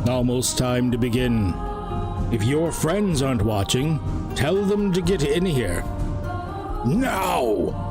Almost time to begin. If your friends aren't watching, tell them to get in here. Now!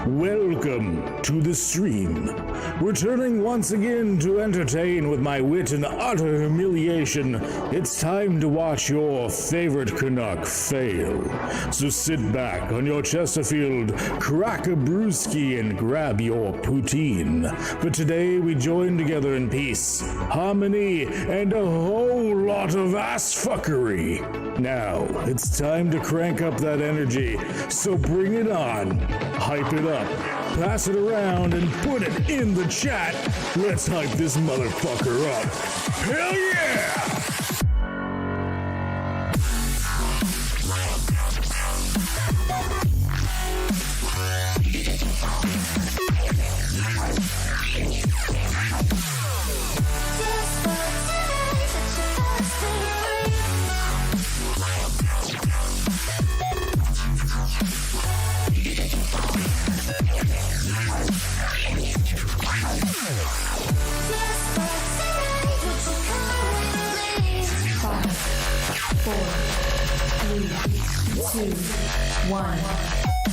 Welcome to the stream. Returning once again to entertain with my wit and utter humiliation, it's time to watch your favorite Canuck fail. So sit back on your Chesterfield, crack a brewski, and grab your poutine. But today we join together in peace, harmony, and a whole lot of ass-fuckery. Now, it's time to crank up that energy, so bring it on. Hype it up, pass it around, and put it in the chat. Let's hype this motherfucker up. Hell yeah!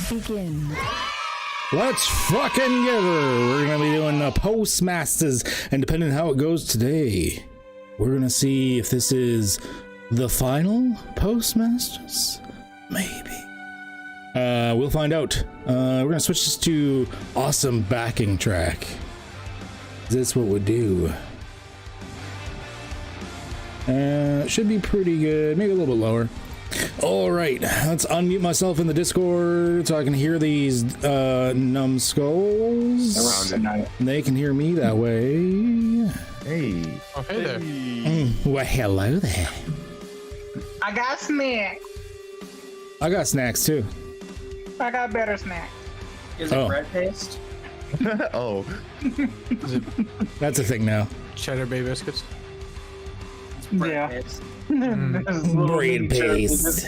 Begin. Let's fucking get her. We're gonna be doing Postmasters, and depending on how it goes today, we're gonna see if this is the final Postmasters. Maybe. We'll find out. We're gonna switch this to awesome backing track. That's what we'll do. Should be pretty good. Maybe a little bit lower. All right, let's unmute myself in the Discord so I can hear these numbskulls. They can hear me that way. Hey. Oh, hey there. Well, hello there. I got snacks. I got snacks too. I got better snacks. Is it bread paste? Oh. Is it That's a thing now. Cheddar Bay biscuits? Bread Yeah. paste. Bread paste.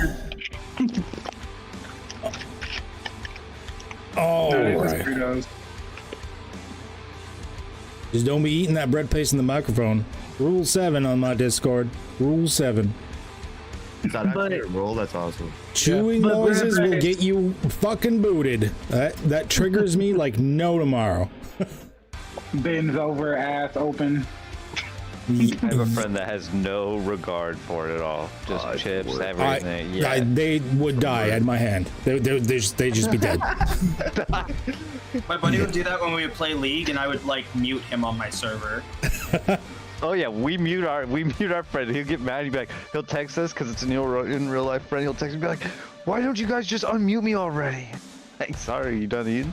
All right. Just don't be eating that bread paste in the microphone. Rule 7 on my Discord. Rule 7. Is that actually a roll? That's awesome. Chewing But noises bread will paste. get you fucking booted. That triggers me like no tomorrow. Bends over, ass open. I have a friend that has no regard for it at all. Just chips, everything. Yeah. They would die at my hand. They'd just be dead. My buddy would do that when we would play League, and I would like mute him on my server. Oh yeah, we mute our friend. He'll get mad. He'll text us because it's an in real life friend. He'll text me be like, "Why don't you guys just unmute me already?" Like, sorry, you done eating?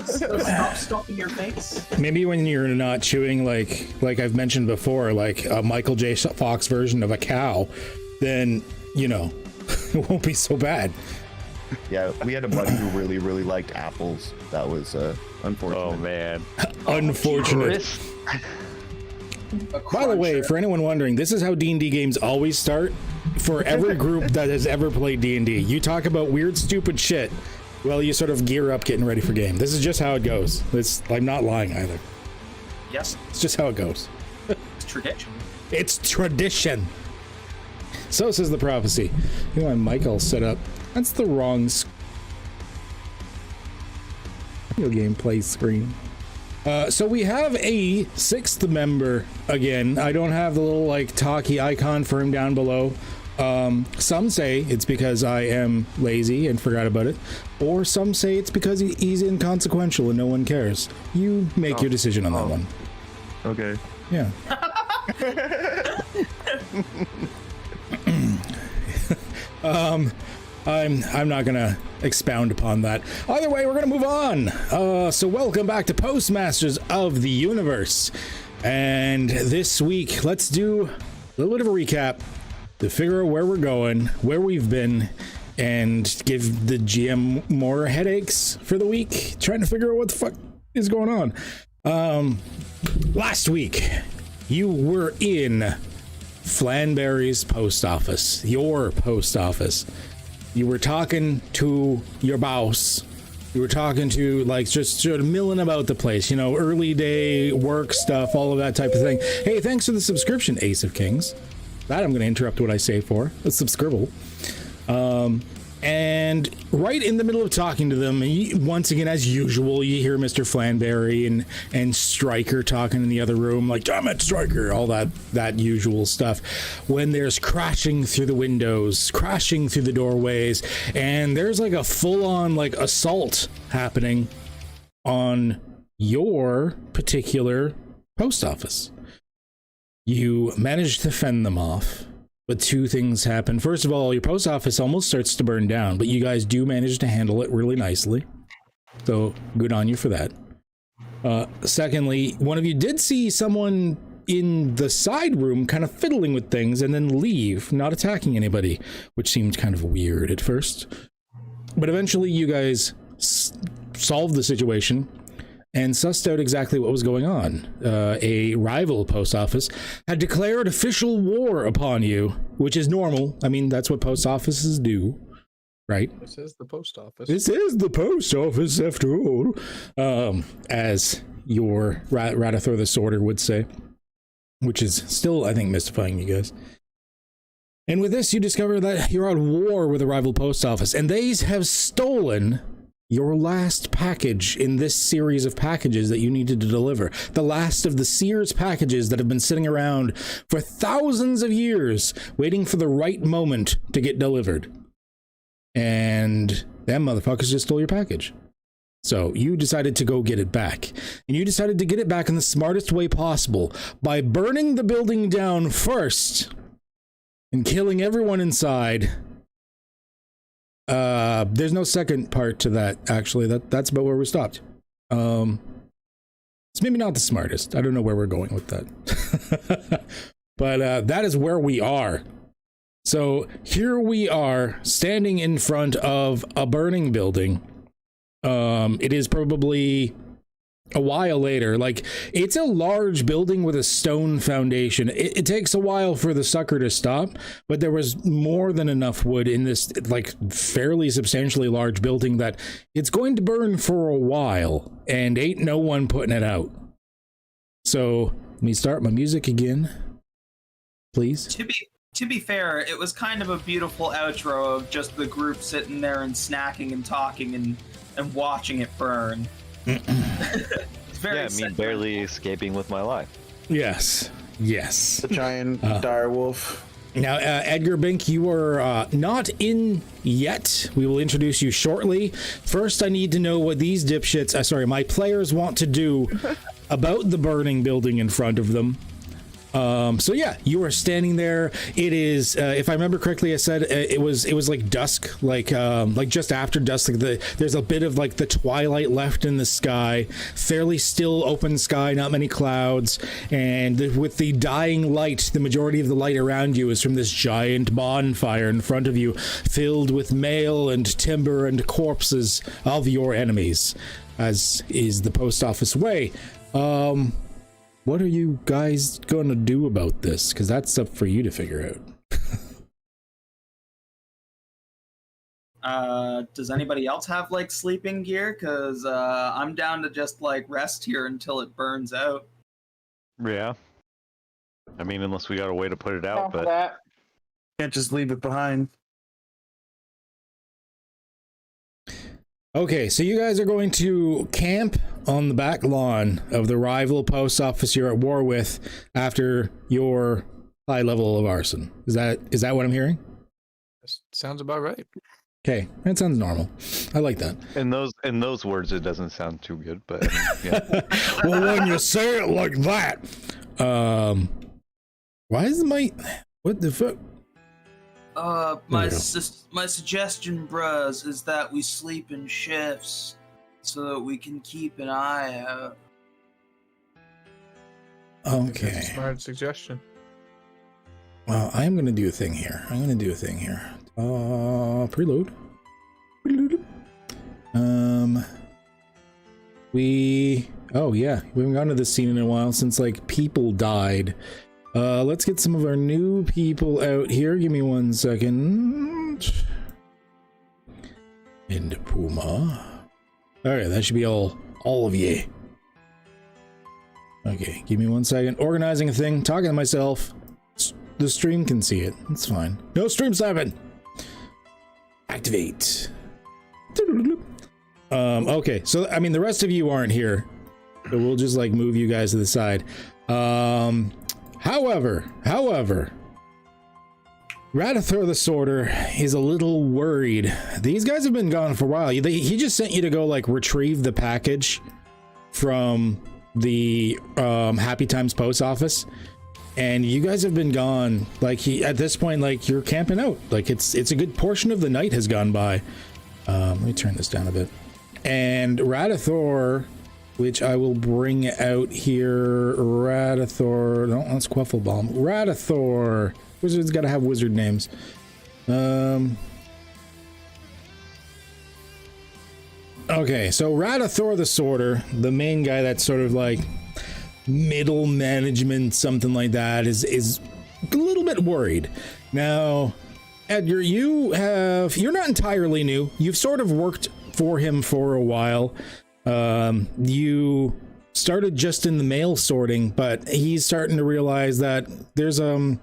Stop stuffing your face. Maybe when you're not chewing like I've mentioned before, like a Michael J. Fox version of a cow, then you know it won't be so bad. Yeah, we had a buddy who really, really liked apples. That was unfortunate. Oh man. Unfortunate. By the way, for anyone wondering, this is how D&D games always start for every group that has ever played D&D. You talk about weird, stupid shit. Well, you sort of gear up getting ready for game. This is just how it goes. I'm not lying either. Yes, It's just how it goes. it's tradition. It's tradition. So says the prophecy. You know, my mic all set up. That's the wrong video gameplay screen. So we have a 6th member again. I don't have the little like talkie icon for him down below. Some say it's because I am lazy and forgot about it, or some say it's because he's inconsequential and no one cares. You make your decision on that one. Okay. Yeah. I'm not gonna expound upon that. Either way, we're gonna move on. So welcome back to Postmasters of the Universe. And this week, let's do a little bit of a recap to figure out where we're going, where we've been, and give the GM more headaches for the week, trying to figure out what the fuck is going on. Last week, you were in Flanberry's post office, your post office. You were talking to your boss. You were talking to, like, just sort of milling about the place, you know, early day work stuff, all of that type of thing. Hey, thanks for the subscription, Ace of Kings. That I'm going to interrupt what I say for. A subscribble. And right in the middle of talking to them, once again, as usual, you hear Mr. Flanberry and Stryker talking in the other room, like, damn it, Stryker, all that usual stuff. When there's crashing through the windows, crashing through the doorways, and there's like a full-on like assault happening on your particular post office. You manage to fend them off. But two things happen. First of all, your post office almost starts to burn down, but you guys do manage to handle it really nicely. So good on you for that. Secondly, one of you did see someone in the side room kind of fiddling with things and then leave, not attacking anybody, which seemed kind of weird at first. But eventually you guys solved the situation and sussed out exactly what was going on. A rival post office had declared official war upon you, which is normal. I mean, that's what post offices do, right? This is the post office. This is the post office, after all. As your Radithor the Sorter would say, which is still, I think, mystifying you guys. And with this, you discover that you're at war with a rival post office, and they have stolen your last package in this series of packages that you needed to deliver. The last of the Sears packages that have been sitting around for thousands of years, waiting for the right moment to get delivered. and them motherfuckers just stole your package. So you decided to go get it back, and you decided to get it back in the smartest way possible by burning the building down first and killing everyone inside. There's no second part to that, actually. That's about where we stopped. It's maybe not the smartest. I don't know where we're going with that. But that is where we are. So here we are standing in front of a burning building. It is probably a while later. Like, it's a large building with a stone foundation. It takes a while for the sucker to stop, but there was more than enough wood in this, like, fairly substantially large building that it's going to burn for a while, and ain't no one putting it out. So let me start my music again, please. To be fair, it was kind of a beautiful outro of just the group sitting there and snacking and talking and watching it burn. It's very me barely escaping with my life. Yes. The giant dire wolf. Now, Edgar Bink, you are not in yet. We will introduce you shortly. First, I need to know what these dipshits, my players want to do about the burning building in front of them. So yeah, you are standing there. It is, if I remember correctly, I said it was like dusk, like just after dusk. Like there's a bit of like the twilight left in the sky, fairly still open sky, not many clouds, and with the dying light, the majority of the light around you is from this giant bonfire in front of you, filled with mail and timber and corpses of your enemies, as is the post office way. What are you guys going to do about this? Because that's up for you to figure out. Does anybody else have, like, sleeping gear? Because I'm down to just, like, rest here until it burns out. Yeah. I mean, unless we got a way to put it out, but That. Can't just leave it behind. Okay, so you guys are going to camp on the back lawn of the rival post office you're at war with after your high level of arson. Is that what I'm hearing? Sounds about right. Okay, that sounds normal. I like that. in those words, it doesn't sound too good, but yeah. Well, when you say it like that, why is what the fuck? My suggestion, bruz, is that we sleep in shifts so that we can keep an eye out. Okay. Smart suggestion. Well, I'm gonna do a thing here. Preload. We haven't gone to this scene in a while since, like, people died. Let's get some of our new people out here. Give me 1 second. Into Puma. Alright, that should be all of ye. Okay, give me 1 second. Organizing a thing, talking to myself. The stream can see it. It's fine. No stream snapping! Activate. Okay, so, I mean, the rest of you aren't here. So we'll just, like, move you guys to the side. However, Radithor the Sorter is a little worried. These guys have been gone for a while. He just sent you to go, like, retrieve the package from the Happy Times post office, and you guys have been gone. Like, at this point, like, you're camping out. Like, it's a good portion of the night has gone by. Let me turn this down a bit. And Radithor, which I will bring out here. Radithor. No, that's Quefflebomb. Radithor. Wizards gotta have wizard names. Okay, so Radithor the Sorter, the main guy that's sort of like middle management, something like that, is a little bit worried. Now, Edgar, you're not entirely new. You've sort of worked for him for a while. You started just in the mail sorting, but he's starting to realize that there's a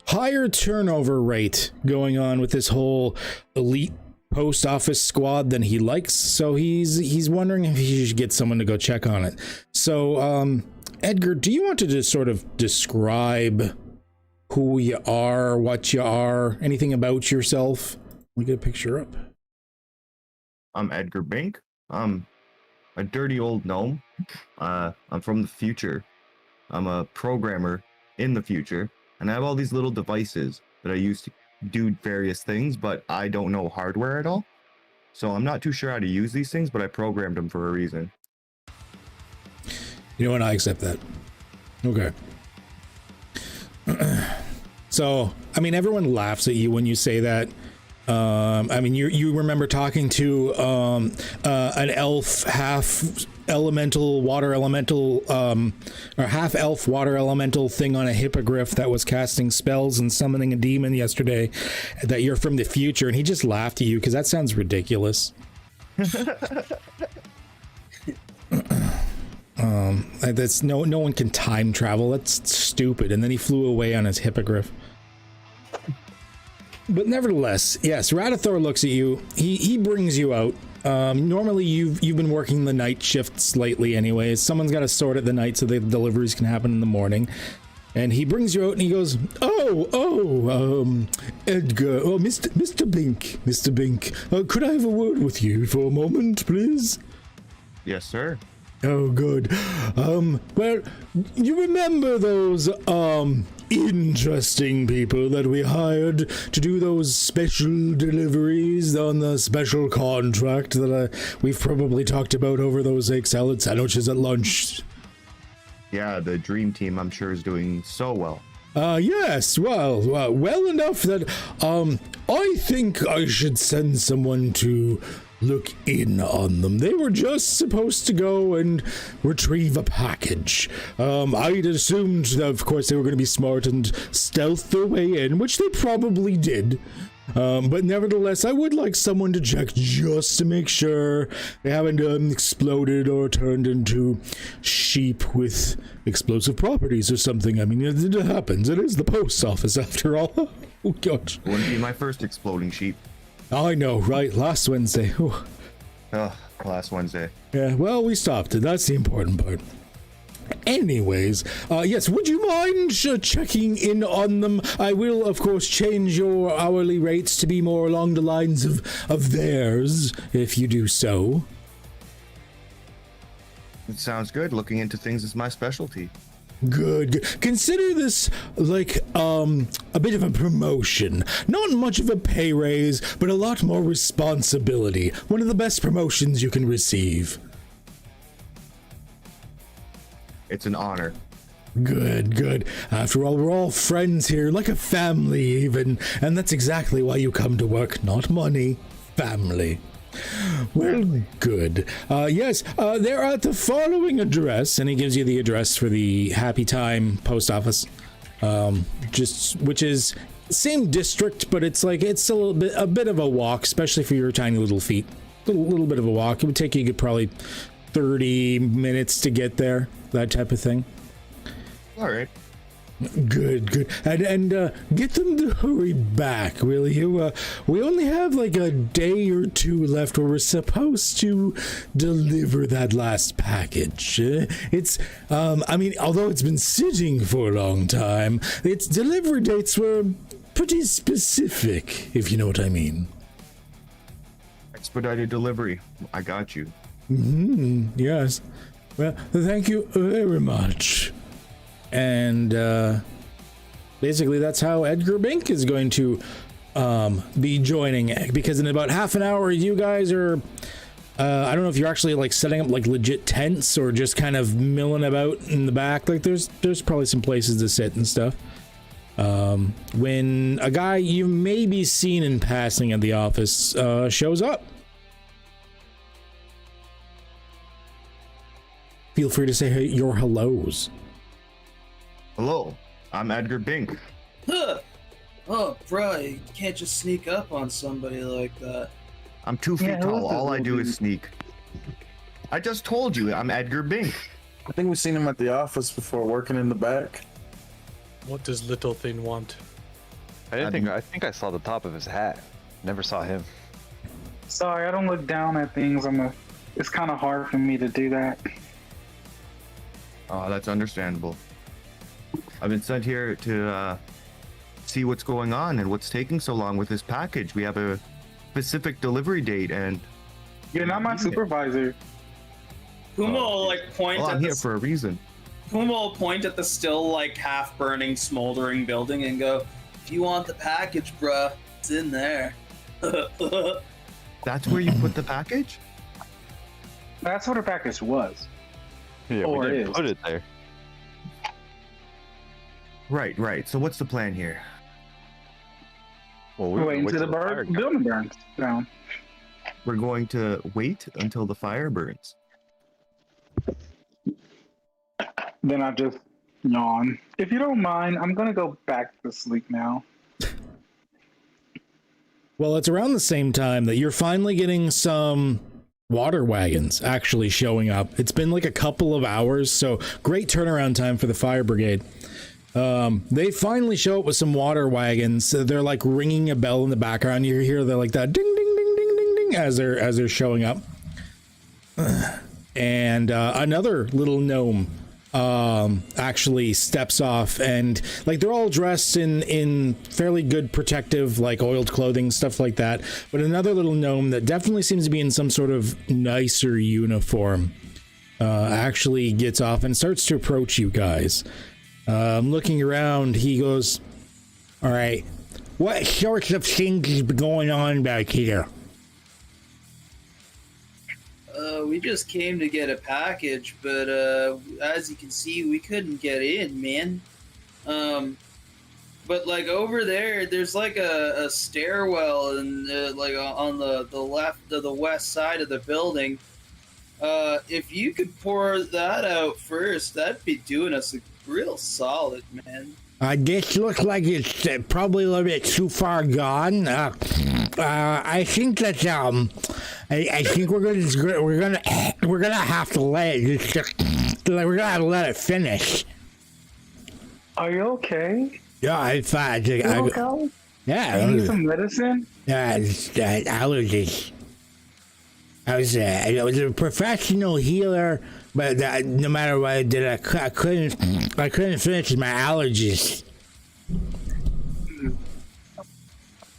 higher turnover rate going on with this whole elite post office squad than he likes. So he's wondering if he should get someone to go check on it. So, Edgar, do you want to just sort of describe who you are, what you are, anything about yourself? Let me get a picture up. I'm Edgar Bink. I'm a dirty old gnome. I'm from the future. I'm a programmer in the future, and I have all these little devices that I use to do various things, but I don't know hardware at all. So I'm not too sure how to use these things, but I programmed them for a reason. You know what? I accept that. Okay. So, I mean, everyone laughs at you when you say that. I mean, you remember talking to an elf, half elemental, water elemental, or half elf water elemental thing on a hippogriff that was casting spells and summoning a demon yesterday, that you're from the future, and he just laughed at you because that sounds ridiculous. That's no one can time travel. That's stupid. And then he flew away on his hippogriff. But nevertheless, yes, Radithor looks at you. He brings you out. Normally you've been working the night shifts lately anyways. Someone's got to sort at the night so the deliveries can happen in the morning. And he brings you out and he goes, Edgar, Mr. Bink, could I have a word with you for a moment, please? Yes, sir. Oh, good. Well, you remember those, interesting people that we hired to do those special deliveries on the special contract that we've probably talked about over those egg salad sandwiches at lunch? Yeah, the dream team, I'm sure, is doing so well. Yes, well enough that, I think I should send someone to look in on them. They were just supposed to go and retrieve a package. I'd assumed that, of course, they were going to be smart and stealth their way in, which they probably did. But nevertheless, I would like someone to check just to make sure they haven't exploded or turned into sheep with explosive properties or something. I mean, it happens. It is the post office, after all. Oh, God. Wouldn't be my first exploding sheep. I know, right? Last Wednesday. Oh. Last Wednesday. Yeah, well, we stopped it. That's the important part. Anyways, yes, would you mind checking in on them? I will, of course, change your hourly rates to be more along the lines of theirs, if you do so. It sounds good. Looking into things is my specialty. Good. Consider this like a bit of a promotion. Not much of a pay raise, but a lot more responsibility. One of the best promotions you can receive. It's an honor. Good. After all, we're all friends here, like a family even, and that's exactly why you come to work. Not money, family. Well, good. Yes, they're at the following address, and he gives you the address for the Happy Time post office. Which is same district, but it's a bit of a walk, especially for your tiny little feet. Little bit of a walk. It would take you probably 30 minutes to get there, that type of thing. All right. Good. And get them to hurry back, will you? We only have like a day or two left where we're supposed to deliver that last package. It's, I mean, although it's been sitting for a long time, its delivery dates were pretty specific, if you know what I mean. Expedited delivery. I got you. Yes. Well, thank you very much. And basically that's how Edgar Bink is going to be joining, because in about half an hour you guys are I don't know if you're actually like setting up like legit tents or just kind of milling about in the back. Like there's probably some places to sit and stuff. When a guy you may be seen in passing at the office shows up, feel free to say your hellos. Hello, I'm Edgar Bink. Huh. Oh, bro, you can't just sneak up on somebody like that. I'm 2 feet tall. All I do is sneak. I just told you, I'm Edgar Bink. I think we've seen him at the office before, working in the back. What does little thing want? I think I saw the top of his hat. Never saw him. Sorry, I don't look down at things. It's kind of hard for me to do that. Oh, that's understandable. I've been sent here to see what's going on and what's taking so long with this package. We have a specific delivery date, and You're not my supervisor. Puma will like point Well, at I'm the here for a reason. Puma will point at the still like half burning, smoldering building and go, "If you want the package, bruh, it's in there." That's where you put the package? That's what a package was. Yeah, Or we didn't is. put it there. Right. So what's the plan here? Well, We're were waiting waiting till the till fire got- building burns down. We're going to wait until the fire burns. Then I just yawn. If you don't mind, I'm gonna go back to sleep now. Well, it's around the same time that you're finally getting some water wagons actually showing up. It's been like a couple of hours, so great turnaround time for the fire brigade. They finally show up with some water wagons. They're like ringing a bell in the background. You hear they're like that ding ding ding ding ding ding as they're showing up. And another little gnome actually steps off, and like they're all dressed in fairly good protective, like oiled clothing, stuff like that. But another little gnome that definitely seems to be in some sort of nicer uniform actually gets off and starts to approach you guys. Looking around, he goes, "All right, what sorts of things is going on back here?" We just came to get a package, but as you can see, we couldn't get in, man. But like over there, there's like a stairwell, and like on the left of the west side of the building. If you could pour that out first, that'd be doing us a real solid, man. This looks like it's probably a little bit too far gone. I think that I think we're gonna have to let it finish. Are you okay? Yeah, it's fine. You okay? Yeah, You need some medicine? yeah, it's allergies. I was a professional healer, but no matter what I did, I couldn't finish my allergies.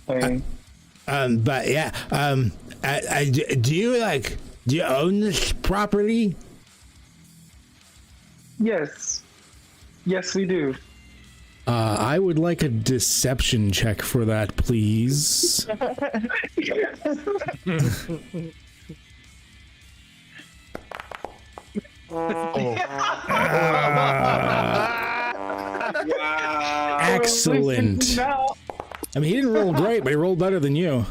Hey. But yeah, do you own this property? Yes. Yes, we do. I would like a deception check for that, please. Wow. Excellent. I mean, he didn't roll great, but he rolled better than you.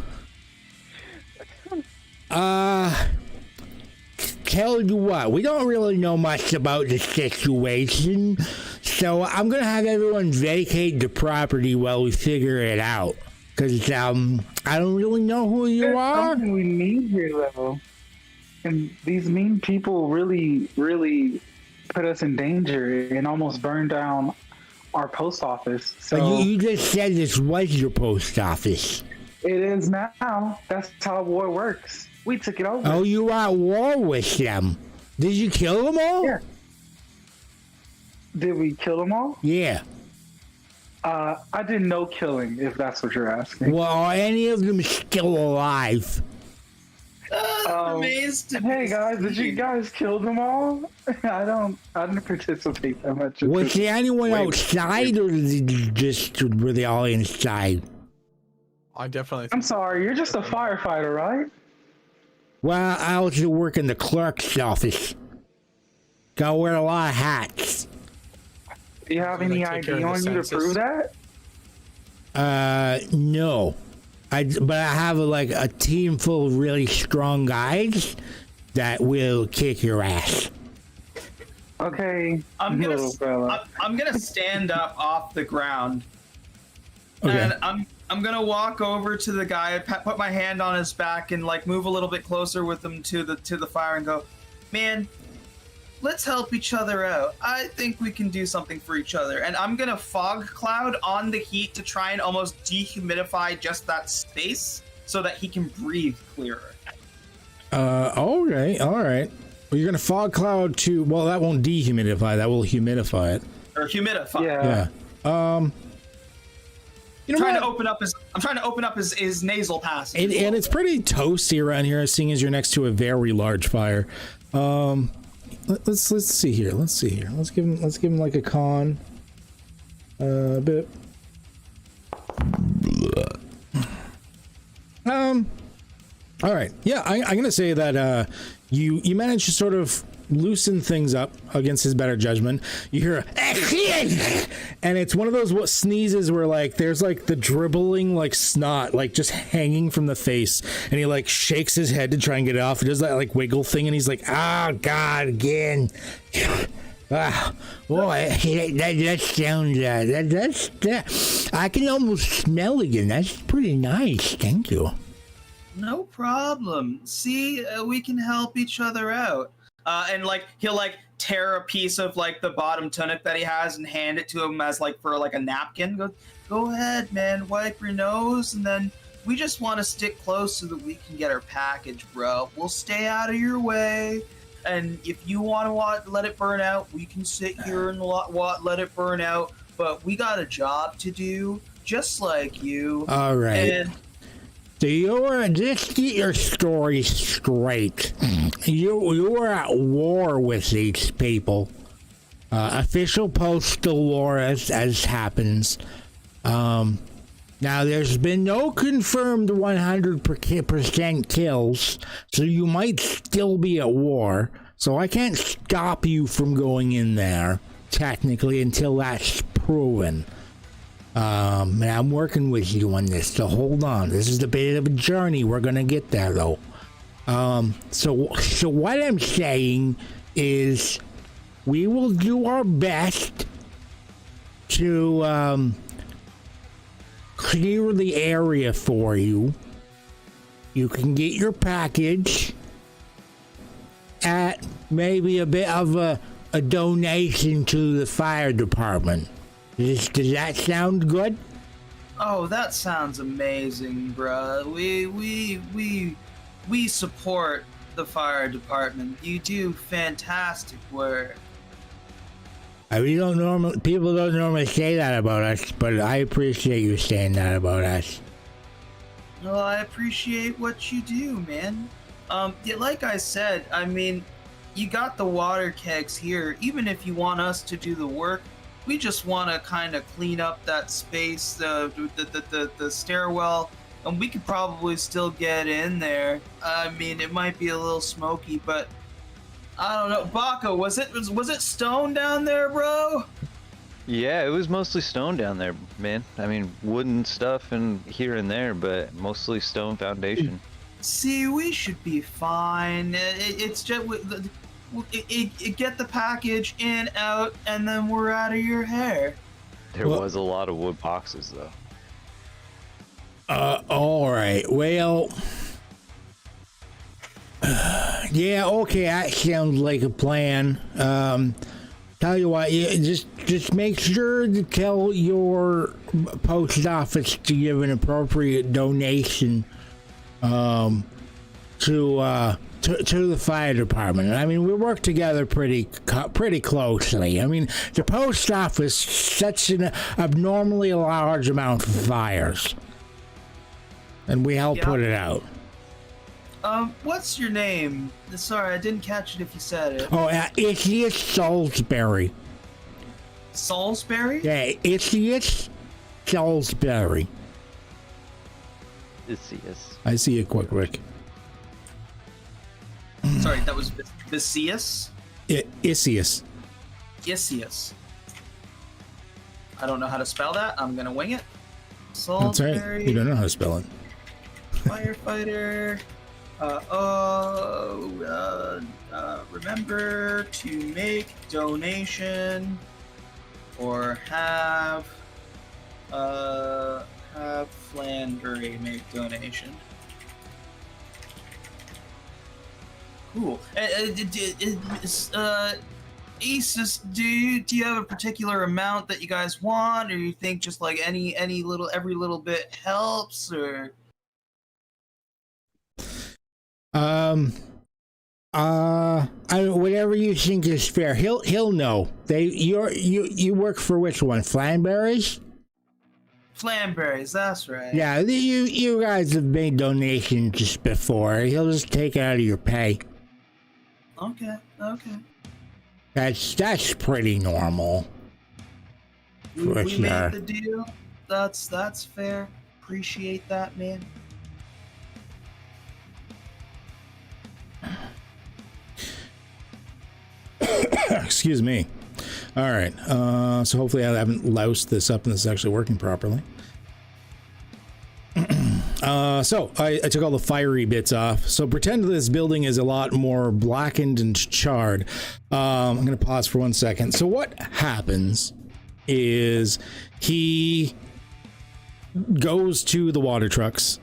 Tell you what, we don't really know much about the situation, so I'm gonna have everyone vacate the property while we figure it out. Cause I don't really know who you There's are. something we need here, though. And these mean people really, really put us in danger and almost burned down our post office. So But you just said this was your post office. it is now. That's how war works. We took it over. Oh, you are at war with them. Did you kill them all? Yeah. Did we kill them all? Yeah. I did no killing, if that's what you're asking. Well, are any of them still alive? Amazed to Hey be guys, did you seen. guys kill them all? I didn't participate that much. Was there anyone outside, or were they all inside? I definitely I'm think sorry, you're just a firefighter, right? Well, I also work in the clerk's office. Gotta wear a lot of hats. Do you have Gonna any take care ID of the on you to census. prove that? No. But I have a team full of really strong guys that will kick your ass. Okay, I'm little fella. gonna stand up off the ground, Okay. and I'm gonna walk over to the guy, put my hand on his back, and like move a little bit closer with him to the fire, and go, man, let's help each other out. I think we can do something for each other. And I'm gonna fog cloud on the heat to try and almost dehumidify just that space so that he can breathe clearer. Okay, all right. Well, you're gonna fog cloud to. Well, that won't dehumidify. That will humidify it. Or humidify. Yeah. Yeah. You know Trying what? to open up I'm trying to open up his nasal passage. And it's pretty toasty around here, seeing as you're next to a very large fire. Let's see here. Let's give him like a con. Bit. All right. Yeah, I'm gonna say that you managed to sort of loosen things up against his better judgment. You hear and it's one of those sneezes where like there's like the dribbling like snot like just hanging from the face, and he like shakes his head to try and get it off. He does that like wiggle thing, and he's like, oh god, again. Ah, boy, that sounds that I can almost smell again. That's pretty nice. Thank you. No problem. See, we can help each other out. And like he'll like tear a piece of like the bottom tunic that he has and hand it to him as like for like a napkin. Go ahead, man, wipe your nose, and then we just want to stick close so that we can get our package, bro. We'll stay out of your way, and if you want to let it burn out, we can sit here and let it burn out. But we got a job to do, just like you. All right. And so just get your story straight. You were at war with these people. Official postal war as happens. Now there's been no confirmed 100% kills, so you might still be at war. So I can't stop you from going in there, technically, until that's proven. And I'm working with you on this, so hold on. This is a bit of a journey. We're gonna get there, though. So what I'm saying is, we will do our best to clear the area for you. You can get your package at maybe a bit of a donation to the fire department. Does that sound good? oh, that sounds amazing, bruh. We support the fire department. You do fantastic work. People don't normally say that about us, but I appreciate you saying that about us. Well, I appreciate what you do, man. Yeah, like I said, I mean, you got the water kegs here. Even if you want us to do the work, we just want to kind of clean up that space, the stairwell, and we could probably still get in there. I mean, it might be a little smoky, but I don't know. Baco, was it stone down there, bro? Yeah, it was mostly stone down there, man. I mean, wooden stuff and here and there, but mostly stone foundation. See, we should be fine. It's just get the package in, out, and then we're out of your hair. There was a lot of wood boxes, though. All right. Well, yeah, okay, that sounds like a plan. Tell you what, just make sure to tell your post office to give an appropriate donation to the fire department. I mean, we work together pretty closely. I mean, the post office sets an abnormally large amount of fires, and we help put it out. What's your name? Sorry, I didn't catch it if you said it. Oh, it's Salisbury. Salisbury? Yeah, it's Salisbury. Isius. I see you quick, Rick. Sorry, that was Vicious? Isius. Isius. I don't know how to spell that. I'm gonna wing it. That's Salisbury. right. You don't know how to spell it. Firefighter. Remember to make donation or have Flanbury make donation. Cool. Asus, do you have a particular amount that you guys want, or you think just like every little bit helps, or? Whatever you think is fair. He'll know. You work for which one? Flanberries? Flamberries, that's right. Yeah, you guys have made donations just before. He'll just take it out of your pay. Okay. That's pretty normal. We For sure. made the deal. That's fair. Appreciate that, man. Excuse me. All right. So hopefully I haven't loused this up and this is actually working properly. So I took all the fiery bits off. So pretend this building is a lot more blackened and charred. I'm going to pause for 1 second. So what happens is he goes to the water trucks,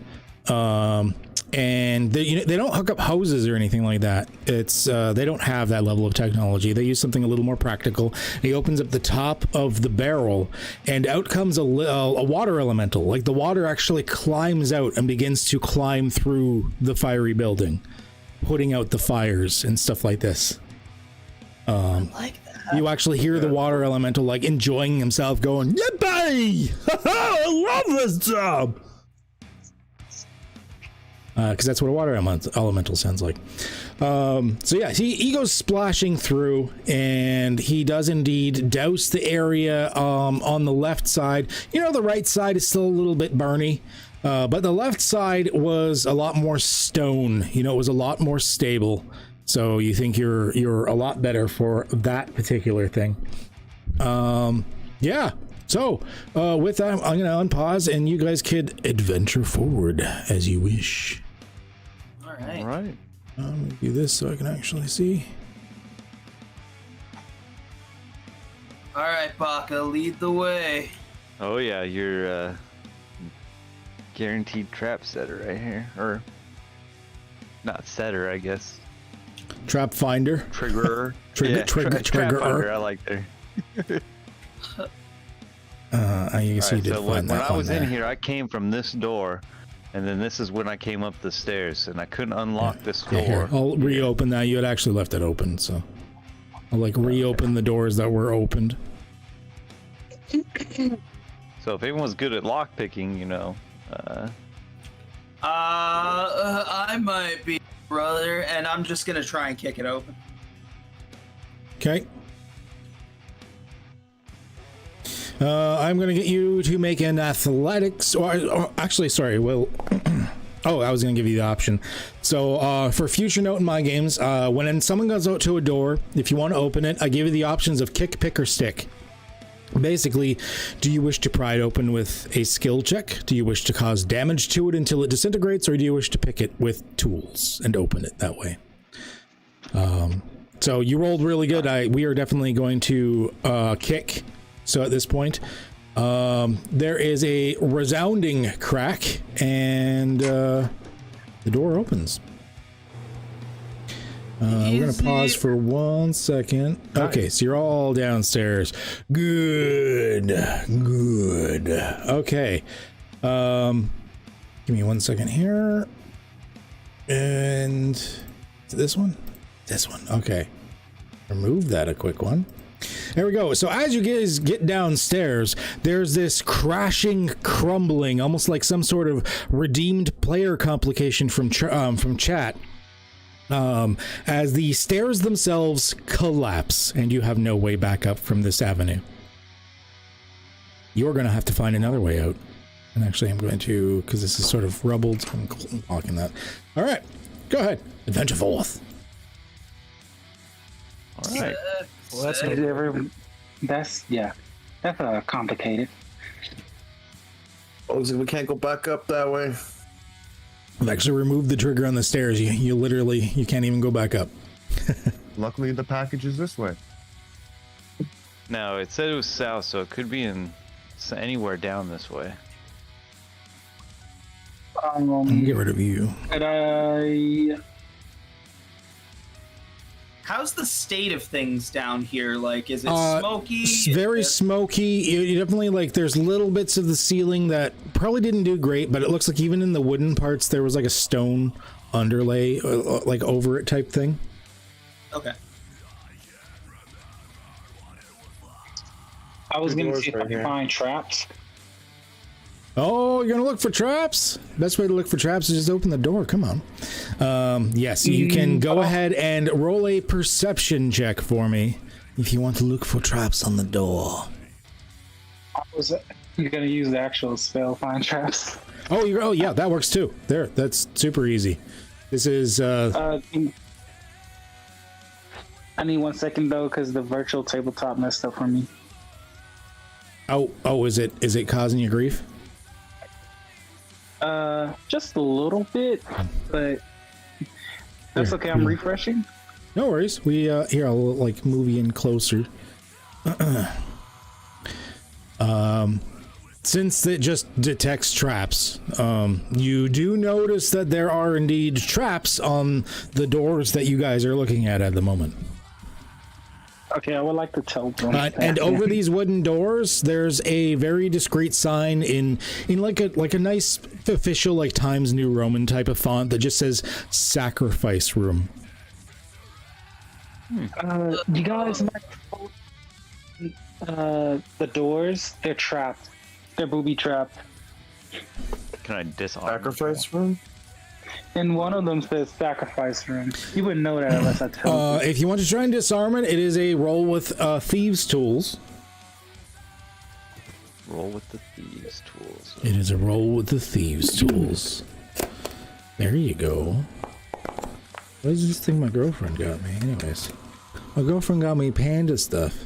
and they don't hook up hoses or anything like that. It's they don't have that level of technology. They use something a little more practical. He opens up the top of the barrel, and out comes a water elemental. Like the water actually climbs out and begins to climb through the fiery building, putting out the fires and stuff like this. I like that. You actually hear the water elemental like enjoying himself, going, "Yippee! I love this job." Because that's what a water elemental sounds like. So yeah, he goes splashing through, and he does indeed douse the area on the left side. You know, the right side is still a little bit burny, but the left side was a lot more stone. You know, it was a lot more stable. So you think you're a lot better for that particular thing. Yeah. So with that, I'm gonna unpause, and you guys could adventure forward as you wish. All right. Let me do this so I can actually see. All right, Baka, lead the way. Oh yeah, your guaranteed trap setter right here, or not setter, I guess. Trap finder. Triggerer. Trigger. Yeah, Trigger. trap finder, I like there. I guess you did so find when that I one was there. in here, I came from this door, and then this is when I came up the stairs, and I couldn't unlock this door. Yeah, here, I'll reopen that. You had actually left it open, so I'll like reopen the doors that were opened. So if anyone's good at lock picking, you know. I might be, brother, and I'm just gonna try and kick it open. Okay. I'm going to get you to make an athletics, or actually, sorry, well, oh, I was going to give you the option. So for future note in my games, when someone goes out to a door, if you want to open it, I give you the options of kick, pick, or stick. Basically, do you wish to pry it open with a skill check? Do you wish to cause damage to it until it disintegrates, or do you wish to pick it with tools and open it that way? So you rolled really good. We are definitely going to kick. So at this point, there is a resounding crack, and the door opens. We're going to pause for 1 second. Okay, so you're all downstairs. Good. Okay. Give me 1 second here. And this one? This one. Okay. Remove that a quick one. There we go. So as you guys get downstairs, there's this crashing, crumbling, almost like some sort of redeemed player complication from chat. As the stairs themselves collapse, and you have no way back up from this avenue. You're going to have to find another way out. And actually, I'm going to, because this is sort of rubbled, so I'm blocking that. All right, go ahead. Adventure forth. All right. Well, that's complicated. Oh, we can't go back up that way. I've actually removed the trigger on the stairs. You literally, you can't even go back up. Luckily, the package is this way. No, it said it was south, so it could be in anywhere down this way. Get rid of you. How's the state of things down here? Like, is it smoky? It's very smoky. You definitely, like, there's little bits of the ceiling that probably didn't do great, but it looks like even in the wooden parts, there was like a stone underlay, like over it type thing. Okay. I was going to see if I Right could here. find traps. Oh, you're gonna look for traps? Best way to look for traps is just open the door. Come on. Yes, you can go ahead and roll a perception check for me if you want to look for traps on the door. You're gonna use the actual spell, find traps. Oh, yeah, that works too. There, that's super easy. This is I need 1 second though, because the virtual tabletop messed up for me. Oh, is it causing you grief? Just a little bit, but that's okay. I'm refreshing. No worries. We here I'll like move you in closer. Since it just detects traps, you do notice that there are indeed traps on the doors that you guys are looking at the moment. Okay, I would like to tell them. And over these wooden doors, there's a very discreet sign in like a nice official like Times New Roman type of font that just says "Sacrifice Room." You guys the doors, they're trapped. They're booby trapped. Can I disarm? Sacrifice room? And one of them says sacrifice room. You wouldn't know that unless I told you. If you want to try and disarm it, it is a roll with thieves' tools. Roll with the thieves' tools. It is a roll with the thieves' tools. There you go. What is this thing my girlfriend got me? Anyways, my girlfriend got me panda stuff.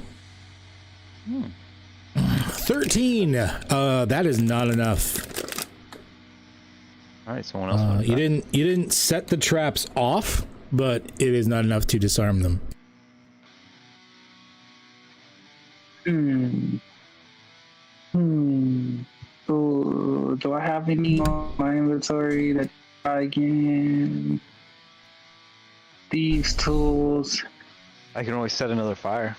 13. That is not enough. All right, someone else. You didn't set the traps off, but it is not enough to disarm them. Ooh, do I have any on my inventory that I can? These tools. I can always set another fire.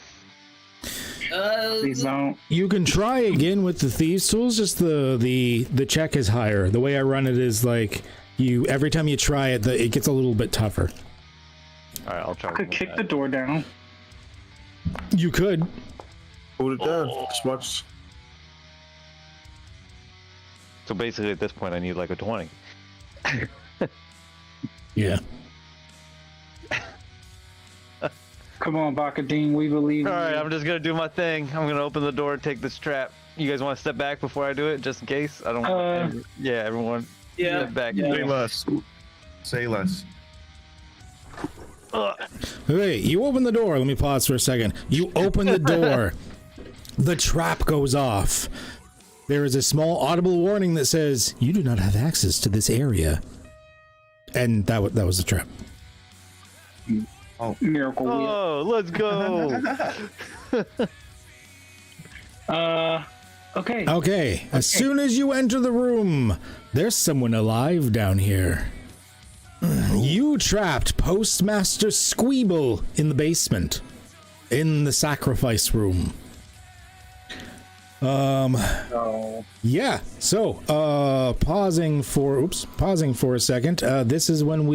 Please don't. You can try again with the thieves tools. Just the check is higher. The way I run it is like every time you try it, it gets a little bit tougher. All right, I'll try. I could kick the door down. You could. Hold it down. Just watch. So basically, at this point, I need like a 20. Yeah. Come on, Bacadine, we believe. All right, I'm just gonna do my thing. I'm gonna open the door and take this trap. You guys want to step back before I do it, just in case? I don't want. Yeah, everyone. Yeah. Step back. Say less. Say less. Wait, you open the door. Let me pause for a second. You open the door. The trap goes off. There is a small audible warning that says, "You do not have access to this area." And that was the trap. Oh, Miracle wheel. Oh, let's go. Okay. Okay. As soon as you enter the room, there's someone alive down here. You trapped Postmaster Squeeble in the basement, in the sacrifice room. Yeah. So, pausing for a second. This is when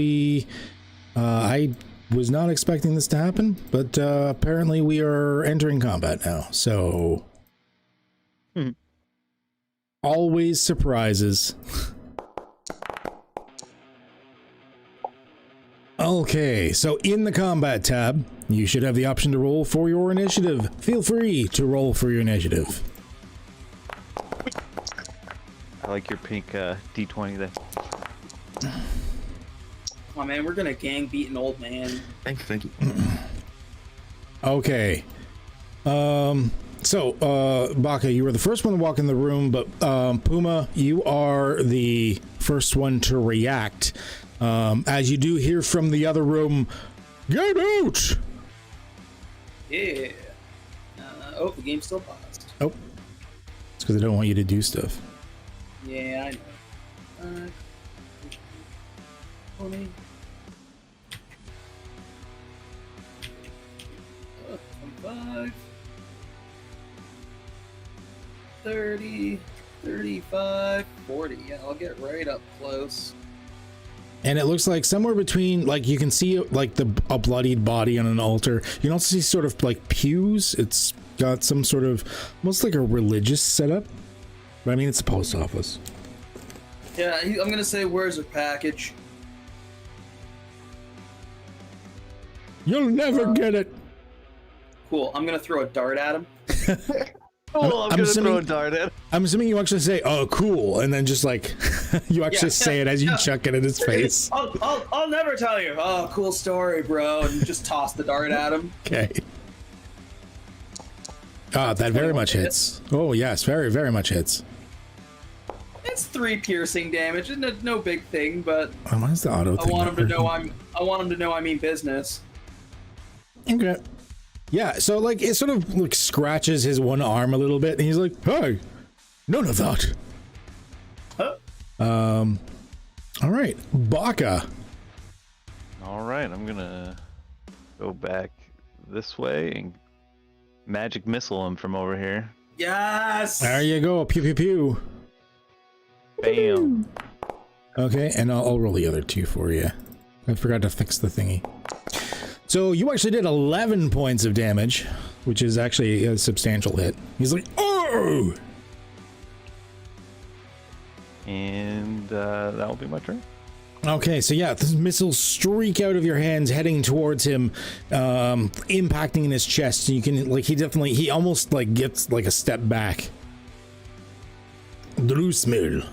I was not expecting this to happen, but apparently we are entering combat now. So, always surprises. Okay, so in the combat tab, you should have the option to roll for your initiative. Feel free to roll for your initiative. I like your pink D20 there. Oh man, we're gonna gang beat an old man. thank you. Okay. So, Baka, you were the first one to walk in the room, but Puma, you are the first one to react. As you do hear from the other room, "Get out!" Yeah. The game's still paused. Oh. It's because I don't want you to do stuff. Yeah, I know. 20. 25. 30. 35. 40. Yeah, I'll get right up close. And it looks like somewhere between, like, you can see like a bloodied body on an altar. You can also see sort of like pews. It's got some sort of almost like a religious setup But I mean, it's a post office. Yeah, I'm gonna say, where's a package? You'll never get it. Cool. I'm gonna throw a dart at him. Cool, I'm gonna throw a dart at him. I'm assuming you actually say, "Oh, cool," and then just like you actually say it as you chuck it in his face. I'll never tell you. Oh, cool story, bro. And just toss the dart at him. Okay. Ah, that very much hits. Oh yes, very, very much hits. It's 3 piercing damage. No big thing, but Why is the auto I thing want him not to know working? I want him to know I mean business. Okay. Yeah, so like it sort of like scratches his one arm a little bit, and he's like, "Hey, none of that." Huh? All right, Baka. All right, I'm gonna go back this way and magic missile him from over here. Yes. There you go. Pew pew pew. Bam. Okay, and I'll roll the other 2 for you. I forgot to fix the thingy. So you actually did 11 points of damage, which is actually a substantial hit. He's like, "Oh!" And that will be my turn. Okay, so yeah, the missiles streak out of your hands, heading towards him, impacting in his chest. And you can, like, he almost like gets like a step back. Drusmil.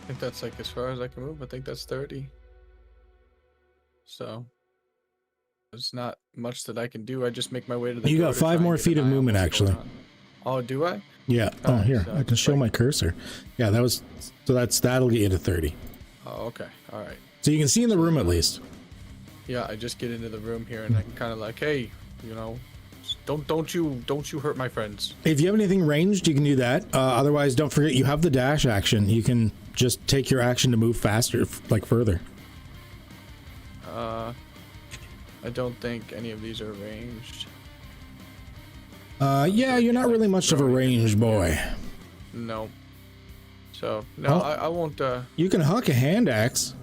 I think that's like as far as I can move. I think that's 30. So there's not much that I can do. I just make my way to the. You door got to 5 try and more get feet an of eye on movement, what's actually. going on. Oh, do I? Yeah. Oh, here, so I can show my cursor. Yeah, that'll get you to 30. Oh, okay. All right. So you can see in the room at least. Yeah, I just get into the room here and I can kind of like, hey, you know, don't you hurt my friends. If you have anything ranged, you can do that. Otherwise, don't forget you have the dash action. You can just take your action to move faster, like further. I don't think any of these are ranged. Yeah, you're not really much of a ranged boy. No. So no, Oh. I won't. You can huck a hand axe.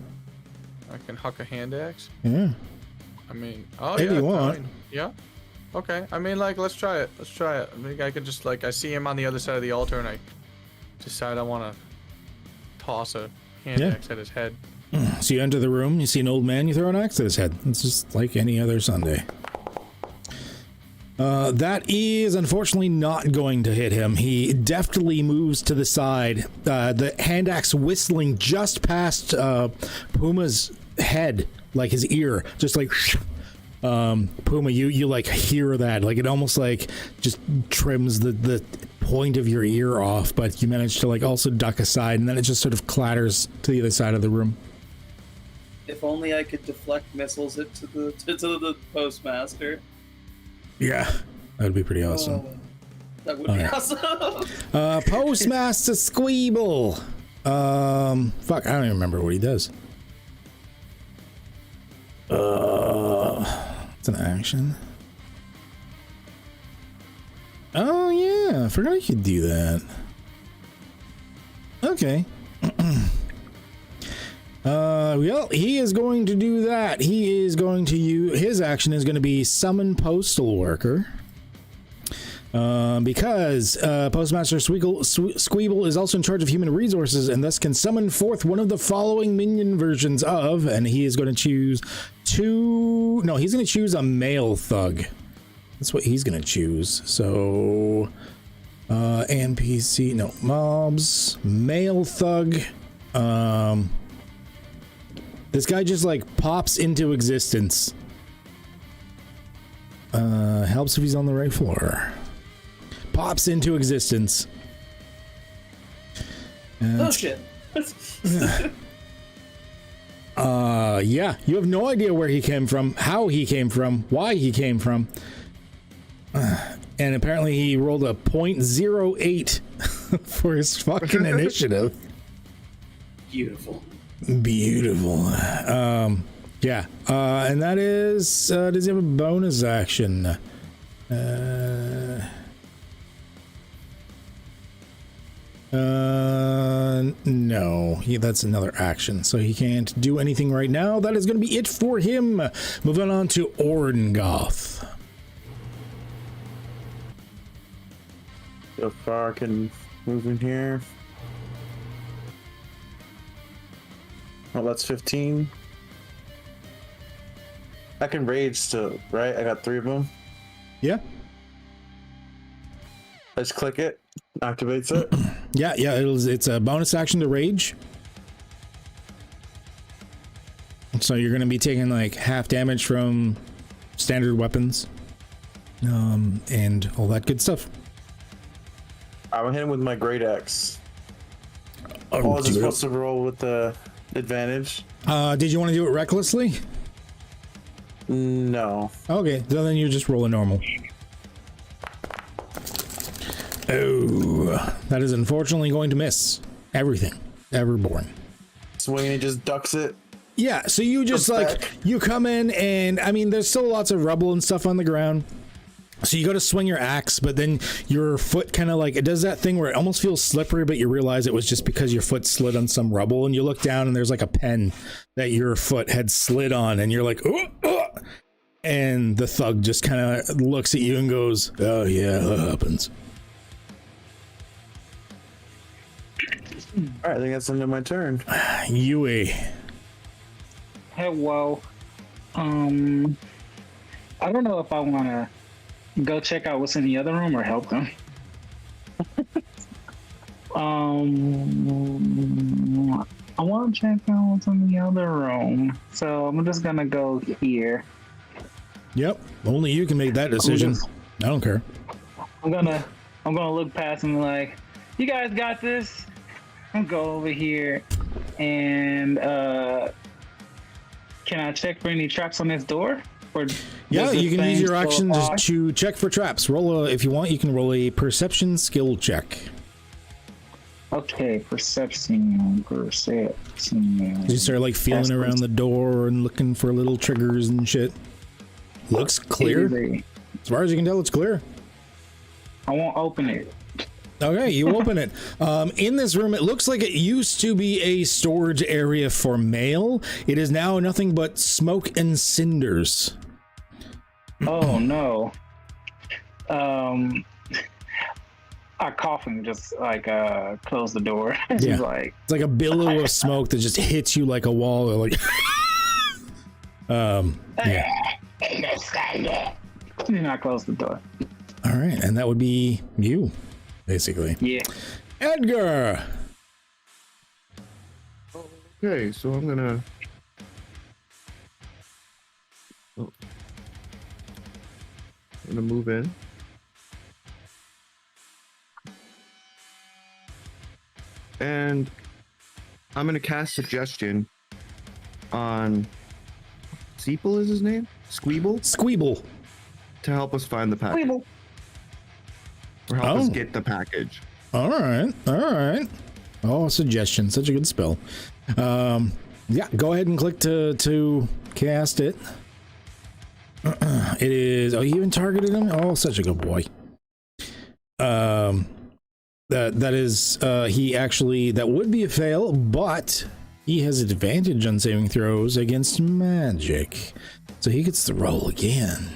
I can huck a hand axe. Yeah. I mean, oh If yeah, you want. fine. Yeah. Okay. I mean, like, let's try it. Let's try it. I think I can just like I see him on the other side of the altar, and I decide I want to toss a hand axe at his head. So you enter the room, you see an old man, you throw an axe at his head. It's just like any other Sunday. That is unfortunately not going to hit him. He deftly moves to the side, the hand axe whistling just past Puma's head, like his ear, just like Puma, you like hear that, like it almost like just trims the point of your ear off, but you manage to like also duck aside, and then it just sort of clatters to the other side of the room. If only I could deflect missiles to the Postmaster. Yeah, that would be pretty awesome. Oh, that would be awesome. Postmaster Squeeble. Fuck, I don't even remember what he does. It's an action. Oh yeah, I forgot I could do that. Okay. Well, he is going to do that. He is going to use his action is going to be summon postal worker. Because Postmaster Squeeble is also in charge of human resources and thus can summon forth one of the following minion versions of, and he is going to choose he's going to choose a male thug. That's what he's going to choose. So, NPC, no, mobs, male thug. This guy just like pops into existence. Helps if he's on the right floor. Pops into existence. Oh shit. Yeah, you have no idea where he came from, how he came from, why he came from. And apparently he rolled a 0.08 for his fucking initiative. Beautiful. Beautiful. Yeah. And that is, does he have a bonus action? No, that's another action, so he can't do anything right now. That is going to be it for him. Moving on to Orengoth. So far, I can move in here. Oh, that's 15. I can rage still, right? I got 3 of them. Yeah. Let's click it. Activates it. Yeah. It's a bonus action to rage. So you're going to be taking like half damage from standard weapons, and all that good stuff. I'm gonna hit him with my great axe. Oh, is it supposed to roll with the advantage? Did you want to do it recklessly? No. Okay, so then you just roll a normal. Oh, that is unfortunately going to miss everything. Everborn. Swing and he just ducks it. Yeah, so you just you come in and I mean there's still lots of rubble and stuff on the ground. So you go to swing your axe, but then your foot kind of like, it does that thing where it almost feels slippery, but you realize it was just because your foot slid on some rubble, and you look down and there's like a pen that your foot had slid on, and you're like, oh, and the thug just kind of looks at you and goes, oh yeah, that happens. All right, I think that's the end of my turn. Yui. Hello. I don't know if I want to go check out what's in the other room or help them. I want to check out what's in the other room, so I'm just gonna go here. Yep, only you can make that decision. I don't care. I'm gonna look past and be like, you guys got this. I'll go over here and can I check for any traps on this door? Or yeah, you can use your actions to check for traps. If you want, you can roll a perception skill check. Okay, perception. You start like feeling around the door and looking for little triggers and shit. Looks clear. As far as you can tell, it's clear. I won't open it. Okay, you open it. In this room, it looks like it used to be a storage area for mail. It is now nothing but smoke and cinders. Oh no. I cough and just like close the door. Yeah. It's like a billow of smoke that just hits you like a wall. Or like, yeah. And I close the door. All right, and that would be you, basically. Yeah. Edgar. Okay, so I'm gonna. I'm gonna move in. And I'm gonna cast Suggestion on Seeple is his name? Squeeble. To help us find the package. Squeeble. Or help us get the package. All right. Oh, Suggestion, such a good spell. Yeah, go ahead and click to cast it. It is. Oh, you even targeted him? Oh, such a good boy. That is he actually, that would be a fail, but he has advantage on saving throws against magic, so he gets to roll again.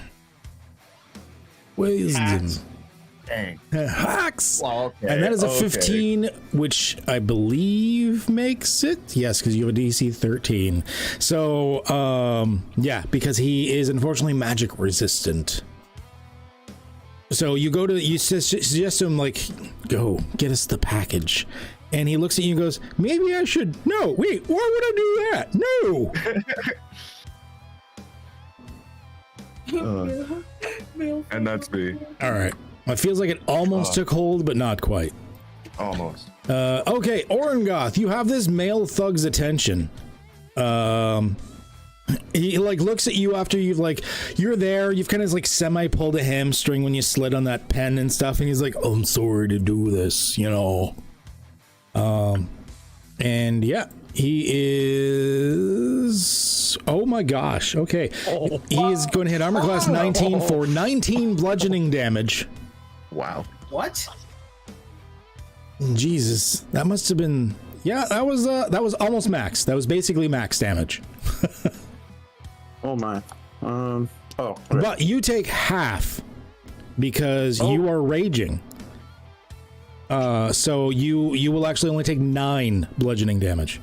Wisdom. Dang. Hacks. Well, okay. And that is a 15, which I believe makes it. Yes, because you have a DC 13. So, yeah, because he is unfortunately magic resistant. So you suggest to him, like, go get us the package. And he looks at you and goes, maybe I should. No, wait, why would I do that? No. And that's me. All right. It feels like it almost took hold, but not quite. Almost. Okay, Orengoth, you have this male thug's attention. He like looks at you after you're there, you've kind of like semi pulled a hamstring when you slid on that pen and stuff, and he's like, oh, I'm sorry to do this, you know. And yeah, he is, oh my gosh, okay. He is going to hit armor class 19 for 19 bludgeoning damage. Wow. What? Jesus, that must have been Yeah, that was almost max. That was basically max damage. Oh my. Oh. Okay. But you take half because you are raging. So you will actually only take 9 bludgeoning damage.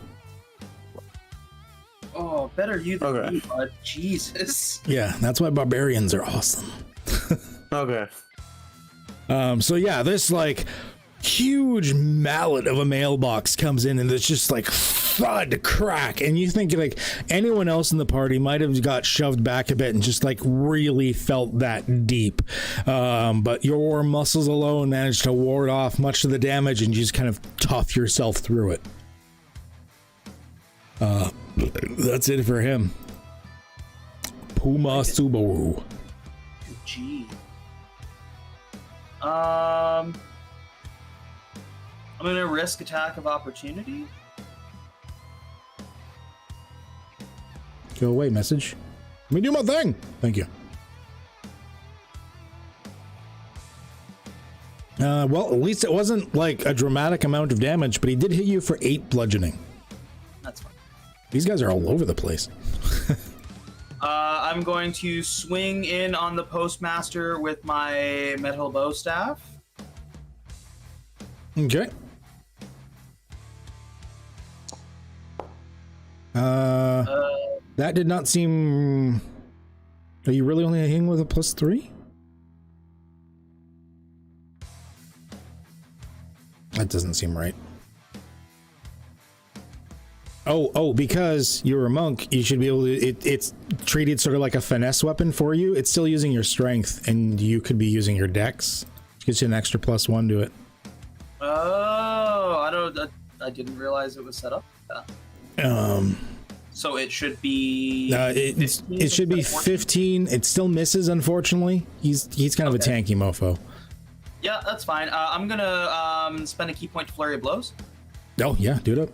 Oh, better you than Okay. me, bud. Jesus. Yeah, that's why barbarians are awesome. Okay. So yeah, this like huge mallet of a mailbox comes in and it's just like thud crack, and you think like anyone else in the party might have got shoved back a bit and just like really felt that deep, but your muscles alone managed to ward off much of the damage and you just kind of tough yourself through it. That's it for him. Puma Subaru. Gee. I'm gonna risk attack of opportunity. Go away, message. Let me do my thing. Thank you. Well, at least it wasn't like a dramatic amount of damage, but he did hit you for 8 bludgeoning. That's fine. These guys are all over the place. I'm going to swing in on the Postmaster with my metal bow staff. Okay. That did not seem... Are you really only hitting with a +3? That doesn't seem right. Oh, because you're a monk, you should be able to... It's treated sort of like a finesse weapon for you. It's still using your strength, and you could be using your dex. Gives you an extra +1 to it. Oh, I didn't realize it was set up like that. So it should be... it should be 15. It still misses, unfortunately. He's kind of a tanky mofo. Yeah, that's fine. I'm gonna spend a key point to Flurry of Blows. Oh, yeah, do it up.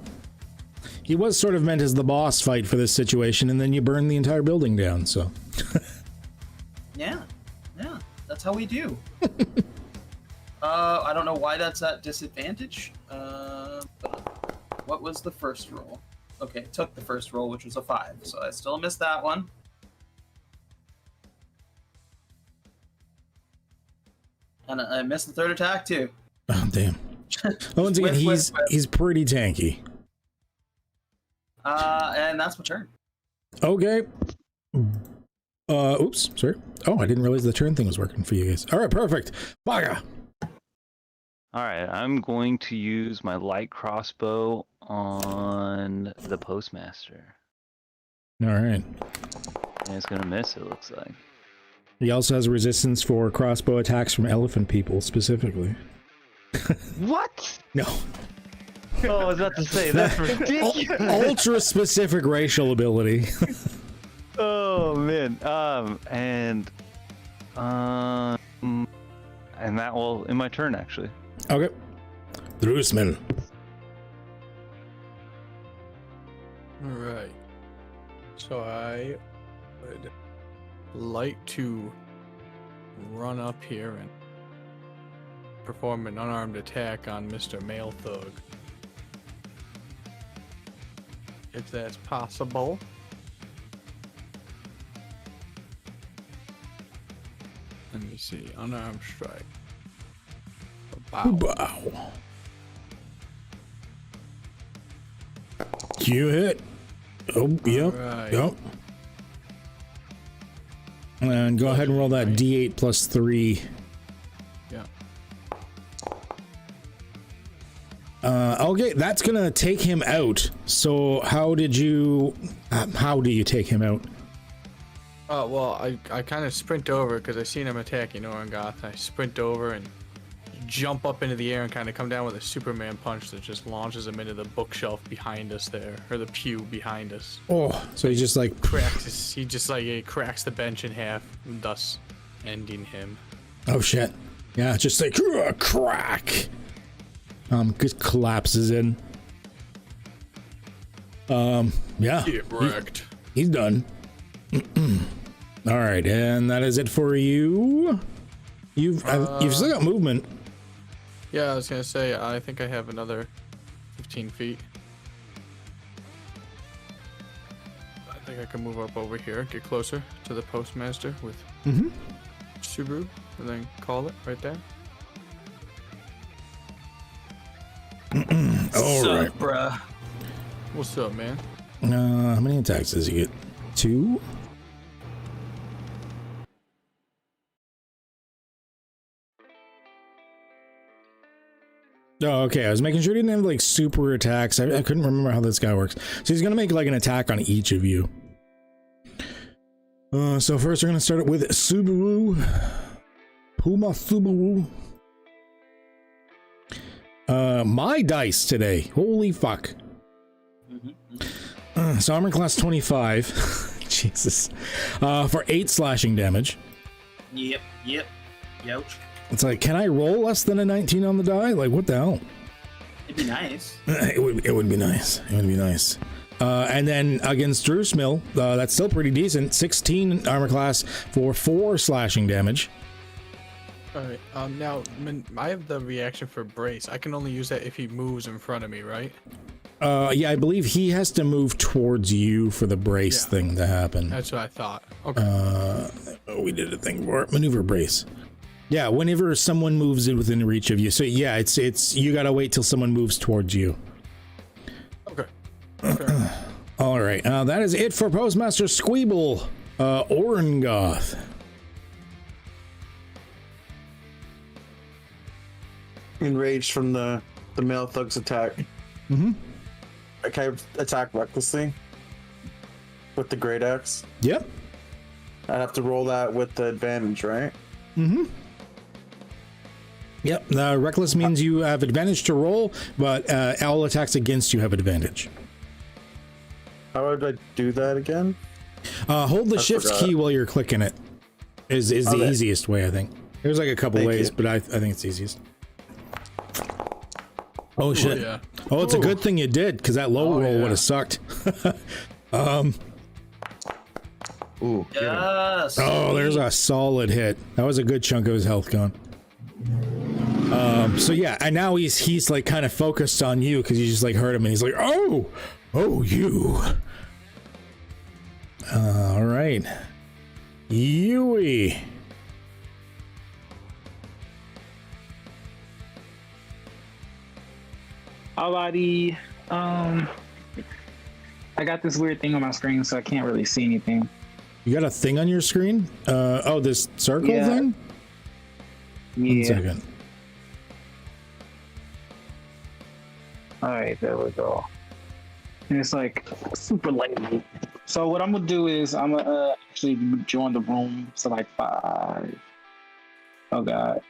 He was sort of meant as the boss fight for this situation, and then you burn the entire building down, so... Yeah, that's how we do. I don't know why that's at disadvantage. But what was the first roll? Okay, it took the first roll, which was a 5, so I still missed that one. And I missed the third attack too. Oh, damn. Once again, he's pretty tanky. And that's my turn. Okay. Oops, sorry. Oh, I didn't realize the turn thing was working for you guys. All right, perfect. Baga. All right, I'm going to use my light crossbow on the Postmaster. All right. And it's gonna miss, it looks like. He also has resistance for crossbow attacks from elephant people, specifically. What? No. Oh, I was about to say, that's ridiculous. Ultra-specific racial ability. Oh, man. And that will in my turn, actually. Okay. Drusman. Alright. So I would like to run up here and perform an unarmed attack on Mr. Male Thug. If that's possible. Let me see. Unarmed strike. Wow. You hit. Oh, yep. Right. Yep. And go ahead and roll that D8 plus 3. Yeah. Okay, that's gonna take him out. So how do you take him out? Oh, well, I kind of sprint over because I seen him attacking Orangoth. I sprint over and jump up into the air and kind of come down with a Superman punch that just launches him into the bookshelf behind us there, or the pew behind us. Oh, so he just like He cracks the bench in half, thus ending him. Oh shit! Yeah, just like crack. Just collapses in. Yeah. Get wrecked. He's done. All right, and that is it for you. You've still got movement. Yeah, I was gonna say I think I have another 15 feet. think I can move up over here, get closer to the Postmaster with Subaru, and then call it right there. All right. bruh? What's up, man? How many attacks does he get? 2? Oh, okay. I was making sure he didn't have like super attacks. I couldn't remember how this guy works. So he's gonna make like an attack on each of you. So first we're gonna start it with Subaru. Puma Subaru. My dice today. Holy fuck. So armor class 25. Jesus. For 8 slashing damage. Yep. Youch. It's like, can I roll less than a 19 on the die? Like, what the hell? It'd be nice. It would be nice. It would be nice. And then against Drew's Mill, that's still pretty decent. 16 armor class for 4 slashing damage. All right. Now I have the reaction for brace. I can only use that if he moves in front of me, right? Yeah, I believe he has to move towards you for the brace thing to happen. That's what I thought. Okay. We did a thing for it. Maneuver brace. Yeah, whenever someone moves in within reach of you. So yeah, it's you gotta wait till someone moves towards you. Okay. All right. That is it for Postmaster Squeeble. Orengoth. Enraged from the male thug's attack. Mm-hmm. Can I attack recklessly with the great axe? Yep. I have to roll that with the advantage, right? Mm-hmm. Yep. Reckless means you have advantage to roll, but all attacks against you have advantage. How would I do that again? Hold the shift key while you're clicking it. Is the easiest way, I think. There's like a couple ways, but I think it's easiest. Oh shit! Yeah. Oh, it's a good thing you did, because that low roll would have sucked. Ooh. Yes. Oh, there's a solid hit. That was a good chunk of his health gone. So yeah, and now he's like kind of focused on you because you just like heard him, and he's like, oh you. All right, Yui. Alrighty. I got this weird thing on my screen, so I can't really see anything. You got a thing on your screen? Oh, this circle thing? Yeah. 1 second. Alright, there we go. And it's like super late. So what I'm gonna do is I'm gonna actually join the room. So like 5. Oh god.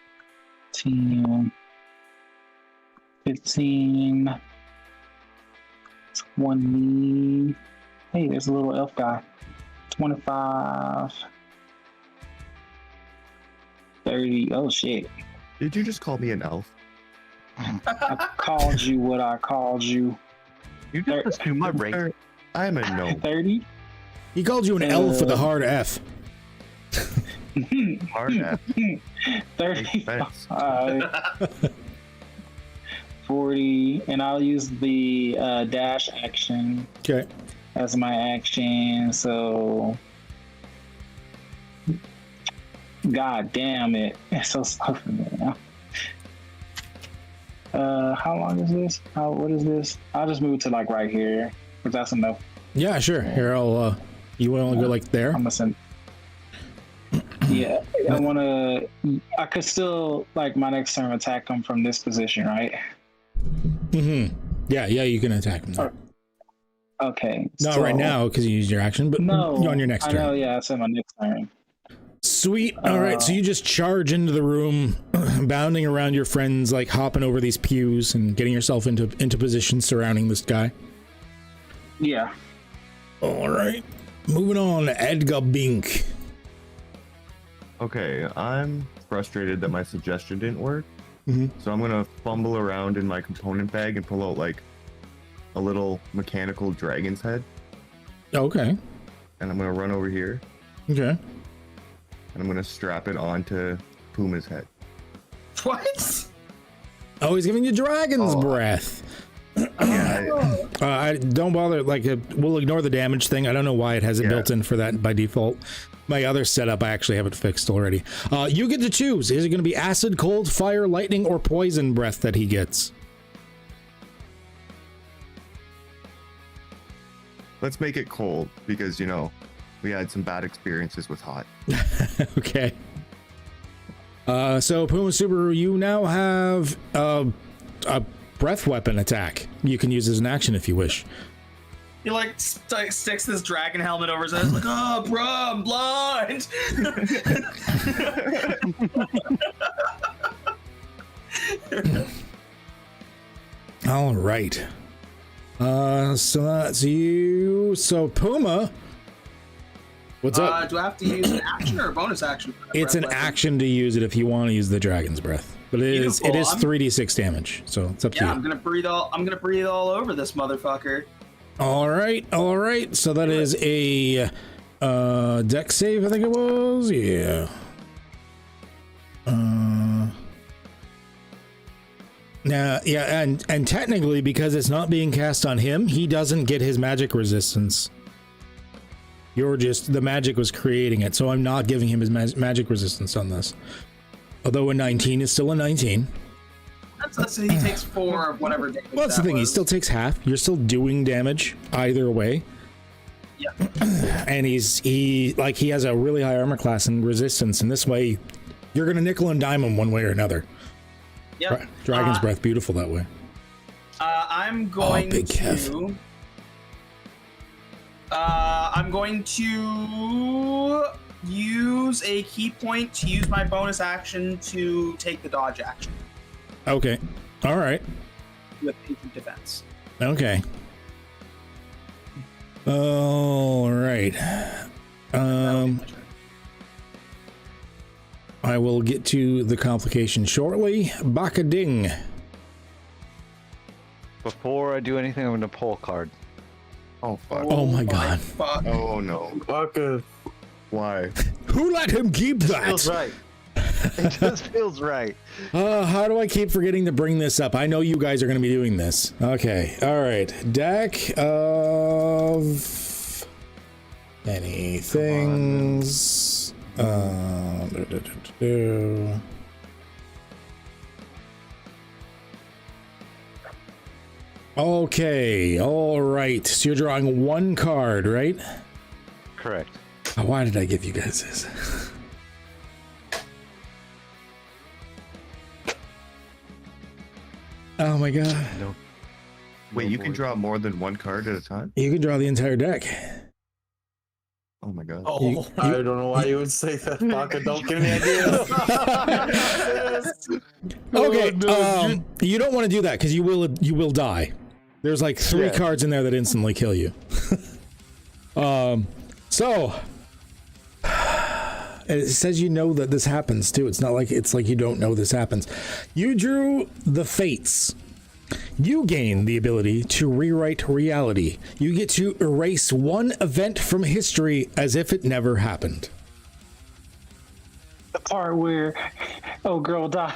10. 15. 20. Hey, there's a little elf guy. 25. 30. Oh shit. Did you just call me an elf? I called you what I called you. You just assume my rank. I'm a gnome. 30. He called you an elf with a hard F. Hard F. 35. 40. And I'll use the dash action. Okay. As my action. So. God damn it. It's so slow for me now. How long is this? What is this? I'll just move to like right here, because that's enough. Yeah, sure. Here, I'll. You want to go like there? I'm gonna send. Yeah, I want to. I could still like my next turn attack him from this position, right? Mm-hmm. Yeah, you can attack him. There. Okay. Not right now because you used your action, but no, on your next turn. I know. Yeah, I said my next turn. Sweet. All right, so you just charge into the room, bounding around your friends, like hopping over these pews and getting yourself into position surrounding this guy. Yeah. All right. Moving on, Edgar Bink. Okay, I'm frustrated that my suggestion didn't work. Mm-hmm. So I'm gonna fumble around in my component bag and pull out like a little mechanical dragon's head. Okay. And I'm gonna run over here. Okay. And I'm gonna strap it onto Puma's head. What? Oh, he's giving you dragon's breath. I I don't bother. Like, we'll ignore the damage thing. I don't know why it has it built in for that by default. My other setup, I actually have it fixed already. You get to choose. Is it going to be acid, cold, fire, lightning, or poison breath that he gets? Let's make it cold because, you know, we had some bad experiences with hot. Okay. So, Puma Subaru, you now have a breath weapon attack. You can use as an action if you wish. He like sticks this dragon helmet over his head. Like, oh, bro, I'm blind. All right. So that's you. So Puma, what's up? Do I have to use an action or a bonus action? It's an action to use it if you want to use the dragon's breath, but it is 3d6 damage. So it's up to you. I'm gonna breathe all over this motherfucker. All right. So that is a dex save, I think it was. Yeah. Now, yeah, and technically, because it's not being cast on him, he doesn't get his magic resistance. You're just, the magic was creating it, so I'm not giving him his magic resistance on this. Although a 19 is still a 19. That's he takes 4 of whatever damage. Well, that's the thing, he still takes half. You're still doing damage either way. Yeah. And he has a really high armor class and resistance, and this way, you're going to nickel and dime him one way or another. Yep. Dragon's breath, beautiful that way. I'm going to. I'm going to use a key point to use my bonus action to take the dodge action. Okay. All right. With ancient defense. Okay. All right. I will get to the complication shortly. Baka-ding. Before I do anything, I'm going to pull a card. Oh, fuck. Oh my god. Fuck. Oh, no. Baka. Why? Who let him keep that? Feels right. It just feels right. How do I keep forgetting to bring this up? I know you guys are going to be doing this. Okay. All right. Deck of many things. Okay, all right. So you're drawing one card, right? Correct. Oh, why did I give you guys this? Oh my god. No. Wait, you can draw more than one card at a time? You can draw the entire deck. Oh my god. Oh, I don't know why you would say that, Baka. Don't give me ideas. Okay, you don't want to do that because you will die. There's like 3 cards in there that instantly kill you. So it says you know that this happens too. It's not like you don't know this happens. You drew the Fates. You gain the ability to rewrite reality. You get to erase one event from history as if it never happened. The part where girl died.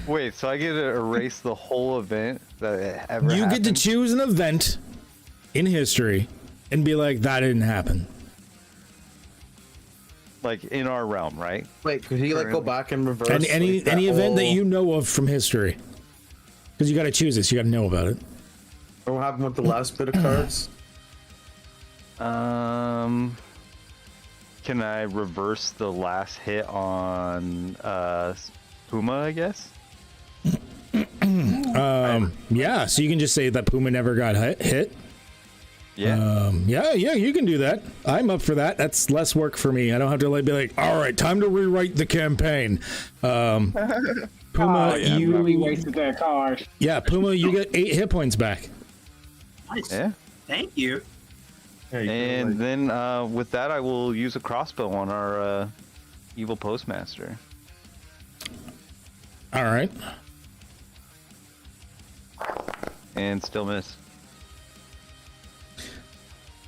Wait, so I get to erase the whole event that ever You happened? get to choose an event in history and be like, that didn't happen. Like in our realm, right? Wait, could he like go back and reverse? And any like, that event that whole- you know of from history. Because you got to choose this, you got to know about it. Or what happened with the last bit of cards? Can I reverse the last hit on Puma, I guess? Yeah, so you can just say that Puma never got hit. Yeah. Yeah, you can do that. I'm up for that. That's less work for me. I don't have to be like, all right, time to rewrite the campaign. Puma, you really wasted that card. Yeah, Puma, you get 8 hit points back. Nice. Yeah. Thank you. Yeah, you And can, then with that, I will use a crossbow on our evil postmaster. All right. And still miss.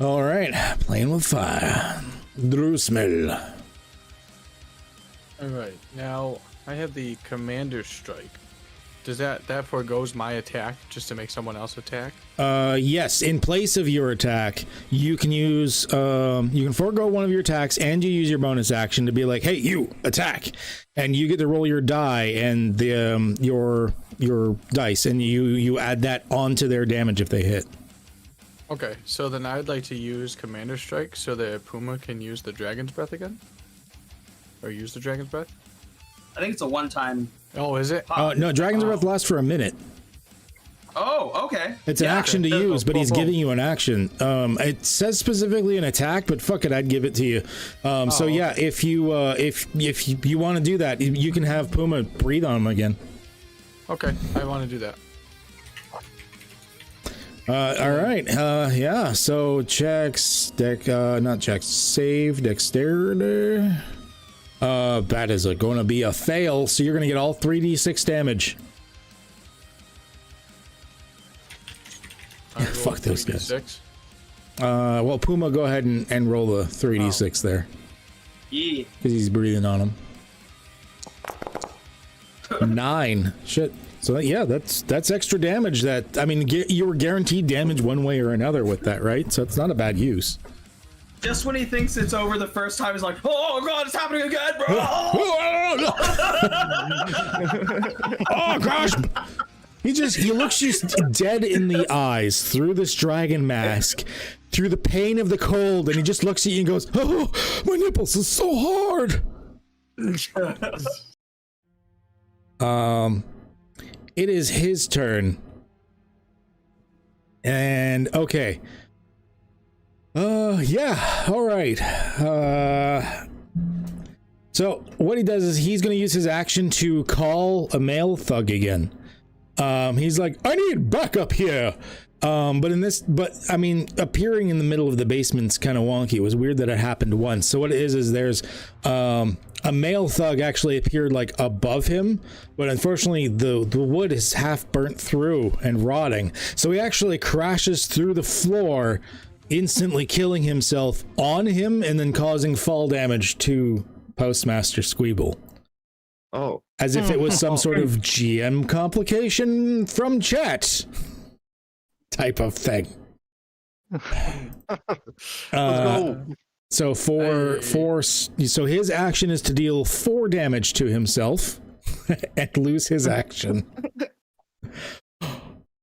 All right, playing with fire. Drusmel. All right, now I have the commander strike. does that forgoes my attack just to make someone else attack? Yes. In place of your attack, you can use you can forego one of your attacks, and you use your bonus action to be like, "Hey, you attack," and you get to roll your die and the your dice, and you add that onto their damage if they hit. Okay, so then I'd like to use Commander Strike so that Puma can use the Dragon's Breath again, or use the Dragon's Breath. I think it's a one-time. Oh, is it? No, Dragon's Breath lasts for a minute. Oh, okay. It's an action to use, but he's giving you an action. It says specifically an attack, but fuck it, I'd give it to you. So yeah, if you want to do that, you can have Puma breathe on him again. Okay, I want to do that. All right. Yeah. So save dexterity. That is going to be a fail. So you're going to get all 3d6 damage. Yeah, fuck those guys. 3d6. Well, Puma, go ahead and roll the 3d6 there. Yeah. Because he's breathing on him. 9. Shit. So yeah, that's extra damage. That, I mean, you were guaranteed damage one way or another with that, right? So it's not a bad use. Just when he thinks it's over the first time, he's like, "Oh god, it's happening again, bro!" Oh gosh! He looks just dead in the eyes through this dragon mask, through the pain of the cold, and he just looks at you and goes, "Oh, my nipples are so hard." It is his turn. And okay. Yeah, all right. So what he does is he's going to use his action to call a male thug again. He's like, "I need backup here." But I mean, appearing in the middle of the basement's kind of wonky. It was weird that it happened once. So what it is there's a male thug actually appeared like above him, but unfortunately the wood is half burnt through and rotting. So he actually crashes through the floor, instantly killing himself on him and then causing fall damage to Postmaster Squeeble. Oh. As if it was some sort of GM complication from chat type of thing. Let's go. So so his action is to deal 4 damage to himself and lose his action.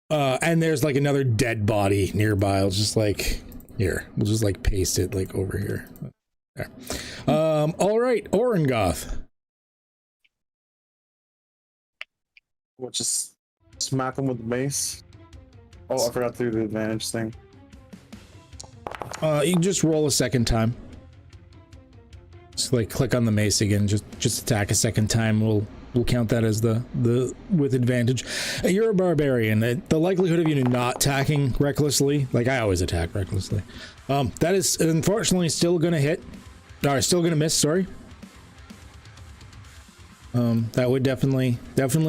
And there's like another dead body nearby. I'll just like, here, we'll just like paste it like over here. There. All right, Orengoth. We'll just smack him with the mace. Oh, I forgot to do the advantage thing. You can just roll a second time. Just like click on the mace again. Just attack a second time. We'll count that as the with advantage. You're a barbarian. The likelihood of you not attacking recklessly, like I always attack recklessly, that is unfortunately still gonna hit. Or still gonna miss. Sorry. That would definitely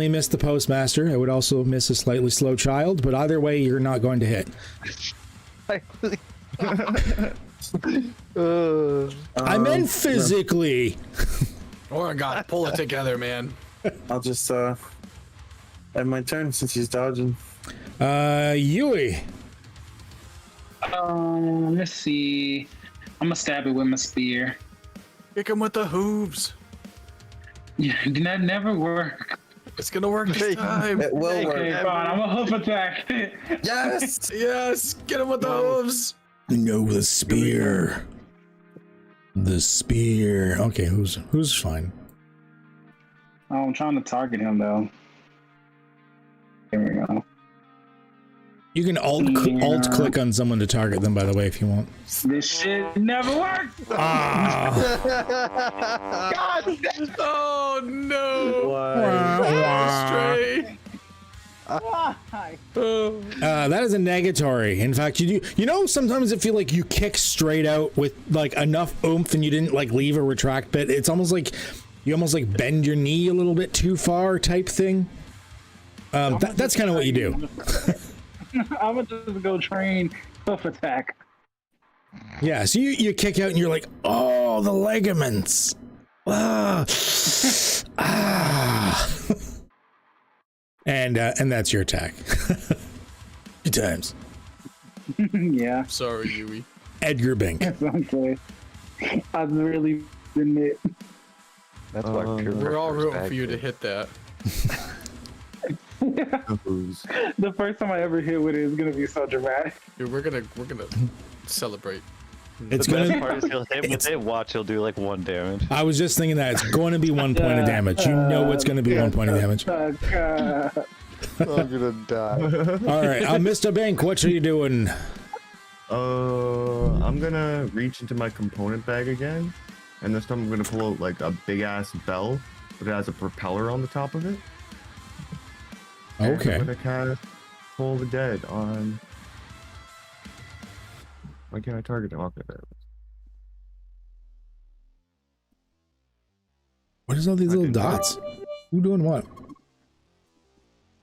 miss the Postmaster. It would also miss a slightly slow child. But either way, you're not going to hit. I meant physically. Oh god, pull it together, man. I'll just end my turn since he's dodging. Yui. Let's see. I'm gonna stab it with my spear. Kick him with the hooves. Yeah, that never worked. It's gonna work this time. It will work. Okay, fine. I'm a hoof attack. Yes. Yes, get him with the hooves. No, the spear. The spear. Okay, who's fine? Oh, I'm trying to target him though. There we go. You can alt click on someone to target them, by the way, if you want. This shit never worked. Ah. God, oh no! Why? That is a negatory. In fact, you know, sometimes it feel like you kick straight out with like enough oomph and you didn't like leave a retract bit. It's almost like you bend your knee a little bit too far type thing. That's kind of what you do. I'm gonna just go train hoof attack. Yeah, so you kick out and you're like, oh, the ligaments. Ah. And that's your attack. Good times. Yeah. Sorry, Yui. Edgar Bink. It's okay. I've really been it. That's why We're all rooting for you to hit that. The first time I ever hit with it is gonna be so dramatic. Dude, we're gonna celebrate. It's the best gonna. part is he'll hit with it. Watch, he'll do like 1 damage. I was just thinking that it's going to be 1 point of damage. You know it's going to be 1 point of damage. I'm gonna die. All right, Mr. Bink, what are you doing? I'm gonna reach into my component bag again, and this time I'm gonna pull out like a big ass bell, but it has a propeller on the top of it. And Okay. I'm gonna cast Toll the Dead on. Why can't I target him? Okay, there it is. What is all these little dots? Who doing what?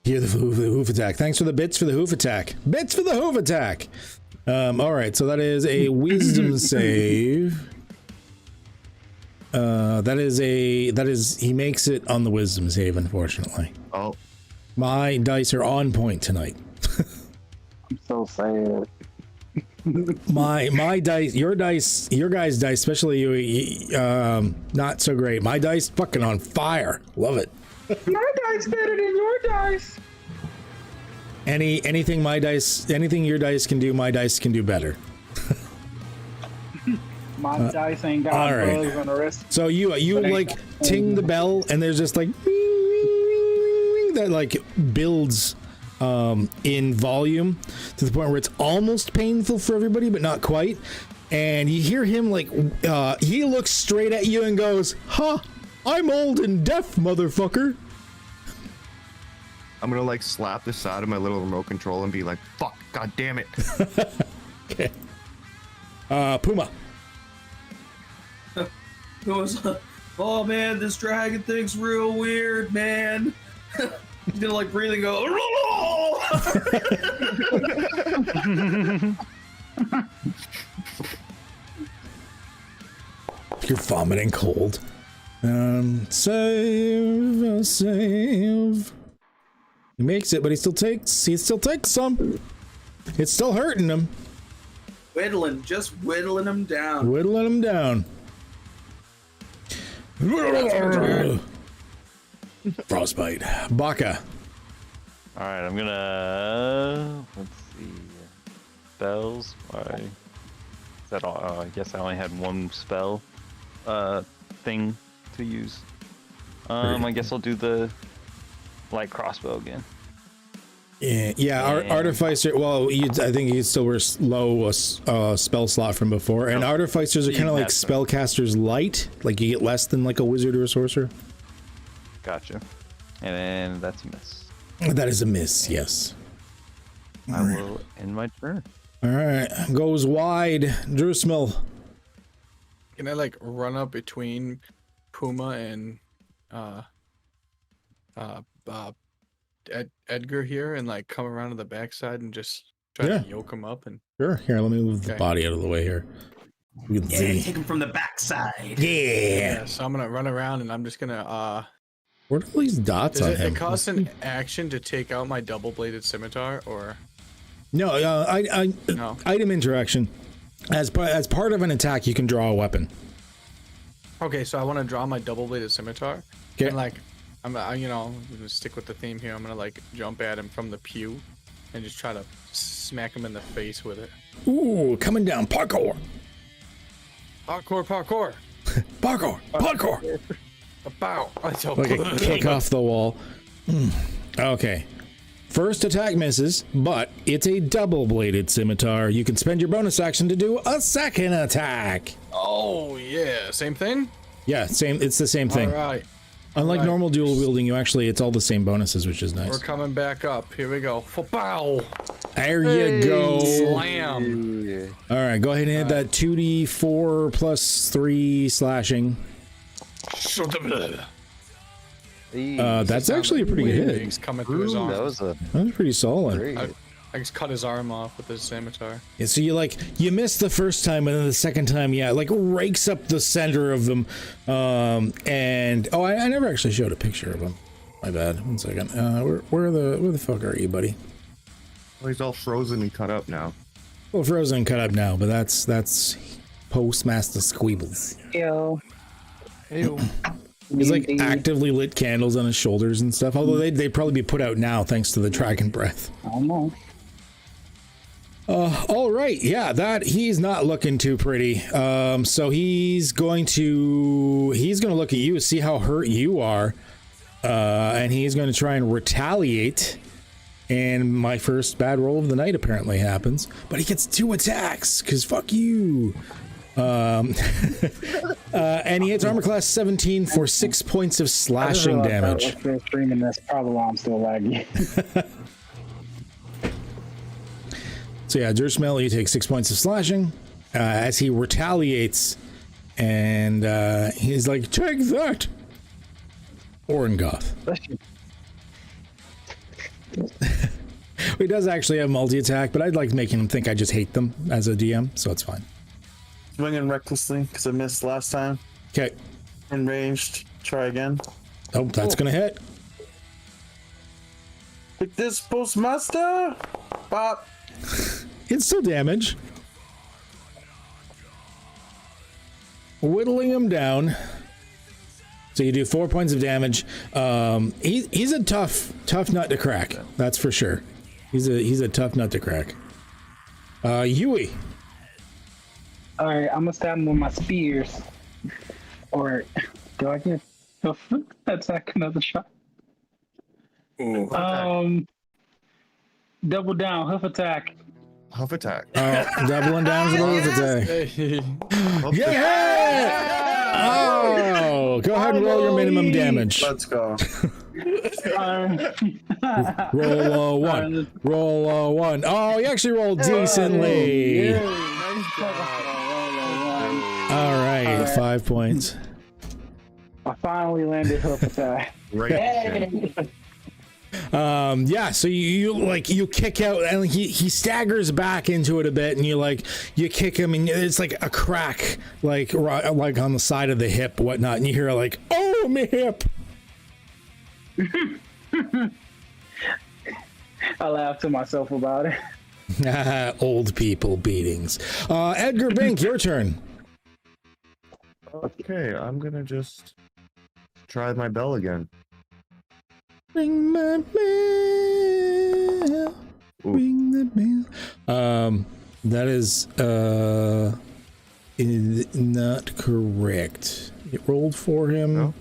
Here, the hoof attack. Thanks for the bits for the hoof attack. Bits for the hoof attack. All right, so that is a wisdom save. He makes it on the wisdom save, unfortunately. Oh, My dice are on point tonight. I'm so sad. My dice, your guys' dice, especially you, not so great. My dice fucking on fire. Love it. My dice better than your dice. Anything your dice can do, my dice can do better. My dice ain't got all right. bugs on the rest. So you like ting the bell, and there's just like that like builds in volume to the point where it's almost painful for everybody, but not quite. And you hear him like he looks straight at you and goes, "Huh, I'm old and deaf, motherfucker." I'm gonna like slap the side of my little remote control and be like, "Fuck, god damn it!" Okay. Puma. It was, oh man, this dragon thing's real weird, man. He's gonna like breathe and go. You're vomiting cold. Save. He makes it, but he still takes some. It's still hurting him. Just whittling him down. Whittling him down. Frostbite. Baka. All right, I'm gonna let's see. Spells. Why? Is that all? I guess I only had 1 spell thing to use. I guess I'll do the light crossbow again. Yeah. Artificer. Well, I think you still were low spell slot from before, and artificers are kind of like spellcasters light. Like you get less than like a wizard or a sorcerer. Gotcha. And then that's a miss. That is a miss. Yes. I will end my turn. All right. Goes wide. Drusmil. Can I like run up between Puma and Edgar here and like come around to the backside and just try to yoke him up? And Sure. Here, let me move the body out of the way here. We can see. Take him from the backside. Yeah. So I'm gonna run around and I'm just gonna What are these dots on him? It costs an action to take out my double-bladed scimitar, or No, no? item interaction. As part of an attack, you can draw a weapon. Okay, so I want to draw my double-bladed scimitar. Okay. And like, I'm gonna stick with the theme here. I'm gonna like jump at him from the pew, and just try to smack him in the face with it. Ooh, coming down, parkour. Parkour. Parkour. Bow. Like a kick off the wall. Okay. First attack misses, but it's a double-bladed scimitar. You can spend your bonus action to do a second attack. Oh yeah, same thing. Yeah, same. It's the same thing. All right, Unlike normal dual wielding, it's all the same bonuses, which is nice. we're coming back up. Here we go. Bow. There you go. Slam. All right, go ahead and hit that 2d4 plus 3 slashing. That's actually a pretty good hit. He's coming through his arm. That was pretty solid. great. I just cut his arm off with his scimitar. Yeah, so you missed the first time, and then the second time, rakes up the center of them. I never actually showed a picture of him. My bad. 1 second. Where the fuck are you, buddy? Well, he's all frozen and cut up now. Well, frozen and cut up now, but that's Postmaster Squeebles. Yo. Ew. He's like actively lit candles on his shoulders and stuff. Although they'd probably be put out now thanks to the dragon breath. I don't know. All right, yeah, that he's not looking too pretty. So he's going to look at you, see how hurt you are, and he's going to try and retaliate. And my first bad roll of the night apparently happens, but he gets 2 attacks because fuck you. And he hits armor class 17 for 6 points of slashing damage. Screaming this, probably why I'm still laggy. So yeah, Durshmel, you take 6 points of slashing as he retaliates, and he's like, "Take that, Orengoth." He does actually have multi-attack, but I'd like making him think I just hate them as a DM, so it's fine. Swinging recklessly because I missed last time. Okay. Enraged. Try again. Oh, that's gonna hit. Take this, Postmaster. Pop. It's still damage. Whittling him down. So you do 4 points of damage. He's a tough nut to crack. That's for sure. He's a tough nut to crack. Yui. All right, I'm gonna stab him with my spears. Or do I get a foot attack another shot? Ooh. Double down, hoof attack. Huff attack. Doubling down for the hoof attack. Yeah! Oh, go ahead and roll your minimum damage. Let's go. Roll a 1. Roll a 1. Oh, you actually rolled decently. All right, 5 points. I finally landed hoof attack. Right. Yeah, so you kick out, and he staggers back into it a bit, and you kick him, and it's like a crack, like on the side of the hip, whatnot, and you hear like, "Oh, my hip!" I laughed to myself about it. Old people beatings. Edgar Bink, your turn. Okay, I'm gonna just try my bell again. Ring my bell. Ring the bell. That is not correct. It rolled for him.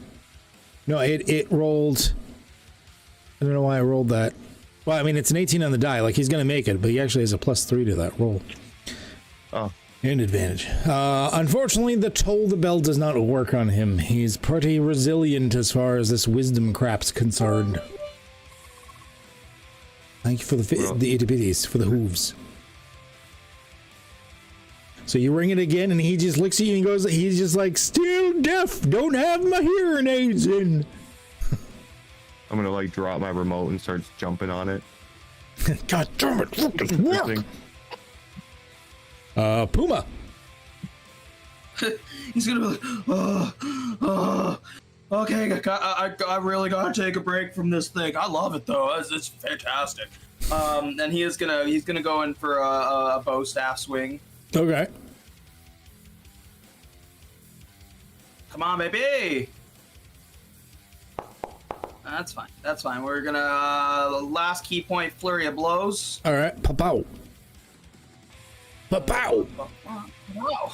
No, it rolled. I don't know why I rolled that. Well, I mean, it's an 18 on the die. Like, he's gonna make it, but he actually has a +3 to that roll. Oh. And advantage. Unfortunately, the toll the bell does not work on him. He's pretty resilient as far as this wisdom crap's concerned. Thank you for the itty bitties, for the hooves. So you ring it again, and he just looks at you and goes, he's just like, "Still deaf, don't have my hearing aids in." I'm gonna like drop my remote and start jumping on it. God damn it, fucking work! Puma. He's gonna be like, okay, I really gotta take a break from this thing. I love it though. It's fantastic. And he's gonna go in for a bow staff swing. Okay. Come on, baby. That's fine. That's fine. We're gonna last key point, flurry of blows. All right. Pow. Pow. Wow.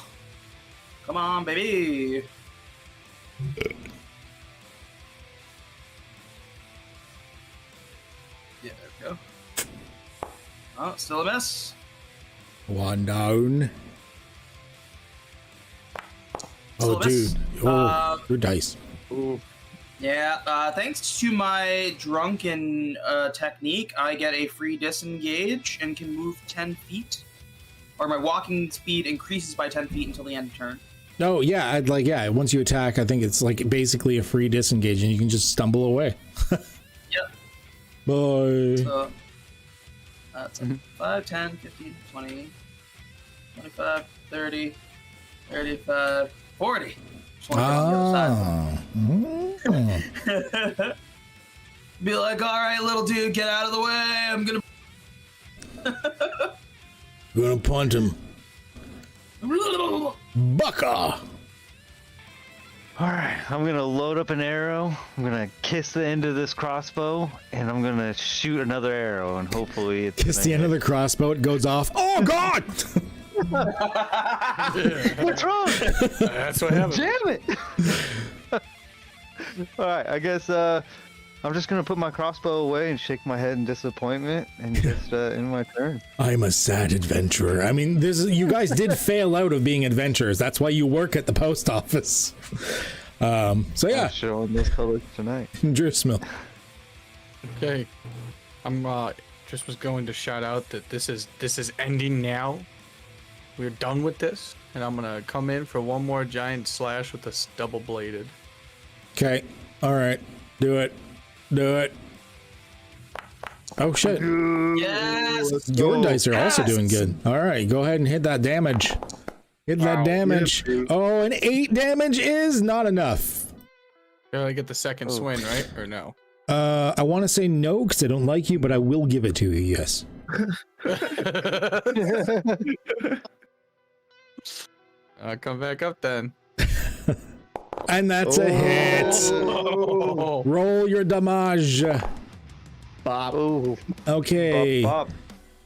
Come on, baby. Yeah, there we go. Oh, still a miss. One down. Still Oh, a miss. dude. Oh, good dice. Ooh. Yeah, thanks to my drunken technique, I get a free disengage and can move 10 feet. Or my walking speed increases by 10 feet until the end of turn. No, yeah, once you attack, I think it's like basically a free disengage and you can just stumble away. Yep. Bye. So, that's 5, 10, 15, 20, 25, 30, 35, 40. Just wanna get on the other side. Be like, all right, little dude, get out of the way. I'm gonna. Gonna punt him. Bucka! Alright, I'm gonna load up an arrow, I'm gonna kiss the end of this crossbow, and I'm gonna shoot another arrow, and hopefully it's Kiss the end of the crossbow, it goes off. Oh God! What's wrong? That's what happened. Damn it! Alright, I guess I'm just gonna put my crossbow away and shake my head in disappointment and just end my turn. I'm a sad adventurer. I mean, you guys did fail out of being adventurers. That's why you work at the post office. So yeah, Show on those colors tonight. Drewsmill. Okay, I'm just was going to shout out that this is ending now. We're done with this, and I'm gonna come in for one more giant slash with this double bladed. Okay, all right, do it. Oh shit! Yes. Your dice are also doing good. All right, go ahead and hit that damage. Hit that damage. Oh, an 8 damage is not enough. I get the second swing, right? Or no? I want to say no because I don't like you, but I will give it to you. Yes. Come back up then. And that's a hit. Roll your damage. Bop. Okay. Bop,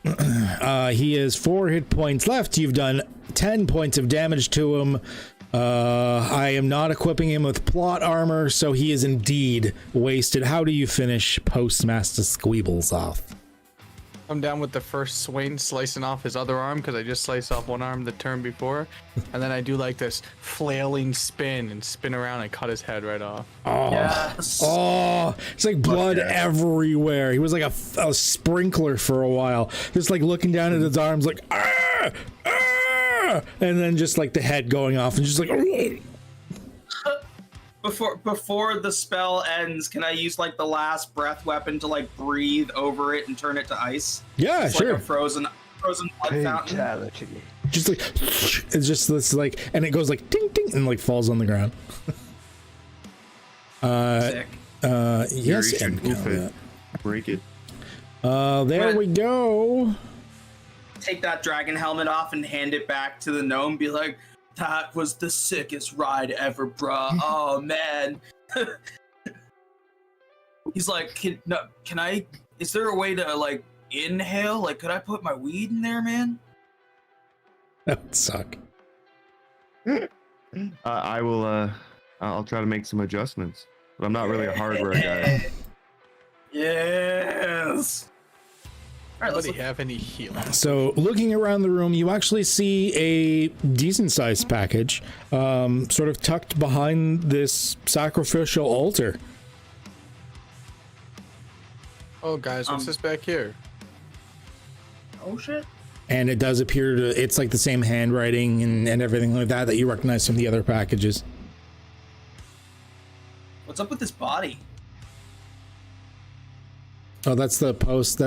bop. He has 4 hit points left. You've done 10 points of damage to him. I am not equipping him with plot armor, so he is indeed wasted. How do you finish Postmaster Squeebles off? I'm down with the first swing, slicing off his other arm because I just sliced off one arm the turn before, and then I do like this flailing spin and spin around and cut his head right off. Oh, Yes. oh, it's like blood everywhere. He was like a sprinkler for a while, just like looking down at his arms, like ah, ah, and then just like the head going off, and just like. Before the spell ends, can I use like the last breath weapon to like breathe over it and turn it to ice? Yeah, It's sure. like a frozen blood fountain. Just like it's just this like, and it goes like ding ding and like falls on the ground. Sick. Yes, You and can move it. Break it. there we go. Take that dragon helmet off and hand it back to the gnome. Be like, that was the sickest ride ever, bruh. Oh man. He's like, can I? Is there a way to like inhale? Like, could I put my weed in there, man? That would suck. I will. I'll try to make some adjustments, but I'm not really a hardware guy. Yes. All right, let's Anybody have any healing? So looking around the room, you actually see a decent sized package, sort of tucked behind this sacrificial altar. Oh, guys, what's this back here? Oh shit. And it does appear to, it's like the same handwriting and everything like that you recognize from the other packages. What's up with this body? Oh, that's the post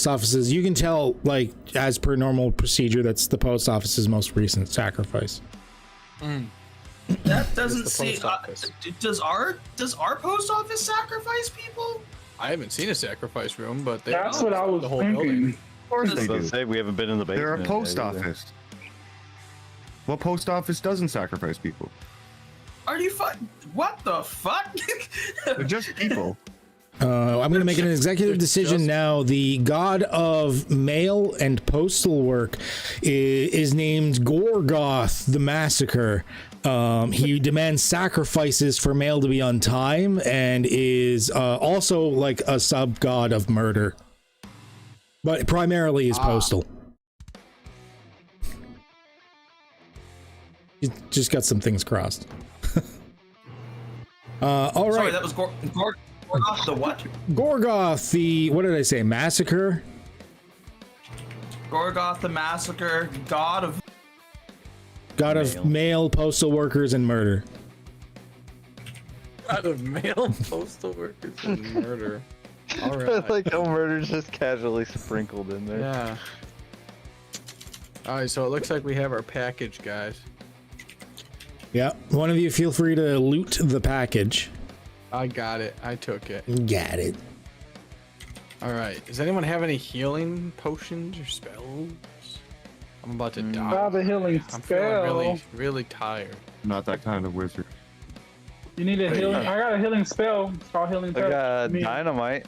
office's. You can tell, like, as per normal procedure, that's the post office's most recent sacrifice. That doesn't the seem. post office. Does our post office sacrifice people? I haven't seen a sacrifice room, but That's what I was the whole thinking. building. Of course they do. Say we haven't been in the basement. They're a post either. office. What post office doesn't sacrifice people? Are you what the fuck? They're just people. I'm going to make an executive decision now. The god of mail and postal work is named Gorgoth the Massacre. He demands sacrifices for mail to be on time and is also like a sub-god of murder. But primarily is postal. He's just got some things crossed. All right. Sorry, that was Gorgoth the what? Gorgoth, the, what did I say, Massacre? Gorgoth the Massacre, god of mail, postal workers, and murder. Out of male postal workers and murder. All right. Like how murder's just casually sprinkled in there. Yeah. All right, so it looks like we have our package, guys. Yeah, one of you feel free to loot the package. I got it. I took it. Got it. All right. Does anyone have any healing potions or spells? I'm about to die. I have a healing I'm spell. feeling really tired. Not that kind of wizard. You need a healing. I got a healing spell. It's called healing I touch. got Me. dynamite.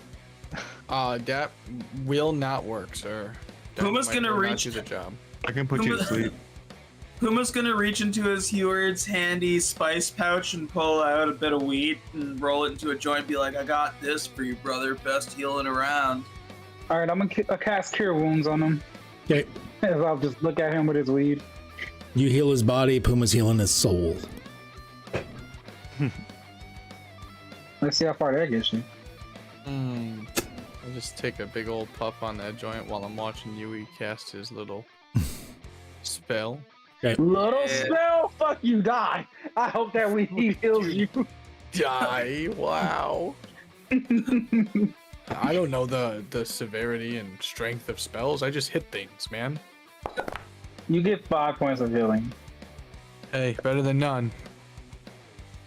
That will not work, sir. Puma's Dynamite gonna will not reach- do the job. I can put you to sleep. Puma's gonna reach into his Heward's handy spice pouch and pull out a bit of weed and roll it into a joint and be like, I got this for you, brother. Best healing around. All right, I'm gonna cast Cure Wounds on him. Okay. I'll just look at him with his weed. You heal his body, Puma's healing his soul. Let's see how far that gets you. I'll just take a big old puff on that joint while I'm watching Yui cast his little spell. Little spell? Fuck you, die. I hope that weed heals you. Die! Wow. I don't know the severity and strength of spells. I just hit things, man. You get 5 points of healing. Hey, better than none.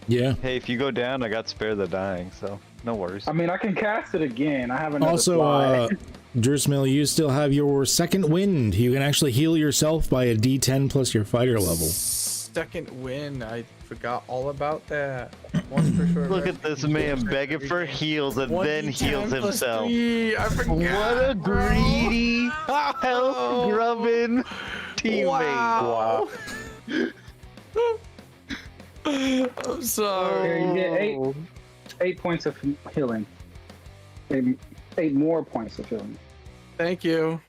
Yeah. Hey, if you go down, I got spare the dying, so no worries. I mean, I can cast it again. I have another Also, slide. Drusmil, you still have your second wind. You can actually heal yourself by a D10 plus your fighter level. Second win. I forgot all about that. Once per short Look rest, at this you man can begging for heals and then 1d10 heals plus himself. 3. I forgot. What a greedy, health grubbing teammate. Wow. I'm sorry. Here, you get 8 points of healing. 8 more points of healing. Thank you.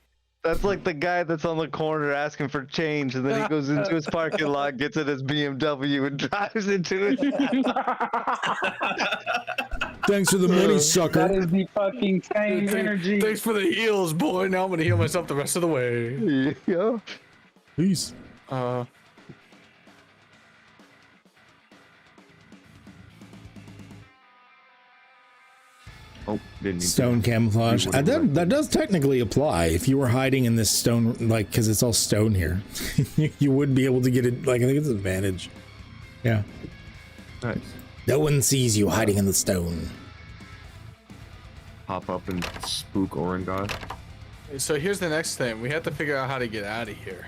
That's like the guy that's on the corner asking for change, and then he goes into his parking lot, gets in his BMW, and drives into it. Thanks for the money, sucker. That is the fucking same energy. Thanks for the heals, boy. Now I'm gonna heal myself the rest of the way. Yeah. Peace. Oh, didn't need to. Stone camouflage. That does technically apply if you were hiding in this stone, like, because it's all stone here. You would be able to get it. Like, I think it's an advantage. Yeah. Nice. No one sees you hiding in the stone. Pop up and spook Orangod. So here's the next thing. We have to figure out how to get out of here.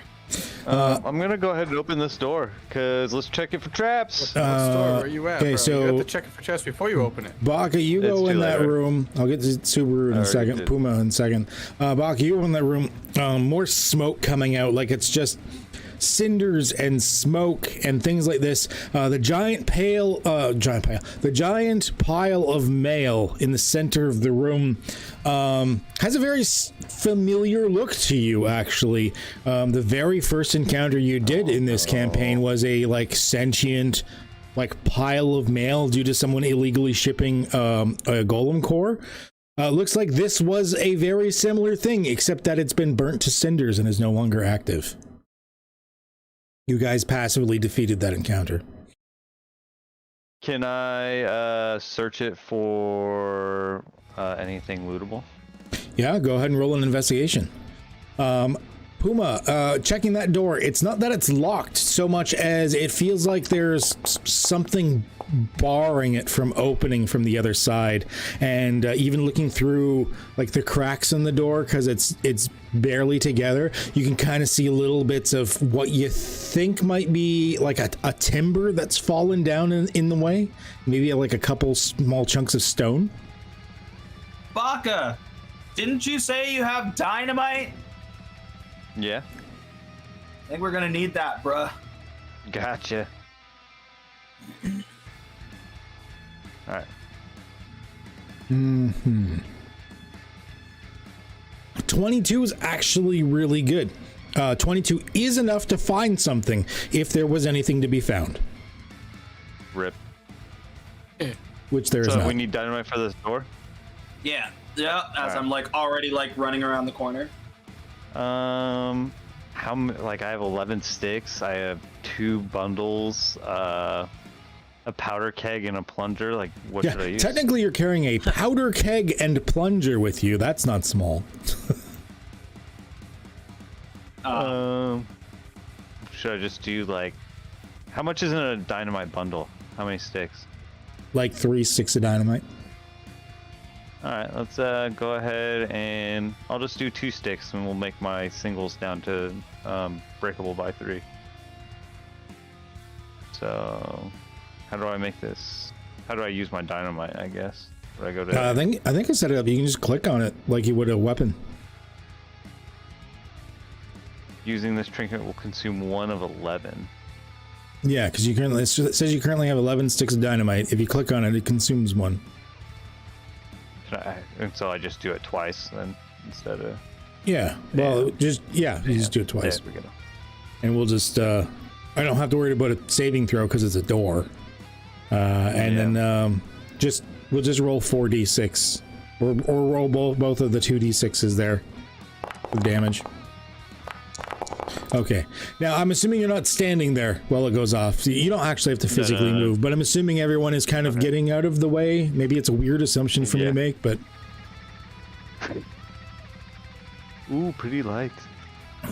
I'm gonna go ahead and open this door, cause let's check it for traps. What store? Where you at? okay, bro? so- you have to check it for chests before you open it. Baka, you go It's in too that late. room. I'll get to Subaru in a already second. did. Puma in a second. Baka, you go in that room. More smoke coming out, like it's just cinders and smoke and things like this. The giant pile of mail in the center of the room has a very familiar look to you, actually. The very first encounter you did in this campaign was a like sentient pile of mail due to someone illegally shipping a golem core. Looks like this was a very similar thing, except that it's been burnt to cinders and is no longer active. You guys passively defeated that encounter. Can I search it for anything lootable? Yeah, go ahead and roll an investigation. Puma, checking that door, it's not that it's locked so much as it feels like there's something barring it from opening from the other side, and even looking through like the cracks in the door, because it's barely together, you can kind of see little bits of what you think might be like a timber that's fallen down in the way, maybe like a couple small chunks of stone. Baka, didn't you say you have dynamite? Yeah. I think we're gonna need that, bruh. Gotcha. All right. 22 is actually really good. 22 is enough to find something if there was anything to be found, Rip. which there is So not. we need dynamite for this door. Yeah. As Alright. I'm already running around the corner. How I have 11 sticks. I have 2 bundles. A powder keg and a plunger. What should I use? Technically you're carrying a powder keg and plunger with you. That's not small. Should I just do how much is in a dynamite bundle? How many sticks? Like 3 sticks of dynamite. All right, let's go ahead and I'll just do 2 sticks, and we'll make my singles down to breakable by 3. So, how do I make this? How do I use my dynamite? I guess. Would I go to? I think I set it up. You can just click on it like you would a weapon. Using this trinket will consume 1 of 11. Yeah, because you currently it says you currently have 11 sticks of dynamite. If you click on it, it consumes 1. And so I just do it twice then instead of. Yeah. Well, you just do it twice. There we go. And we'll just I don't have to worry about a saving throw because it's a door. Then we'll just roll 4d6 or roll both of the 2d6s there for damage. Okay. Now I'm assuming you're not standing there while it goes off. So you don't actually have to physically move, but I'm assuming everyone is kind of getting out of the way. Maybe it's a weird assumption for me to make, but Ooh, pretty light.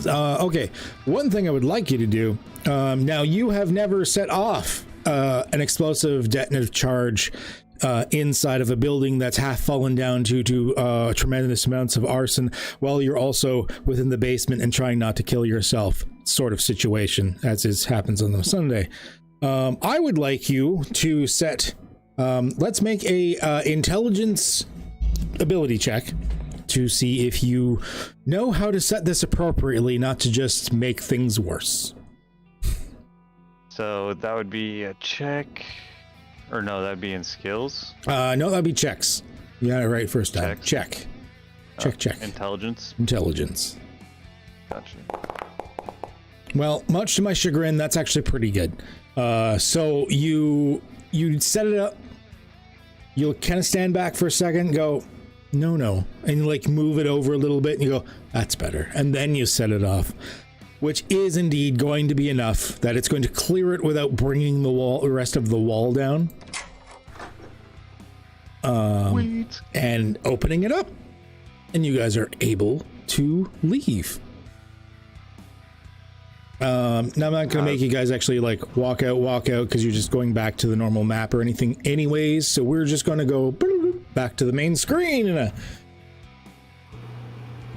okay. One thing I would like you to do, now you have never set off an explosive detonative charge inside of a building that's half fallen down due to tremendous amounts of arson while you're also within the basement and trying not to kill yourself sort of situation, as happens on the Sunday. I would like you to set, let's make a intelligence ability check to see if you know how to set this appropriately, not to just make things worse. So that would be a check. Or no, that'd be in skills. No, that'd be checks. You got it right first time. Checks. Check. Intelligence. Gotcha. Well, much to my chagrin, that's actually pretty good. So you set it up. You'll kind of stand back for a second, go, no, and you like move it over a little bit, and you go, that's better, and then you set it off. Which is indeed going to be enough that it's going to clear it without bringing the rest of the wall down. And opening it up. And you guys are able to leave. Now I'm not going to make you guys actually like walk out because you're just going back to the normal map or anything anyways. So we're just going to go back to the main screen.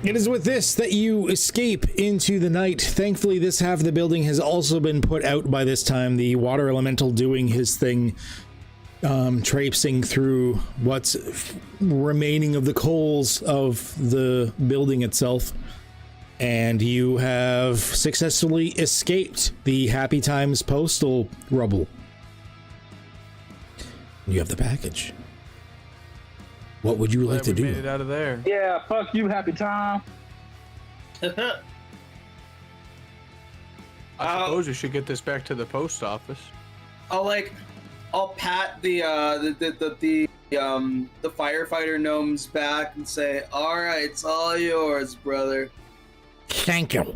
It is with this that you escape into the night. Thankfully, this half of the building has also been put out by this time. The water elemental doing his thing, traipsing through what's remaining of the coals of the building itself. And you have successfully escaped the Happy Times postal rubble. You have the package. What would you like to do? Made it out of there. Yeah, fuck you, Happy Time. I suppose you should get this back to the post office. I'll pat the firefighter gnome's back and say, "All right, it's all yours, brother." Thank you.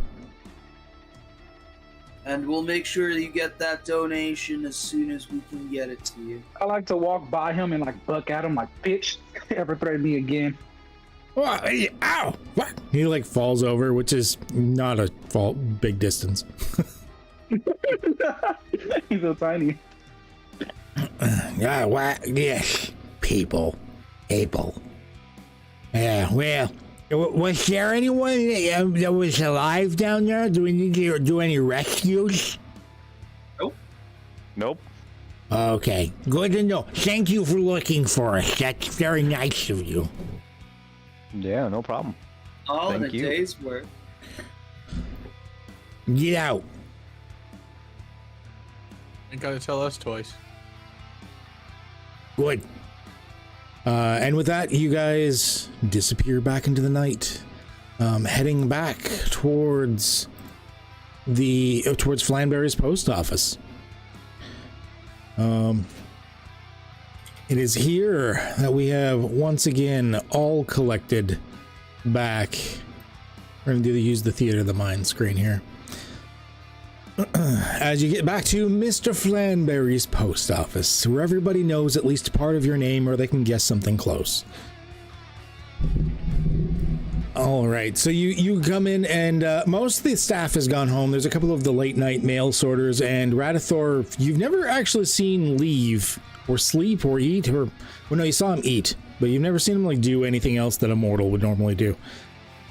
And we'll make sure you get that donation as soon as we can get it to you. I like to walk by him and like buck at him like, bitch, ever threaten me again. Ow! What? He like falls over, which is not a big distance. He's so tiny. Yes, people. Yeah, well, was there anyone that was alive down there? Do we need to do any rescues? Nope. Okay, good to know. Thank you for looking for us. That's very nice of you. Yeah, no problem. All in a Thank you. day's work. Get out. You gotta tell us twice. Good. And with that, you guys disappear back into the night, heading back towards Flanberry's post office. It is here that we have once again all collected back. We're going to use the Theater of the Mind screen here. As you get back to Mr. Flanberry's post office, where everybody knows at least part of your name or they can guess something close. All right, so you come in and most of the staff has gone home. There's a couple of the late night mail sorters, and Radithor, you've never actually seen leave or sleep or eat, or well, no, you saw him eat but you've never seen him like do anything else that a mortal would normally do.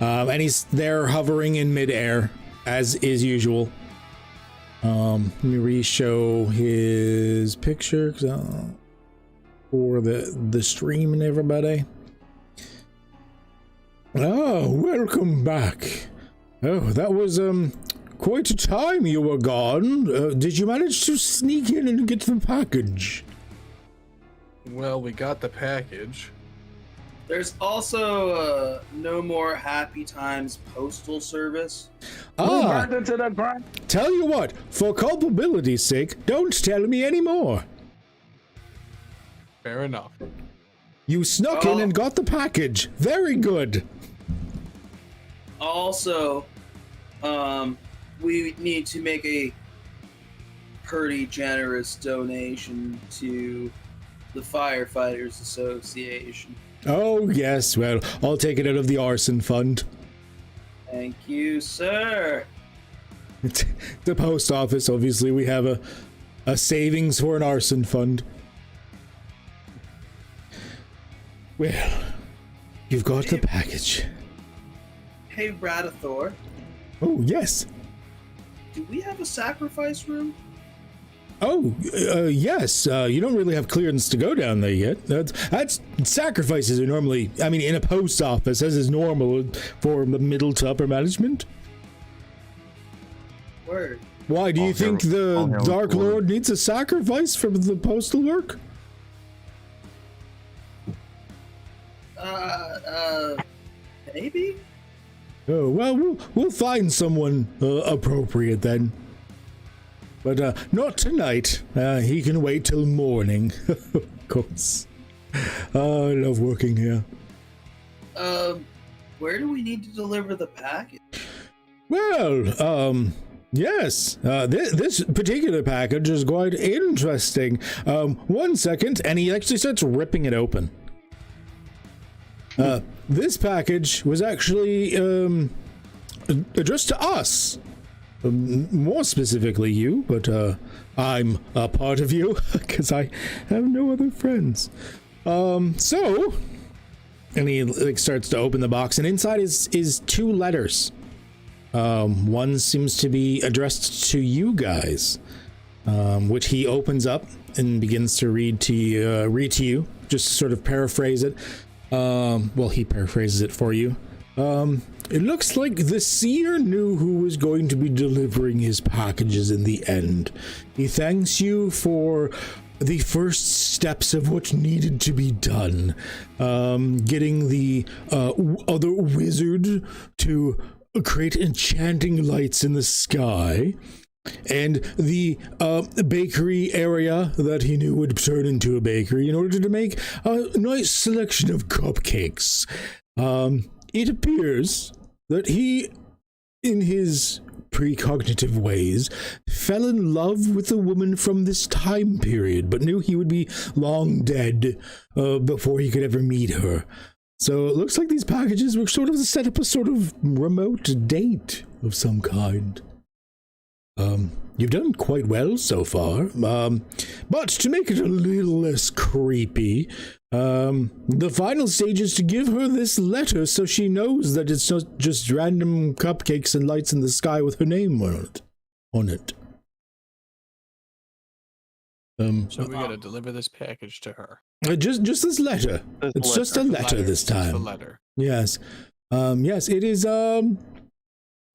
And he's there hovering in midair, as is usual. Let me re-show his picture for the stream and everybody. Oh, welcome back. Oh, that was quite a time you were gone. Did you manage to sneak in and get the package? Well, we got the package. There's also no more Happy Times postal service. Ah, Burn it to the ground. tell you what, for culpability's sake, don't tell me anymore. Fair enough. You snuck in and got the package. Very good. Also, we need to make a pretty generous donation to the Firefighters Association. Oh, yes, well, I'll take it out of the arson fund. Thank you, sir. The post office, obviously, we have a savings for an arson fund. Well, you've got the package. Hey, Radithor, Oh, yes. do we have a sacrifice room? Oh, yes. You don't really have clearance to go down there yet. That's sacrifices are normally, I mean, in a post office, as is normal for the middle to upper management. Word. Why, do you think the I'll Dark forward. Lord needs a sacrifice for the postal work? Maybe? Oh, well, we'll find someone appropriate then. But not tonight. He can wait till morning. Of course. I love working here. Where do we need to deliver the package? Well, yes. This particular package is quite interesting. 1 second, and he actually starts ripping it open. This package was actually addressed to us. More specifically you, but I'm a part of you because I have no other friends. So, and he like starts to open the box, and inside is 2 letters. One seems to be addressed to you guys, which he opens up and begins to read to you. Just to sort of paraphrase it. Well, he paraphrases it for you. It looks like the seer knew who was going to be delivering his packages in the end. He thanks you for the first steps of what needed to be done. Getting the other wizard to create enchanting lights in the sky. And the bakery area that he knew would turn into a bakery in order to make a nice selection of cupcakes. It appears that he, in his precognitive ways, fell in love with a woman from this time period, but knew he would be long dead before he could ever meet her. So it looks like these packages were sort of to set up a sort of remote date of some kind. You've done quite well so far, but to make it a little less creepy, the final stage is to give her this letter so she knows that it's not just random cupcakes and lights in the sky with her name on it. So we gotta deliver this package to her. Just this letter. It's just a letter this time. Just a letter. Yes. Yes, it is,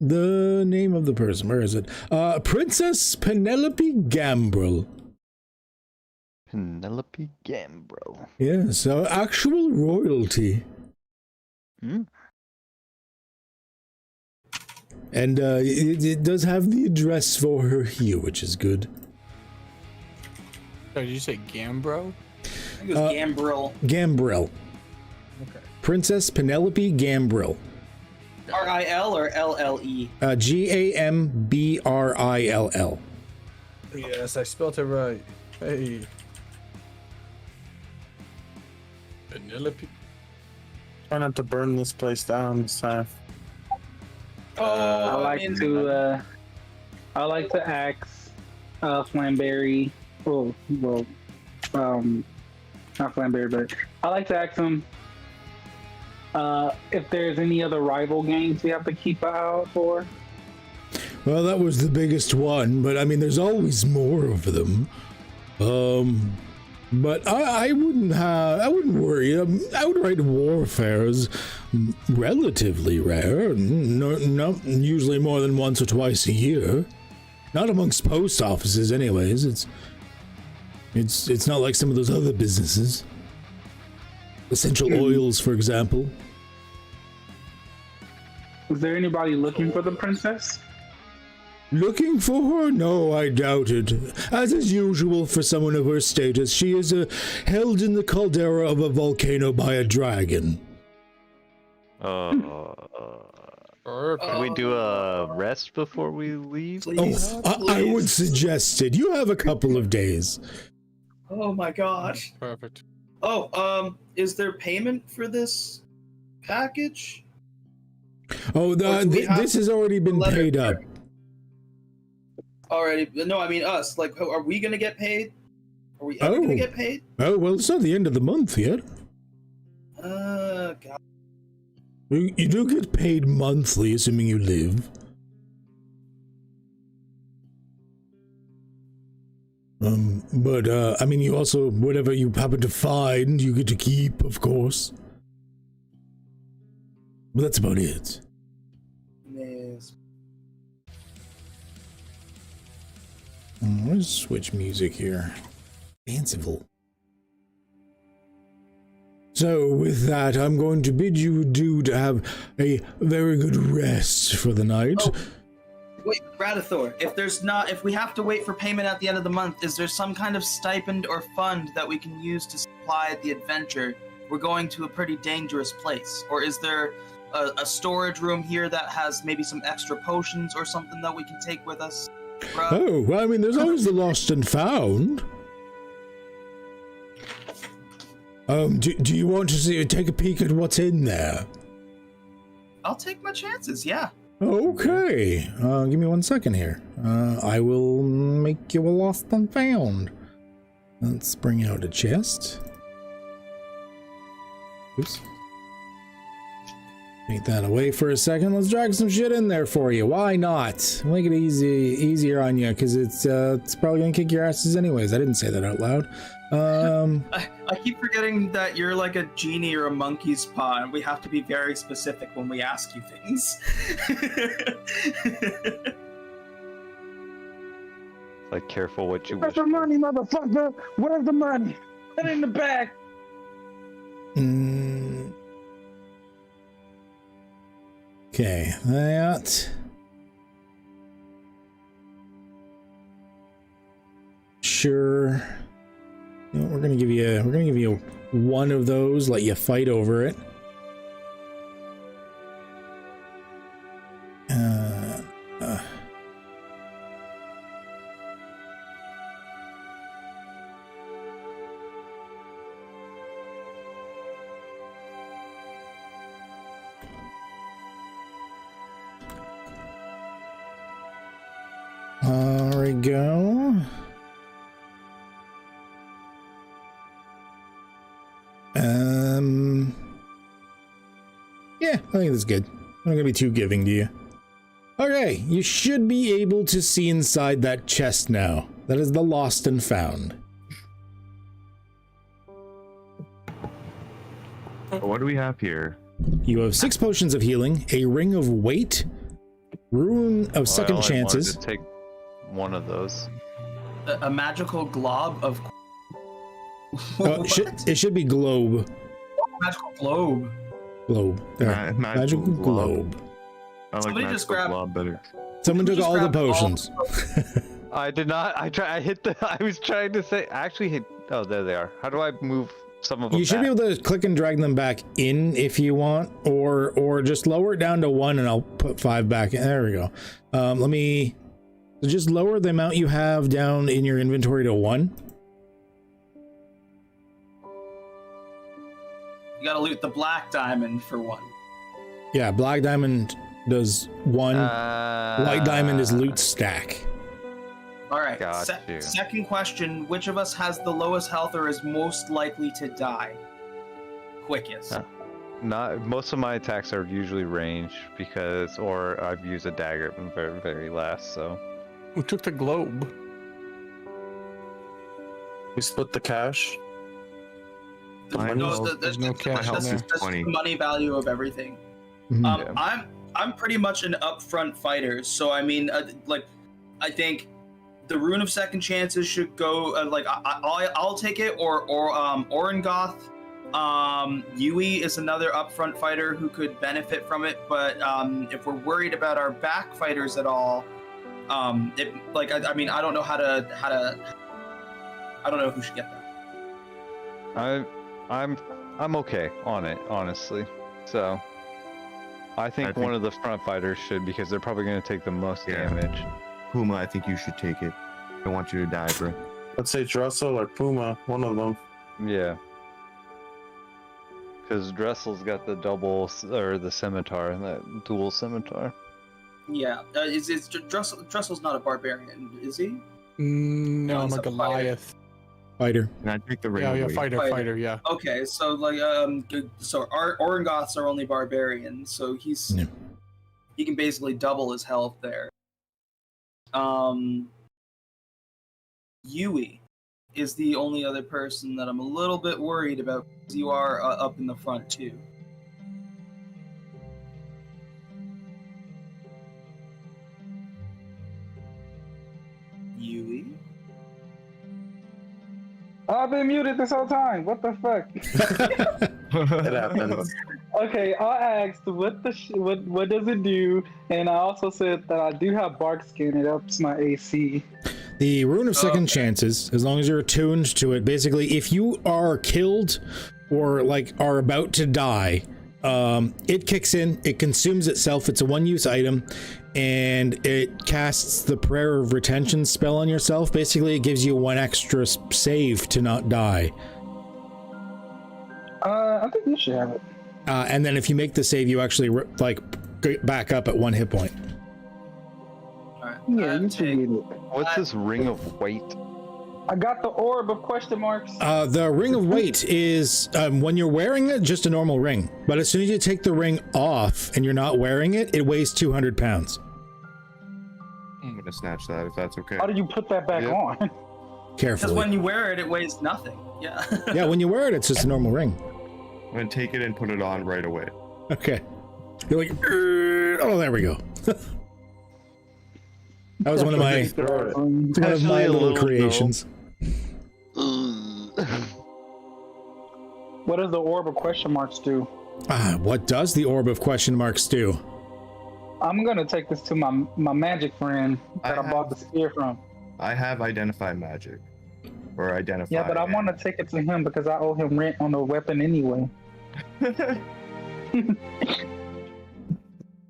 the name of the person. Where is it? Princess Penelope Gambrel. Penelope Gambrel. Yes, actual royalty. And it does have the address for her here, which is good. So did you say Gambro? I think it was Gambrel. Gambrel. Okay. Princess Penelope Gambrel. R-I-L or L-L-E? Gambrill. Yes, I spelled it right. Hey. Penelope. Try not to burn this place down this time. I like to ask Flamberry. Not Flamberry, but I like to ask him if there's any other rival games we have to keep an eye out for. Well, that was the biggest one, but I mean, there's always more of them. But I wouldn't worry. Outright warfare is relatively rare. Not usually more than once or twice a year. Not amongst post offices, anyways. It's not like some of those other businesses. Essential oils, for example. Is there anybody looking for the princess? Looking for her? No, I doubt it. As is usual for someone of her status, she is held in the caldera of a volcano by a dragon. Can we do a rest before we leave? Please, I would suggest it. You have a couple of days. Oh my gosh. Perfect. Oh, is there payment for this package? Oh, this has already been paid up. Already? No, I mean us. Like, are we gonna get paid? Are we ever gonna get paid? Oh, well, it's not the end of the month yet. God. You do get paid monthly, assuming you live. But I mean, you also, whatever you happen to find, you get to keep, of course. But that's about it. Yes. Let's switch music here. Fanciful. So, with that, I'm going to bid you adieu to have a very good rest for the night. Oh. Wait, Radithor, if we have to wait for payment at the end of the month, is there some kind of stipend or fund that we can use to supply the adventure? We're going to a pretty dangerous place. Or is there a storage room here that has maybe some extra potions or something that we can take with us? Oh, well, I mean, there's always the lost and found. Do you want to take a peek at what's in there? I'll take my chances, yeah. Okay, give me 1 second here. I will make you a lost and found. Let's bring out a chest. Oops. Take that away for a second. Let's drag some shit in there for you. Why not? Make it easier on you, because it's probably gonna kick your asses anyways. I didn't say that out loud. I keep forgetting that you're like a genie or a monkey's paw, and we have to be very specific when we ask you things. Like, careful what you Where's wish. the money, motherfucker? Where's the money? Put it in the bag. Okay, that. Sure. You know, we're gonna give you one of those. Let you fight over it. There we go. Yeah, I think that's good. I'm not gonna be too giving to you. Okay, you should be able to see inside that chest now. That is the lost and found. What do we have here? You have 6 potions of healing, a ring of weight, rune of second chances. To take one of those. A magical glob of. It should be globe. Magical globe. Globe. There. Magical globe. I like Somebody just grabbed. Glob better. Someone took all the potions. I did not. I hit the. I was trying to say. I actually hit. Oh, there they are. How do I move some of them? You should be able to click and drag them back in if you want, or just lower it down to 1 and I'll put 5 back in. There we go. Let me just lower the amount you have down in your inventory to 1. You gotta loot the black diamond for 1. Yeah, black diamond does 1. White diamond is loot stack. All right. Got you. Second question: which of us has the lowest health or is most likely to die quickest? Not most of my attacks are usually range or I've used a dagger at the very, very last. So Who took the globe? We split the cash. There's no cash health in there. is That's 20. the money value of everything. Mhm. I'm pretty much an upfront fighter, so I mean, I think the Rune of Second Chances should go. I'll take it, or Orengoth. Yui is another upfront fighter who could benefit from it, but if we're worried about our back fighters at all, I don't know how to. I don't know who should get that. I'm okay on it, honestly. So I think one of the front fighters should, because they're probably going to take the most damage. Puma, I think you should take it. I don't want you to die, bro. Let's say Dressel or Puma, one of them. Yeah. Because Dressel's got the the scimitar, that dual scimitar. Yeah, Dressel's not a barbarian, is he? No, I'm he's a a Goliath. Fighter. And I take the ring. Yeah, away. fighter, yeah. Okay, so our Orengoths are only barbarians, so he can basically double his health there. Yui is the only other person that I'm a little bit worried about, because you are up in the front too. Yui? I've been muted this whole time. What the fuck? It happens. Okay, I asked what does it do, and I also said that I do have bark skin. It ups my AC. The Rune of Second Chances, as long as you're attuned to it, basically, if you are killed or are about to die, it kicks in, it consumes itself, it's a one-use item, and it casts the Prayer of Retention spell on yourself. Basically, it gives you one extra save to not die. I think you should have it. And then if you make the save, you actually back up at 1 hit point. Yeah, you should get it. What's this ring of weight? I got the orb of question marks. The ring of weight is, when you're wearing it, just a normal ring. But as soon as you take the ring off and you're not wearing it, it weighs 200 pounds. I'm gonna snatch that if that's okay. How do you put that back on? Because Carefully. when you wear it, it weighs nothing. Yeah. Yeah, when you wear it, it's just a normal ring. I'm gonna take it and put it on right away. Okay. You're like, oh, there we go. That was one of my little creations. What does the orb of question marks do? What does the orb of question marks do? I'm gonna take this to my magic friend that I bought the spear from. I have identify magic. Or identify. Yeah, but I want to take it to him because I owe him rent on the weapon anyway.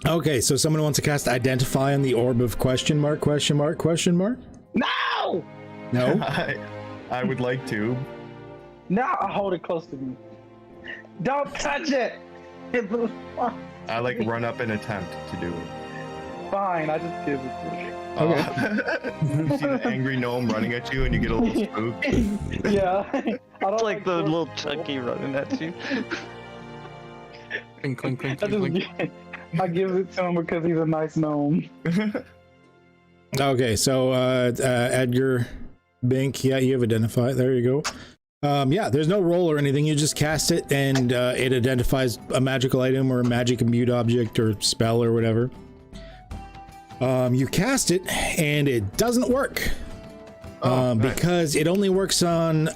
Okay, so someone wants to cast Identify on the orb of question mark, question mark, question mark? No! No? I would like to. Now I hold it close to me. Don't touch it! I run up and attempt to do it. Fine, I just give it to you. Okay. You see the angry gnome running at you and you get a little spooked. Yeah. I don't Like the little Chucky running at you. Clink, clink, clink, I, clink, clink. I give it to him because he's a nice gnome. Okay, so Edgar, Bink, yeah, you have identified. There you go. Yeah, there's no roll or anything. You just cast it, and it identifies a magical item or a magic imbued object or spell or whatever. You cast it, and it doesn't work. Nice. Because it only works on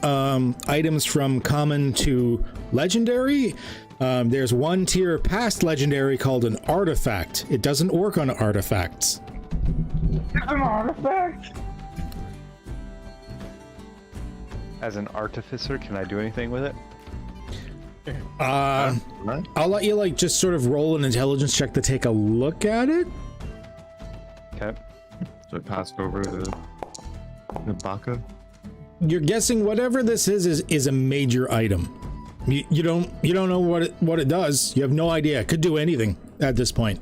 items from common to legendary. There's one tier past legendary called an artifact. It doesn't work on artifacts. It's an artifact? As an artificer, can I do anything with it? I'll let you just sort of roll an intelligence check to take a look at it. Okay. So I passed over the Baka. You're guessing whatever this is a major item. You don't know what it does. You have no idea. It could do anything at this point.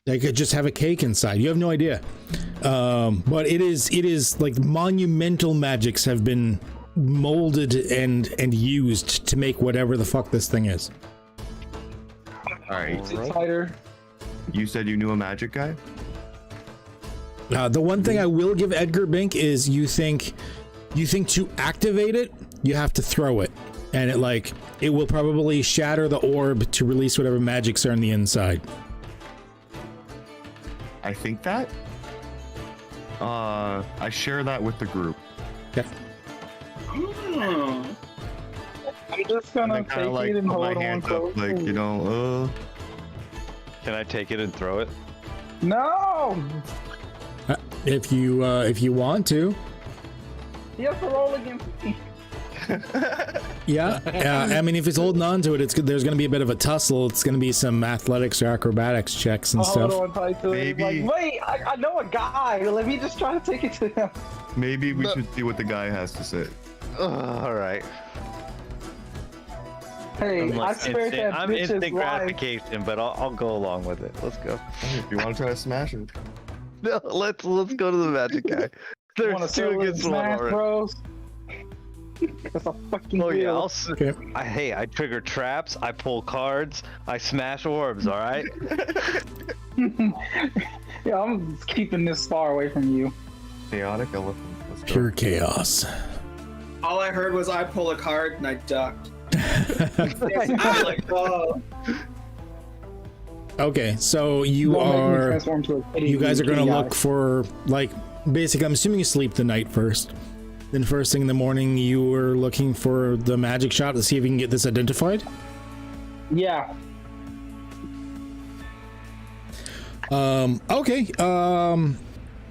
They could just have a cake inside. You have no idea. But it is like monumental magics have been molded and used to make whatever the fuck this thing is. All right. Fighter. You said you knew a magic guy? The one thing I will give Edgar Bink is you think to activate it, you have to throw it, and it will probably shatter the orb to release whatever magics are on the inside. I think that. I share that with the group. Okay. I'm just gonna take Kinda like it and put my hold on hands close. up, like, you know, Can I take it and throw it? No! If you want to. He has to roll against me. Yeah. I mean, if it's holding on to it, there's going to be a bit of a tussle. It's going to be some athletics or acrobatics checks and stuff. Hold on tight to it. Maybe- Like, wait, I know a guy. Let me just try to take it to him. maybe we should see what the guy has to say. All right. Hey, I spared that I'm bitch's instant life. gratification, but I'll go along with it. Let's go. If you want to try to smash it. No, let's go to the magic guy. You wanna There's two settle against this one Smash already. Bros? That's a fucking Oh yeah, deal. Okay. I trigger traps, I pull cards, I smash orbs. All right. Yeah, I'm just keeping this far away from you. Chaotic elephant. Let's go. Pure chaos. All I heard was I pull a card and I ducked. I'm like, oh. Okay, so you Don't make me are. transform to a kitty, You guys are going to kitty look for, like, basically, I'm assuming you sleep the night first. Then first thing in the morning, you were looking for the magic shop to see if you can get this identified? Yeah. Okay.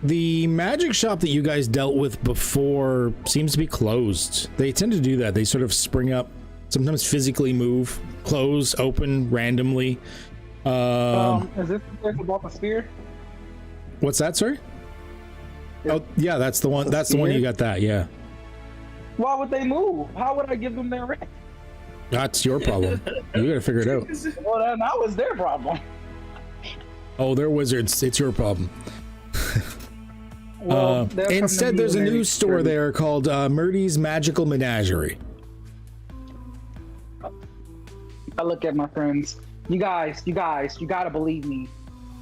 The magic shop that you guys dealt with before seems to be closed. They tend to do that. They sort of spring up, sometimes physically move, close, open randomly. Is this the place about the spear? What's that, sorry? Oh, yeah, that's the one. That's the one you got that, yeah. Why would they move? How would I give them their rent? That's your problem. You gotta figure it out. Well, then that was their problem. Oh, they're wizards. It's your problem. Well, they'll come to Instead, me there's a when new they- store there called Murdy's Magical Menagerie. I look at my friends. You guys, you gotta believe me.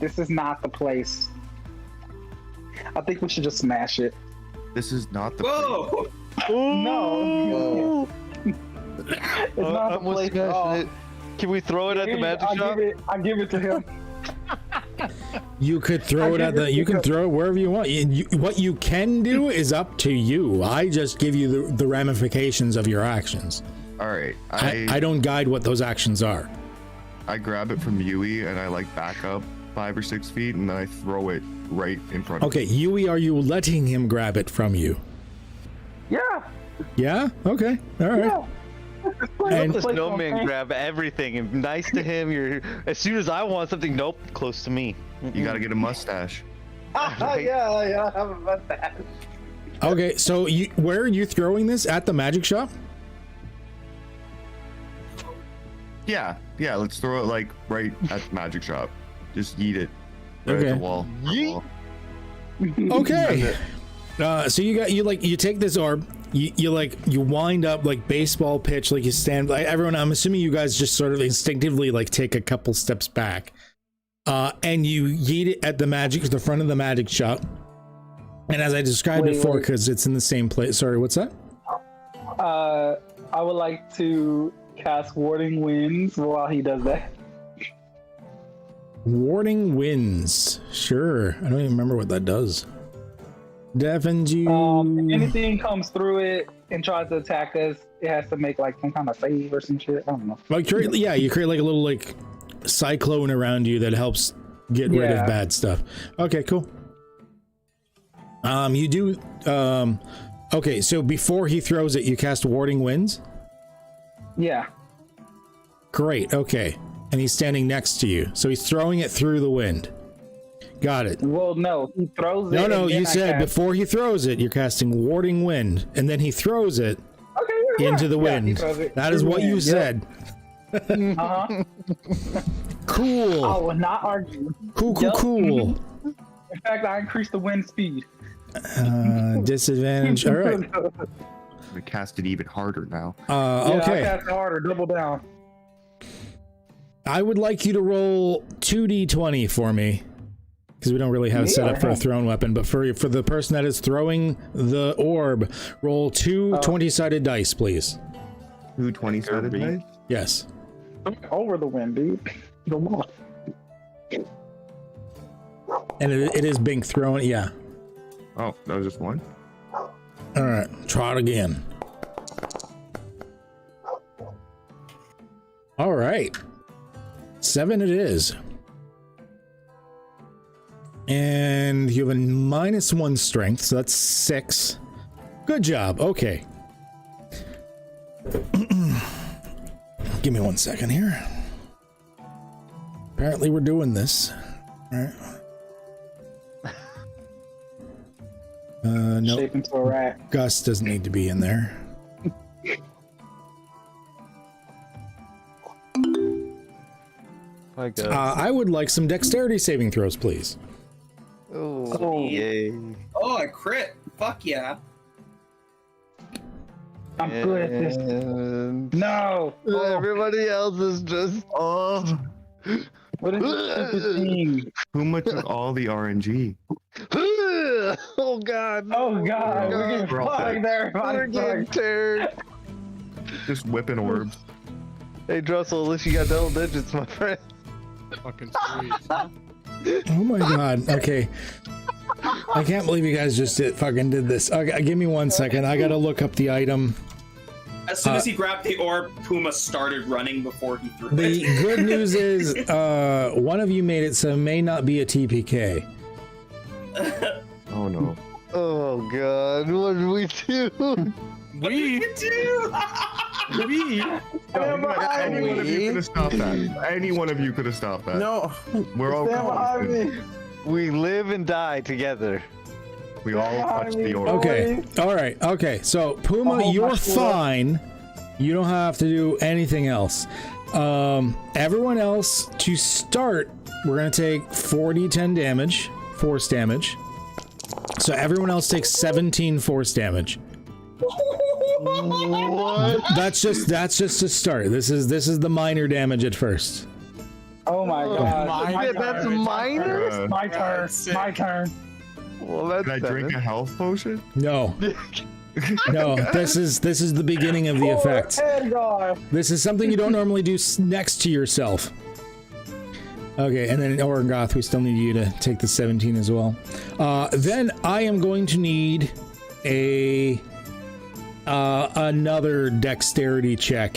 This is not the place. I think we should just smash it. This is not the. Whoa! No. It's not the almost place at all. smashed it. Can we throw it at the magic shop? I give it to him. You could throw it at the. You can throw it wherever you want. What you can do is up to you. I just give you the ramifications of your actions. All right. I don't guide what those actions are. I grab it from Yui and I like back up 5 or 6 feet and then I throw it right in front of Okay, Yui, are you letting him grab it from you? Yeah. Yeah. Okay. All right. Yeah. And- The snowman grab everything and nice to him. You're as soon as I want something, nope, close to me. You gotta get a mustache. Yeah, I have a mustache. Okay. So where are you throwing this at the magic shop? Yeah, let's throw it like right at the magic shop. Just yeet it right Okay. at the wall. Yeet. Okay. So you take this orb, you wind up like baseball pitch, like you stand like everyone. I'm assuming you guys just sort of instinctively like take a couple steps back, and you yeet it at the front of the magic shop. And as I described before, because it's in the same place. Sorry, what's that? I would like to cast Warding Winds while he does that. Warding Winds. Sure. I don't even remember what that does. Deafens you. If anything comes through it and tries to attack us, it has to make like some kind of save or some shit. I don't know. Like you create like a little like cyclone around you that helps get rid of bad stuff. Okay, cool. You do okay, so before he throws it, you cast Warding Winds? Yeah. Great, okay. And he's standing next to you. So he's throwing it through the wind. Got it. Well, no, he throws it. No, and then you I said cast- before he throws it, you're casting Warding Wind, and then he throws it Okay, into the he wind. throws it That is through what the you wind, said. Yep. Uh-huh. Cool. I will not argue. Cool. fact, I increased the wind speed. Disadvantage. All right. We cast it even harder now. Yeah, Okay. I cast it harder, double down. I would like you to roll 2d20 for me. Because we don't really have it set up for a thrown weapon. But for the person that is throwing the orb, roll two 20-sided dice, please. 2 20-sided dice? Yes. Over the wind, dude. The wall. And it is being thrown, yeah. Oh, that was just one? Alright, try it again. Alright. 7 it is. And you have a -1 strength, so that's 6. Good job, okay. Give me 1 second here. Apparently we're doing this. Alright. No. Shape into a rat. Gus doesn't need to be in there. Hi, Gus. I would like some dexterity saving throws, please. Oh, yay. Oh, I crit. Fuck yeah. I'm good at this. And No. everybody else is just. Oh, What is this thing? Puma took all the RNG. Oh god. Oh god, we're getting We're all fucked there. We're getting teared. Just whipping orbs. Hey, Drussel, at least you got double digits, my friend. Fucking sweet. Oh my god, okay. I can't believe you guys just fucking did this. Okay, give me 1 second. I gotta look up the item. As soon as he grabbed the orb, Puma started running before he threw The it. good news is one of you made it, so it may not be a TPK. Oh no. Oh god, what did we do? We do. Any one of you could have stopped that. Any one of you could have stopped that. No. We're all Stand behind calling. me. We live and die together. We all touched the orb. Okay, alright, okay. So, Puma, hold you're my shoulder. fine. You don't have to do anything else. Everyone else, to start, we're gonna take 4d10 damage, force damage. So everyone else takes 17 force damage. What? That's just to start. This is the minor damage at first. Oh my god. my Shit, that's minor? Uh, My turn. My turn. Well, that's Can I drink a health potion? No. No, this is the beginning of the effect. Head guy. This is something you don't normally do next to yourself. Okay, and then Orengoth, we still need you to take the 17 as well. Then I am going to need another dexterity check.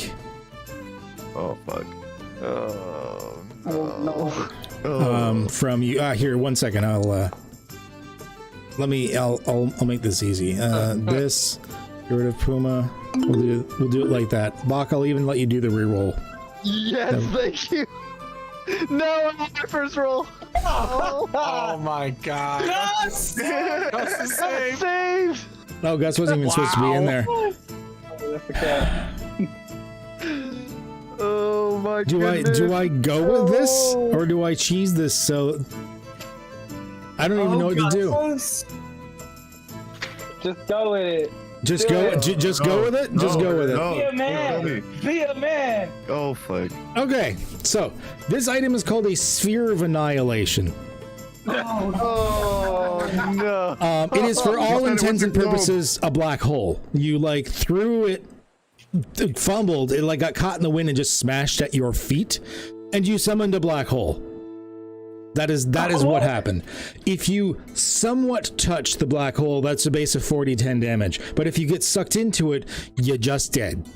Oh fuck. Oh, no. From you. Here, 1 second. I'll make this easy. This, get rid of Puma. We'll do it like that. Bach, I'll even let you do the reroll. yes, thank you. No, I want my first roll. Oh my god. Gus! Gus is I'm safe. saved. Oh, Gus wasn't even supposed to be in there. That's the cat. Oh my Do goodness. I go with this or do I cheese this? So I don't even know what to do. Just go with it. Just go. Just go with it. Just go with it. No, Be a man. tell me. Be a man. Oh fuck. Okay. So this item is called a Sphere of Annihilation. Oh no. It is for all said it intents and was a globe. purposes a black hole. You like threw it, fumbled, it like got caught in the wind and just smashed at your feet, and you summoned a black hole. That is what happened. If you somewhat touch the black hole, that's a base of 40-10 damage. But if you get sucked into it, you're just dead.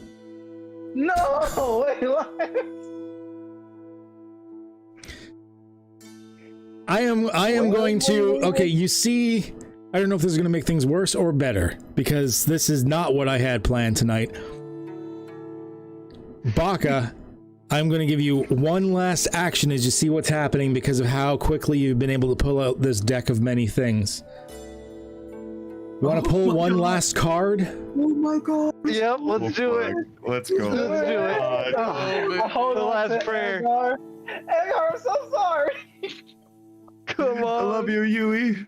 No. Wait, what? I am going to. Okay, you see, I don't know if this is going to make things worse or better because this is not what I had planned tonight. Baka, I'm going to give you one last action as you see what's happening because of how quickly you've been able to pull out this deck of many things. You want to pull one last card? Oh my god. Yep, let's do it. Let's go. Let's do it. Hold The on last to prayer. Edgar. Edgar, I'm so sorry. Come on. I love you, Yui.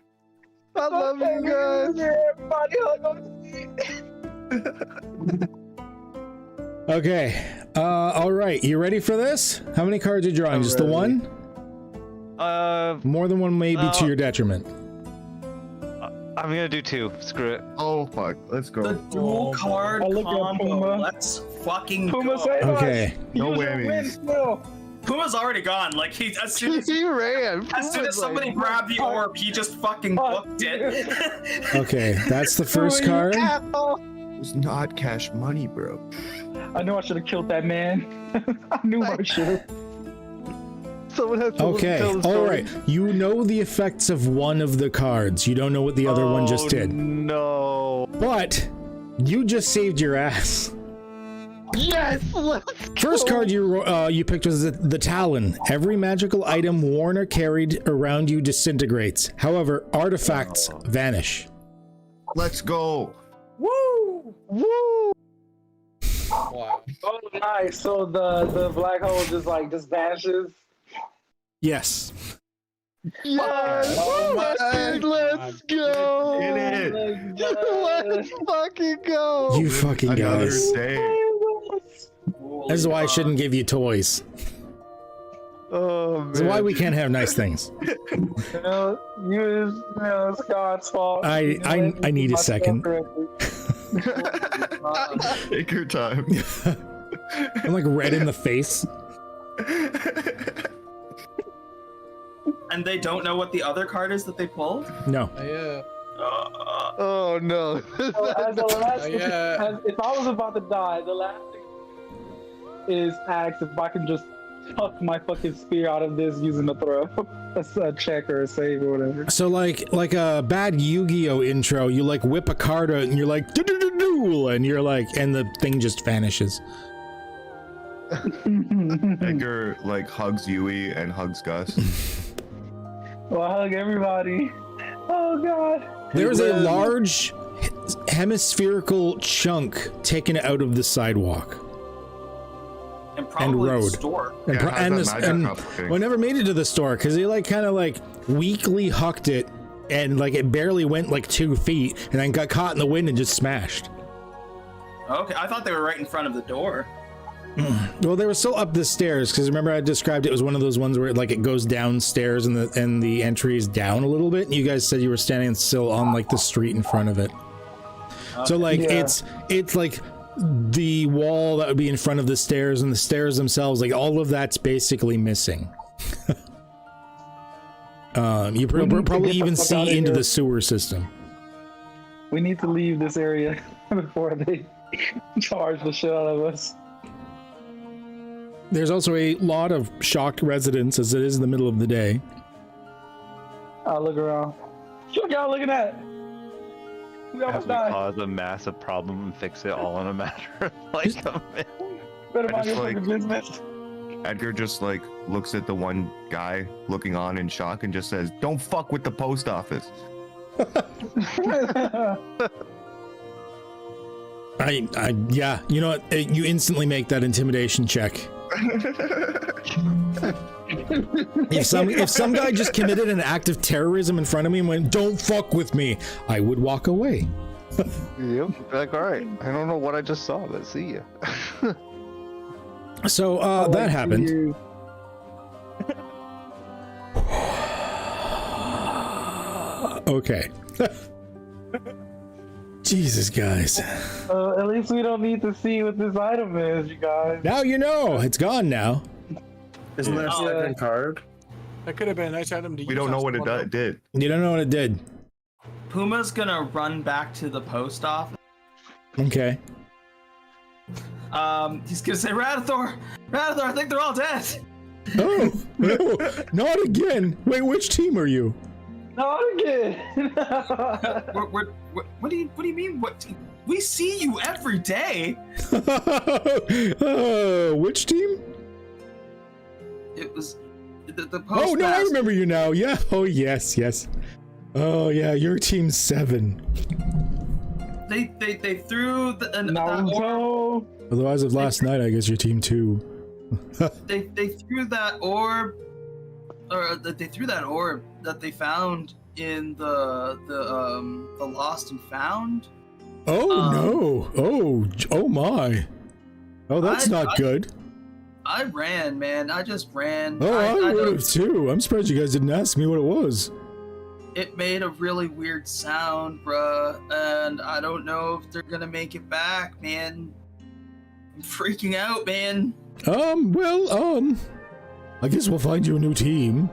I love you guys. Everybody hug on me. Okay. All right. You ready for this? How many cards are you drawing? Just the one? More than one may be to your detriment. I'm gonna do 2. Screw it. Oh fuck, let's go. The dual card I look at combo. Puma. Let's fucking Puma, go. say Okay. No Use your whammies. win still. Puma's already gone. Like he, as soon as, He ran. as soon as somebody grabbed the orb, he just fucking booked it. Okay. That's the first card. It was not cash money, bro. I knew I should have killed that man. I knew I should have. Someone has to Okay. tell the All story. right. You know the effects of one of the cards. You don't know what the other one just did. No. But you just saved your ass. Yes. Let's First card you picked was the Talon. Every magical item worn or carried around you disintegrates. However, artifacts vanish. Let's go. Woo! Woo. Wow. Oh, nice. So the black hole just vanishes. Yes. Yes. Oh my Let's go. In it. Let's fucking go. You fucking Another guys. day. This is why I shouldn't give you toys. Oh man. This is why we can't have nice things. It's God's fault. I need a second. Take your time. I'm like red in the face. And they don't know what the other card is that they pulled? No. Yeah. Oh no. As the last, Yeah. if I was about to die, the last thing is ask if I can just tuck my fucking spear out of this using a throw. That's a check or a save or whatever. So like a bad Yu-Gi-Oh intro, you like whip a card out and you're like "Do-do-do-do," and you're like, and the thing just vanishes. Edgar like hugs Yui and hugs Gus. Well, I hug everybody. Oh god. There is a large hemispherical chunk taken out of the sidewalk And probably road. the store. and, Yeah, pro- how's and, that this, magic and cup looking? well, I never made it to the store because they like kind of like weakly hucked it and like it barely went like 2 feet and then got caught in the wind and just smashed. Okay, I thought they were right in front of the door. Well, they were still up the stairs because remember I described it was one of those ones where like it goes downstairs and the entry is down a little bit. And you guys said you were standing still on like the street in front of it. So like Yeah. it's like the wall that would be in front of the stairs and the stairs themselves, like all of that's basically missing. You probably get the even fuck see outta into here. the sewer system. We need to leave this area before they charge the shit out of us. There's also a lot of shocked residents as it is in the middle of the day. I'll look around. What y'all looking at? We As almost we died. cause a massive problem and fix it all in a matter of like a minute. Better I mind your just, fucking business. Edgar just like looks at the one guy looking on in shock and just says, "Don't fuck with the post office." Yeah, you know what? You instantly make that intimidation check. If some guy just committed an act of terrorism in front of me and went, "Don't fuck with me," I would walk away. Yep. Like, all right. I don't know what I just saw, but see ya. So that happened. Okay. Jesus, guys. At least we don't need to see what this item is, you guys. Now you know. It's gone now. Isn't there a second card? That could have been a nice item to use. We don't know on what it someone did. You don't know what it did. Puma's gonna run back to the post office. Okay. He's gonna say, Radithor, I think they're all dead. Oh, no, not again. Wait, which team are you? Not again. What do you mean? What? We see you every day. Which team? It was the Postmaster. Oh, no, I remember you now. Yeah. Oh, yes. Oh, yeah, you're team 7. They threw that orb. Naruto. Although as of last night, I guess you're team 2. They threw that orb, or they threw that orb that they found in the Lost and Found. Oh no! Oh my! Oh, that's not good. I ran, man. I just ran. Oh, I would have too. I'm surprised you guys didn't ask me what it was. It made a really weird sound, bruh, and I don't know if they're gonna make it back, man. I'm freaking out, man. Well, I guess we'll find you a new team.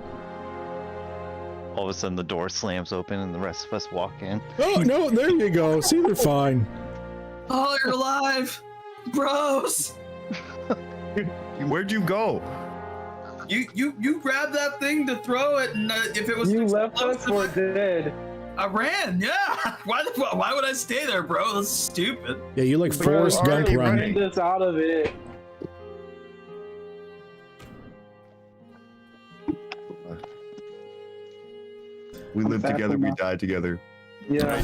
All of a sudden, the door slams open, and the rest of us walk in. Oh no! There you go. See, they're fine. Oh, you're alive, bros. Where'd you go? You grabbed that thing to throw it, and if it was You left us for dead. I ran. Yeah. Why would I stay there, bro? That's stupid. Yeah, you like Forrest Gump run. Running us out of it. We lived together, we died together. Yeah.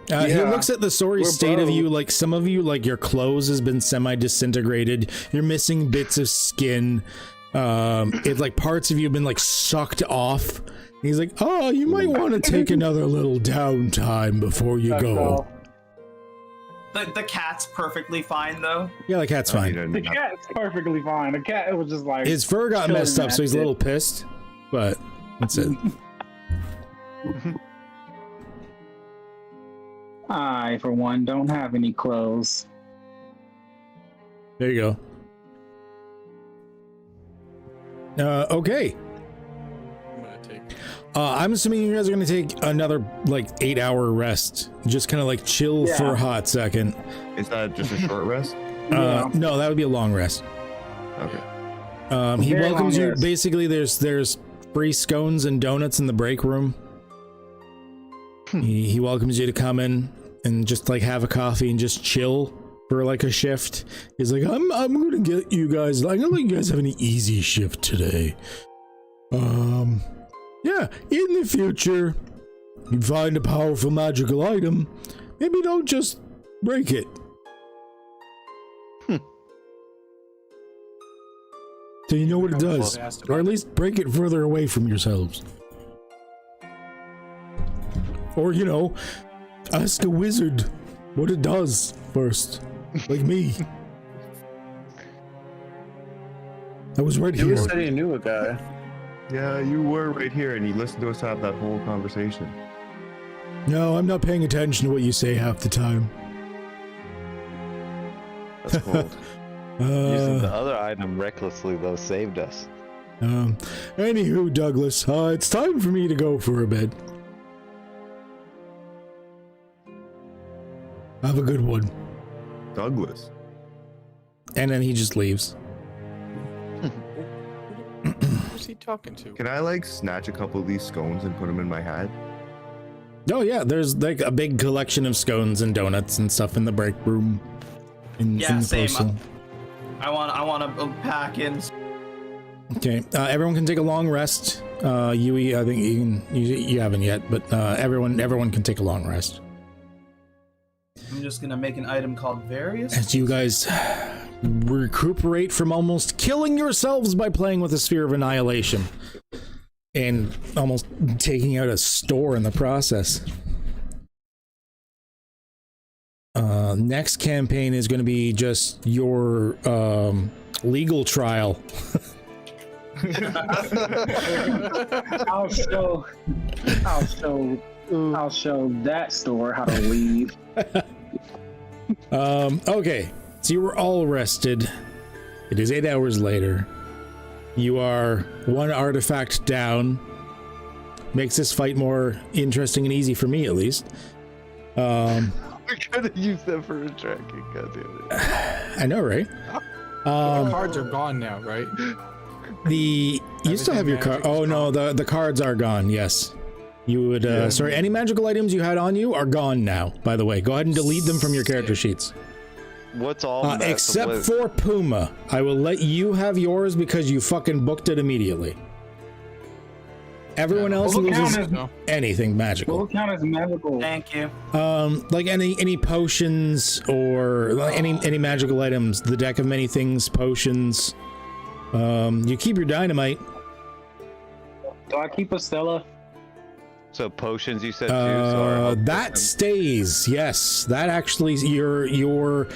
He looks at the sorry We're state of both. you, like some of you, like your clothes has been semi-disintegrated. You're missing bits of skin. It's like parts of you have been like sucked off. He's like, oh, you might want to take another little downtime before you go. The cat's perfectly fine though. Yeah, the cat's fine. The cat's perfectly fine. The cat was just like His fur got chilling messed up, so he's a at little it. pissed. But that's it. I, for one, don't have any clothes. There you go. Okay. I'm gonna take. I'm assuming you guys are gonna take another like 8-hour rest. Just kind of like chill for a hot second. Is that just a short rest? No, that would be a long rest. Okay. He Very welcomes long you. rest. Basically, there's free scones and donuts in the break room. He welcomes you to come in and just like have a coffee and just chill for like a shift. He's like, I'm gonna get you guys. I'm gonna let you guys have an easy shift today. Yeah. In the future, you find a powerful magical item. Maybe don't just break it. So you know what it does, or at least break it further away from yourselves. Or, you know, ask a wizard what it does first, like me. I was right You here. said you knew a guy. Yeah, you were right here, and you listened to us have that whole conversation. No, I'm not paying attention to what you say half the time. That's cold. Using the other item recklessly, though, saved us. Anywho, Douglas, it's time for me to go for a bit. Have a good one. Douglas. And then he just leaves. Who's he talking to? Can I like snatch a couple of these scones and put them in my hat? Oh yeah, there's like a big collection of scones and donuts and stuff in the break room. In the Same. postal. I want to pack in. Okay, everyone can take a long rest. Yui, I think you haven't yet, but everyone can take a long rest. I'm just gonna make an item called various. As you guys recuperate from almost killing yourselves by playing with a sphere of annihilation and almost taking out a store in the process. Next campaign is going to be just your legal trial. I'll show that store how to leave. Okay, so you were all rested. It is 8 hours later. You are one artifact down. Makes this fight more interesting and easy for me, at least. We're gonna use that for a tracking, goddammit. I know, right? The cards are gone now, right? You still have your card. Oh no, the cards are gone. Yes, you would. Sorry, any magical items you had on you are gone now. By the way, go ahead and delete them from your character sheets. What's all of that? Except for Puma, I will let you have yours because you fucking booked it immediately. Everyone else loses anything magical. What count as magical? Thank you. Like any potions or like any magical items. The deck of many things, potions. You keep your dynamite. Do I keep a Stella? So potions you said too. So our health that potions. stays. Yes, that actually your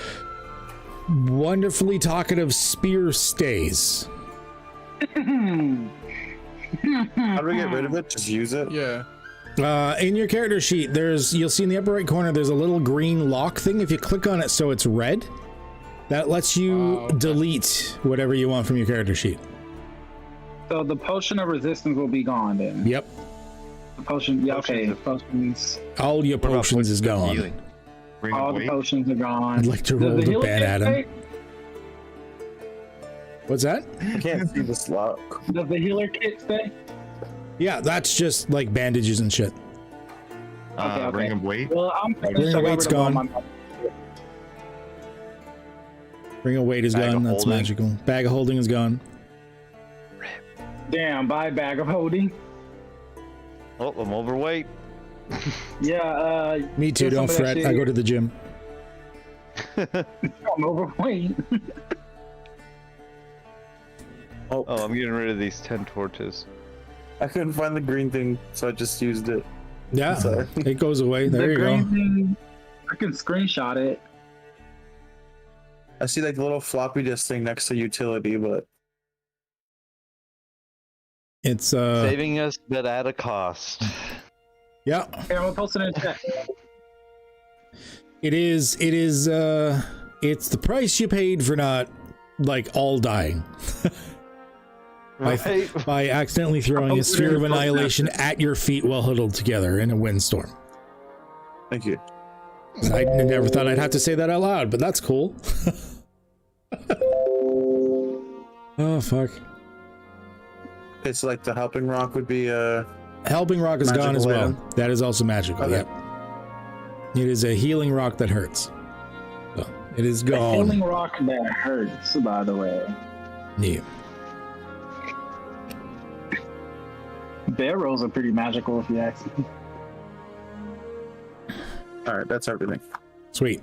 wonderfully talkative spear stays. How do we get rid of it? Just use it? Yeah. In your character sheet, you'll see in the upper right corner, there's a little green lock thing. If you click on it so it's red, that lets you delete whatever you want from your character sheet. So the potion of resistance will be gone then. Yep. The potion, yeah, okay. Potions. All your What about potions is gone. healing? Bring All it the weight. potions are gone. I'd like to Does roll the the healer ban kit at him. stay? What's that? I can't see this lock. Does the healer kit stay? Yeah, that's just like bandages and shit. Okay. Ring of weight. Well, I'm Ring of weight's gone. Ring of weight is Bag of gone. That's holding. magical. Bag of holding is gone. Damn, buy a bag of holding. Oh, I'm overweight. Yeah, Me too. Here's Don't some of that fret. shit. I go to the gym. I'm overweight. Oh, Oh, I'm getting rid of these 10 torches. I couldn't find the green thing, so I just used it. Yeah, Sorry. it goes away. There The you green go. thing, I can screenshot it. I see like the little floppy disk thing next to utility, but It's Saving us, but at a cost. yeah. Here, I'm gonna post it in the chat. It is. It's the price you paid for not like all dying. Right? By accidentally throwing a sphere of annihilation at your feet while huddled together in a windstorm. thank you. I never thought I'd have to say that out loud, but that's cool. Oh fuck. It's like the helping rock would be Helping rock is gone as Magical well. item? That is also magical. Okay. Yep. It is a healing rock that hurts. So it is The healing gone. rock that hurts, by the way. Yeah. Barrels are pretty magical if you ask me. all right, that's everything. Sweet.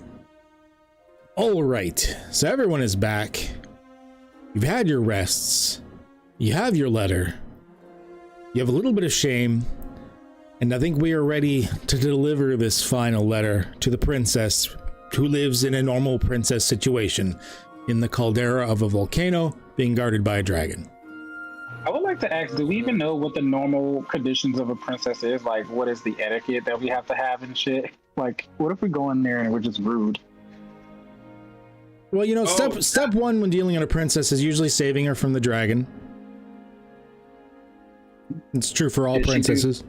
All right. So everyone is back. You've had your rests. You have your letter. You have a little bit of shame. And I think we are ready to deliver this final letter to the princess who lives in a normal princess situation in the caldera of a volcano being guarded by a dragon. I would like to ask, do we even know what the normal conditions of a princess is? Like, what is the etiquette that we have to have and shit? Like, what if we go in there and we're just rude? Well, you know, step one when dealing with a princess is usually saving her from the dragon. It's true for all Did she do- princesses.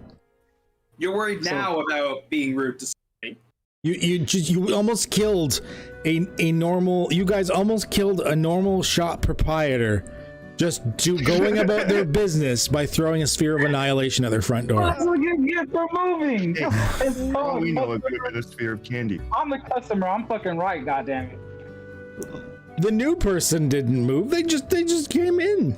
You're worried now about being rude to somebody. You almost killed a normal. You guys almost killed a normal shop proprietor just going about their business by throwing a sphere of annihilation at their front door. That's what you get for moving. All we know is look at a sphere of candy. I'm the customer. I'm fucking right. Goddamn it. The new person didn't move. They just came in.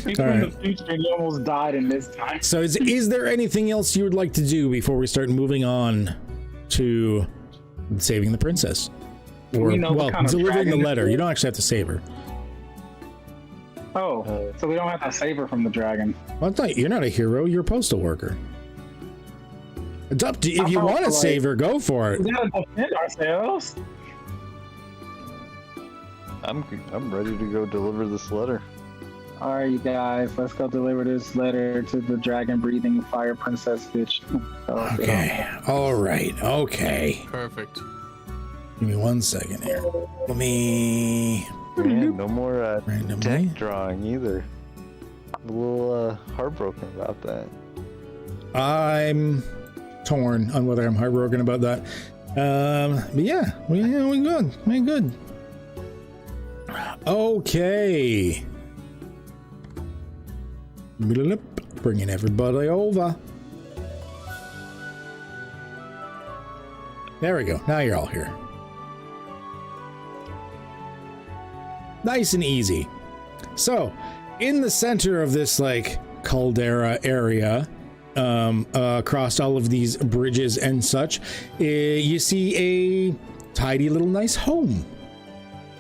People All in right. the future, and you almost died in this time. So is there anything else you would like to do before we start moving on to saving the princess? Or, We know what well, kind of delivering the dragon letter. it is. You don't actually have to save her. Oh, so we don't have to save her from the dragon. Well, it's not, you're not a hero. You're a postal worker. It's up to you. If I'm you want to also save her, go for it. We gotta defend ourselves. I'm ready to go deliver this letter. All right, you guys, let's go deliver this letter to the dragon-breathing fire princess bitch. Okay. All right. Okay. Perfect. Give me 1 second here. Let me Man, no more randomly. deck drawing either. I'm a little heartbroken about that. I'm torn on whether I'm heartbroken about that. But yeah, we good. We good. Okay. Bringing everybody over. There we go. Now you're all here. Nice and easy. So, in the center of this like caldera area, across all of these bridges and such, you see a tidy little nice home.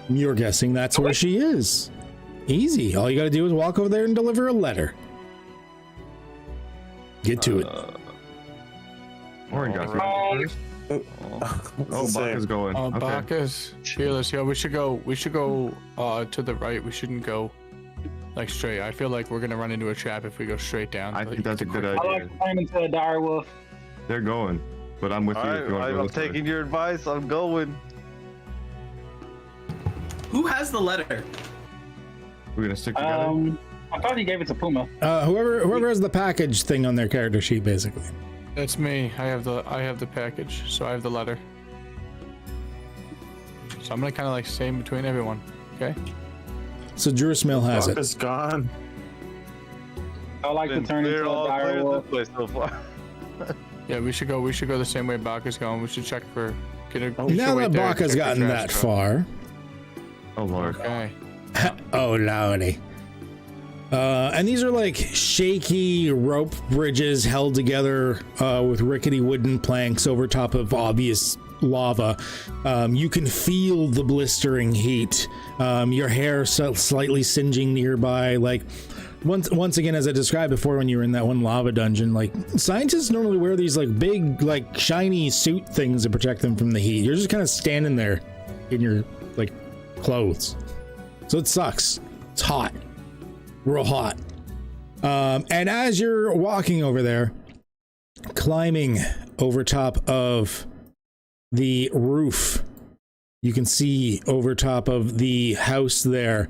You're guessing that's where she is. Easy. All you gotta do is walk over there and deliver a letter. Get to it. Orange got Alright. first. Oh, Baka's going. Okay. Baka's fearless. Yeah, we should go to the right. We shouldn't go like straight. I feel like we're gonna run into a trap if we go straight down. I think that's a good I idea. like to turn into a dire wolf. They're going, but I'm with you. if you wanna go I'm this way. taking your advice. I'm going. Who has the letter? We're gonna stick together. I thought he gave it to Puma. Whoever has the package thing on their character sheet, basically. That's me. I have the package, so I have the letter. So I'm gonna kind of like stay in between everyone. Okay. So Drew's Mill has it. Baka's gone. I like to turn They're into a all dire playing wolf. this way so far. Yeah, we should go the same way Baka's going. We should check for we should Now wait that there and Baka's check the gotten trash that truck. far. Oh lord. Okay. Oh lordy. And these are like shaky rope bridges held together with rickety wooden planks over top of obvious lava. You can feel the blistering heat. Your hair slightly singeing nearby. Like once again, as I described before, when you were in that one lava dungeon, like scientists normally wear these like big, like shiny suit things to protect them from the heat. You're just kind of standing there in your like clothes, so it sucks. It's hot. Real hot. And as you're walking over there, climbing over top of the roof, you can see over top of the house there,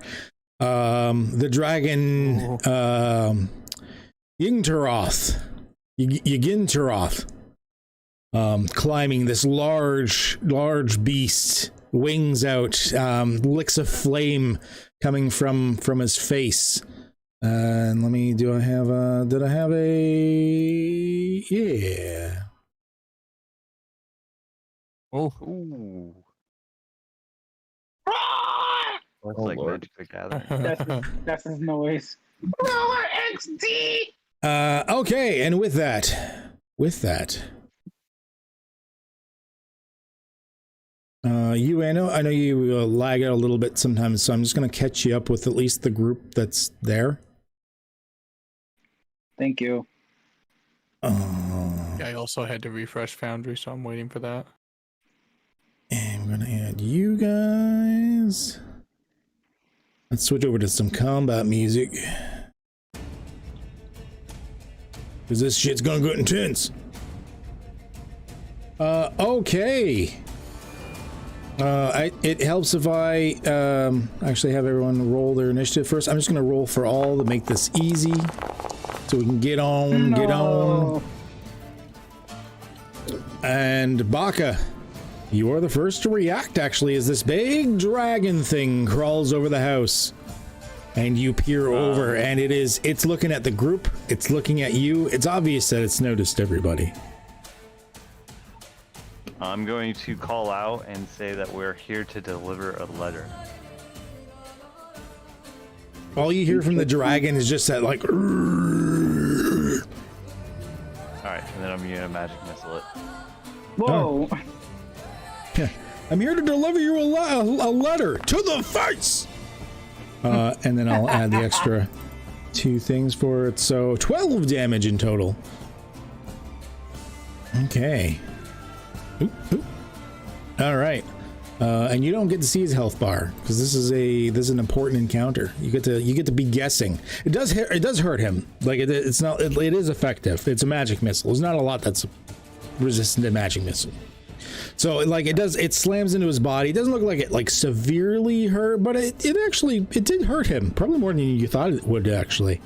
the dragon Ygintaroth, climbing this large beast, wings out, licks of flame coming from his face. And let me, did I have a, yeah. Oh. Ooh. Looks Oh, like Lord. Magic the Gathering. That's his noise. Okay, and with that, I know you lag out a little bit sometimes, so I'm just going to catch you up with at least the group that's there. Thank you. Yeah, I also had to refresh Foundry, so I'm waiting for that. And I'm going to add you guys. Let's switch over to some combat music. Because this shit's going to get intense. Okay. It helps if I actually have everyone roll their initiative first. I'm just going to roll for all to make this easy, so we can get on. And Baka, you are the first to react, actually, as this big dragon thing crawls over the house. And you peer over, and it's looking at the group, it's looking at you. It's obvious that it's noticed everybody. I'm going to call out and say that we're here to deliver a letter. All you hear from the dragon is just that, like... Alright, and then I'm gonna magic missile it. Whoa. I'm here to deliver you a letter to the face! And then I'll add the extra 2 things for it, so 12 damage in total. Okay. All right, and you don't get to see his health bar because this is an important encounter. You get to be guessing. It does hurt him. Like it is effective. It's a magic missile. There's not a lot that's resistant to magic missile. So like it slams into his body. It doesn't look like it like severely hurt, but it did hurt him probably more than you thought it would actually.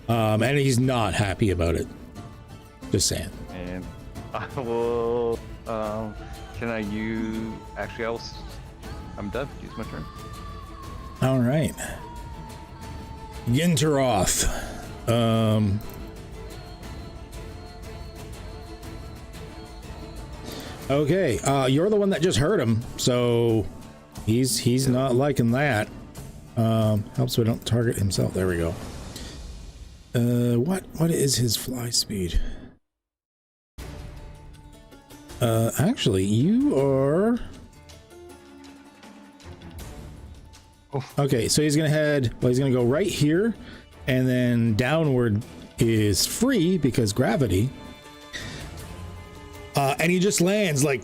And he's not happy about it. Just saying. And I will, can I use, actually I'm done, use my turn. All right. Ygintaroth. Okay, you're the one that just hurt him, so he's not liking that. Helps so we don't target himself. There we go. What is his fly speed? Actually, you are... Okay, so he's gonna go right here, and then downward is free because gravity. And he just lands like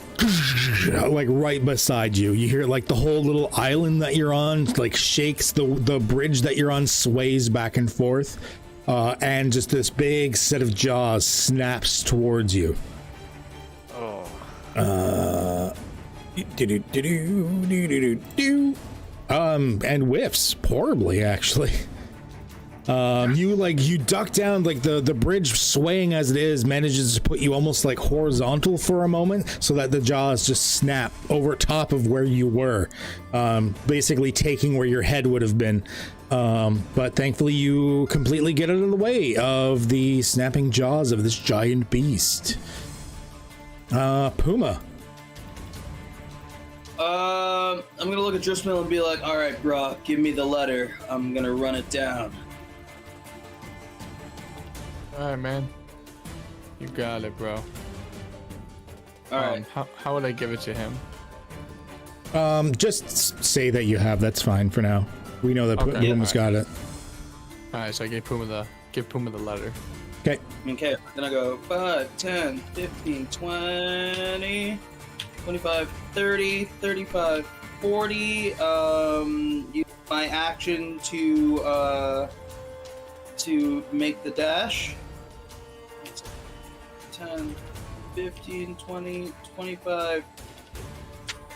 right beside you. You hear like the whole little island that you're on like shakes. The bridge that you're on sways back and forth. And just this big set of jaws snaps towards you. And whiffs horribly, actually. You duck down, like the bridge swaying as it is manages to put you almost like horizontal for a moment so that the jaws just snap over top of where you were, basically taking where your head would have been. But thankfully you completely get out of the way of the snapping jaws of this giant beast. Puma. I'm gonna look at Drismill and be like, all right, bro, give me the letter. I'm gonna run it down. All right, man. You got it, bro. All right. How would I give it to him? Just say that you have. That's fine for now. We know that Puma's got it. All right, so I give Puma the letter. Okay. Okay, then I go 5, 10, 15, 20, 25, 30, 35, 40. Use my action to make the dash. 10, 15, 20, 25,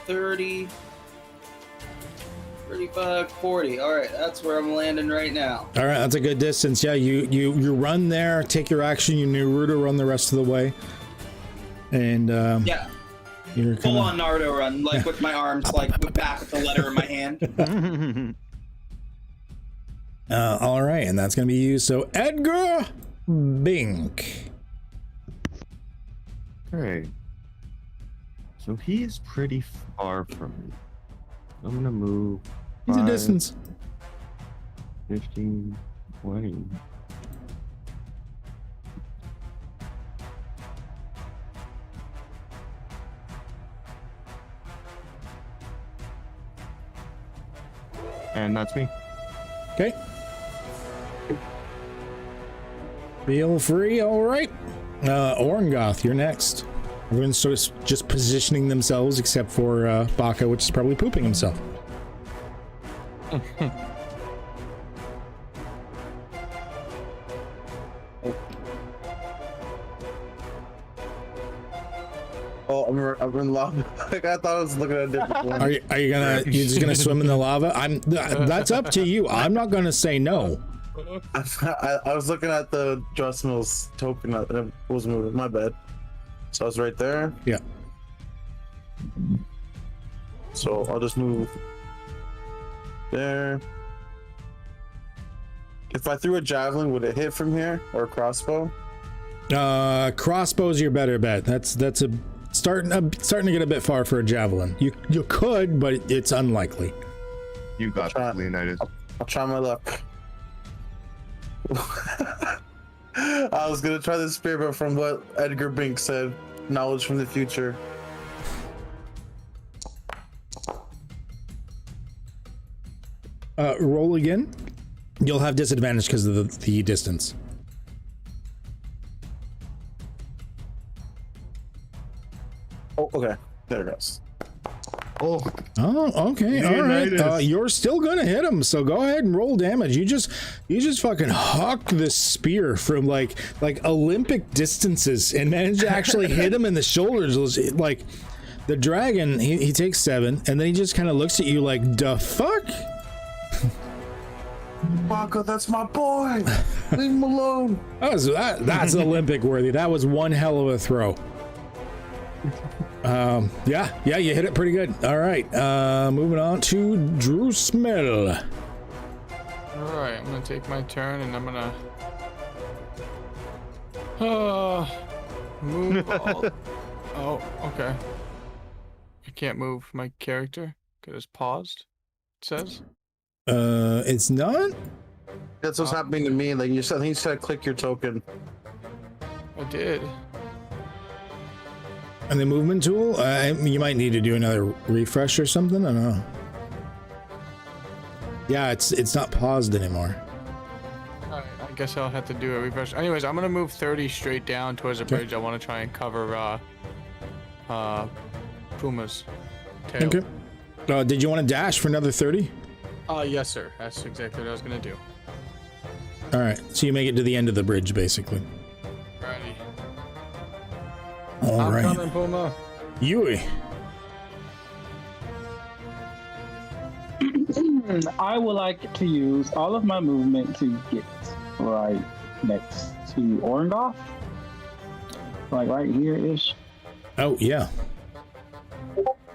30, 35, 40. All right, that's where I'm landing right now. All right, that's a good distance. Yeah, you run there, take your action, you Naruto run the rest of the way. And yeah. You're full on Naruto run, like with my arms like back with the letter in my hand. All right, and that's going to be you. So Edgar Bink. Okay. So he is pretty far from me. I'm going to move. He's a distance. 15, 20. And that's me. Okay. Feel free. All right. Orangoth, you're next. Everyone's sort of just positioning themselves except for Baka, which is probably pooping himself. Oh, I'm in lava. Like, I thought I was looking at a different one. Are you just gonna swim in the lava? That's up to you. I'm not gonna say no. I was looking at the Drismill's token and it was moving. My bad. So I was right there. Yeah. So I'll just move there. If I threw a javelin, would it hit from here, or a crossbow? Crossbow's your better bet. That's a starting to get a bit far for a javelin. You could, but it's unlikely. You got it, Leonidas. I'll try my luck. I was gonna try the spear, but from what Edgar Bink said, knowledge from the future. Roll again. You'll have disadvantage because of the distance. Oh, okay. There it goes. Oh, okay. All right. You're still gonna hit him, so go ahead and roll damage. You just fucking huck this spear from like Olympic distances and manage to actually hit him in the shoulders. Like the dragon, he takes 7, and then he just kind of looks at you like, "The fuck." Baka, that's my boy. Leave him alone. That's Olympic worthy. That was one hell of a throw. Yeah, you hit it pretty good. All right, moving on to Drismill. All right, I'm gonna take my turn and I'm gonna move all. Oh, okay. I can't move my character because it's paused. It says. It's not. That's what's happening to me. Like you said, he said, click your token. I did. And the movement tool, you might need to do another refresh or something. I don't know. Yeah, it's not paused anymore. All right, guess I'll have to do a reverse. Anyways, I'm gonna move 30 straight down towards the bridge. I want to try and cover Puma's tail. Okay. Did you want to dash for another 30? Yes, sir. That's exactly what I was gonna do. All right. So you make it to the end of the bridge, basically. Ready. All right. I'm coming, Puma. Yui. I would like to use all of my movement to get right next to Orengoff. Like right here-ish. Oh, yeah.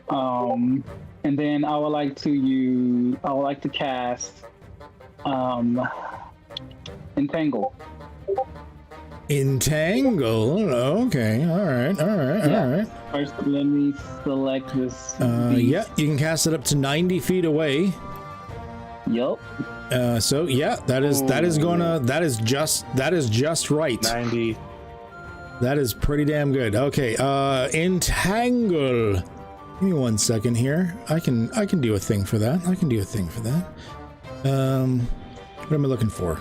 And then I would like to cast Entangle. Entangle? Okay. All right. First, let me select this. Yeah, you can cast it up to 90 feet away. Yup. So yeah, that is just right. 90. That is pretty damn good. Okay, entangle. Give me 1 second here. I can do a thing for that. What am I looking for?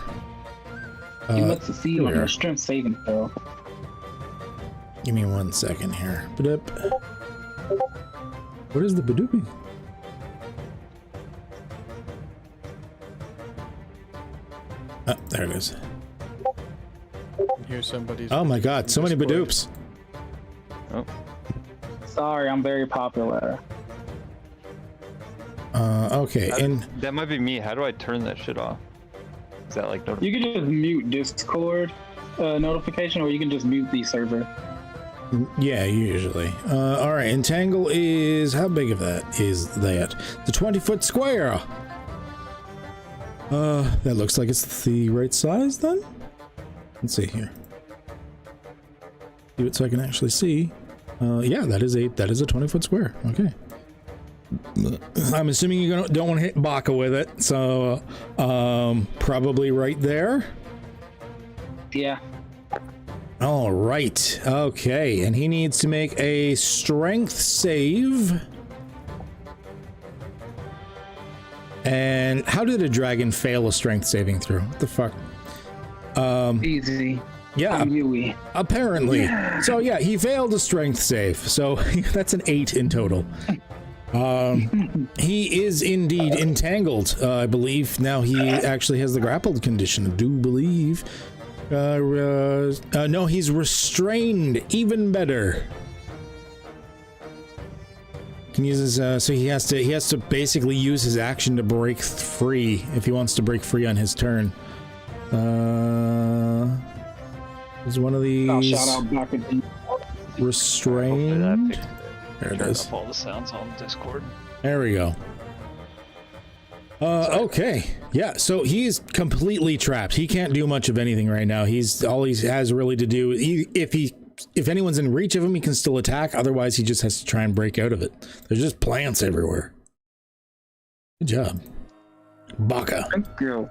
You must succeed on your strength saving throw. Give me 1 second here. Badoop. What is the badooping? Oh, there it is. Here's somebody's. Oh my god, so many badoops. Oh. Sorry, I'm very popular. Okay, and that might be me. How do I turn that shit off? Is that like You can just mute Discord notification, or you can just mute the server. yeah, usually. All right, entangle is how big of that is that? The 20-foot square. That looks like it's the right size then. Let's see here. Do it so I can actually see. Yeah, that is a 20-foot square. Okay. I'm assuming you don't want to hit Baka with it, so probably right there. Yeah. All right. Okay, and he needs to make a strength save. And how did a dragon fail a strength saving throw? What the fuck? Easy. Yeah, Yui. apparently. Yeah. So yeah, he failed a strength save. So that's an 8 in total. He is indeed entangled. I believe now he actually has the grappled condition. I do believe. No, he's restrained. Even better. Can use his. So he has to basically use his action to break free if he wants to break free on his turn. Is one of these shout out Baka. restrained? There it is. Up all the sounds on Discord. There we go. Okay. Yeah, so he's completely trapped. He can't do much of anything right now. All he has really to do, if anyone's in reach of him, he can still attack. Otherwise, he just has to try and break out of it. There's just plants everywhere. Good job. Baka. Thank you.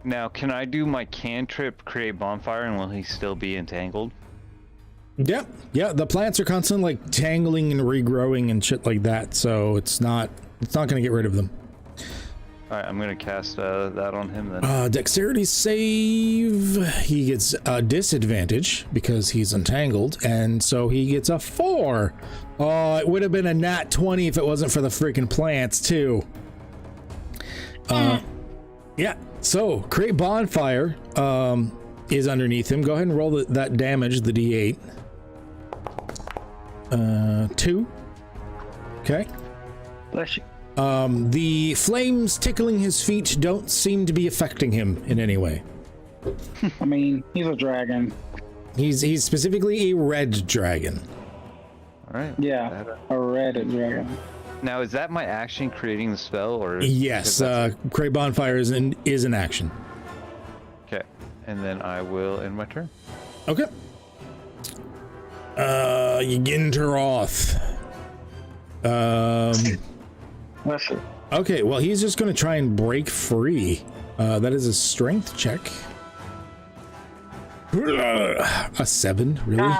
Now, can I do my cantrip, create bonfire, and will he still be entangled? Yep. Yeah, the plants are constantly like tangling and regrowing and shit like that, so it's not gonna get rid of them. Alright, I'm gonna cast that on him then. Dexterity save. He gets a disadvantage because he's entangled, and so he gets a 4. Oh, it would have been a nat 20 if it wasn't for the freaking plants too. Yeah. So create bonfire is underneath him. Go ahead and roll that damage, the D8. 2. Okay. Bless you. The flames tickling his feet don't seem to be affecting him in any way. I mean, he's a dragon. He's specifically a red dragon. All right. Yeah, a red dragon. Now, is that my action creating the spell, or? Yes, create bonfire is an action. Okay, and then I will end my turn. Okay. Ygintaroth. Okay, well, he's just going to try and break free. That is a strength check. A 7, really?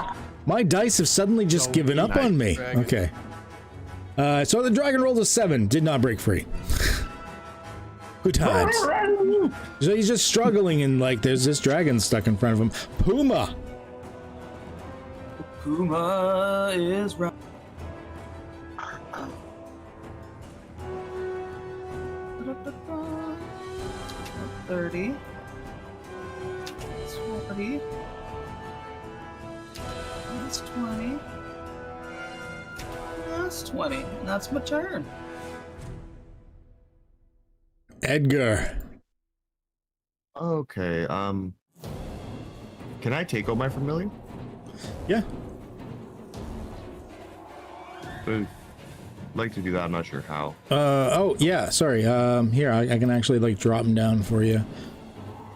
My dice have suddenly just given up on me. Dragon. Okay. So the dragon rolled a 7, did not break free. Good times. So he's just struggling, and like there's this dragon stuck in front of him. Puma. Puma is right. 30. 40. That's 20. That's 20. And that's my turn. Edgar. Okay, can I take out my familiar? Yeah. I'd like to do that, I'm not sure how. Oh, yeah, sorry. Here, I can actually, like, drop him down for you.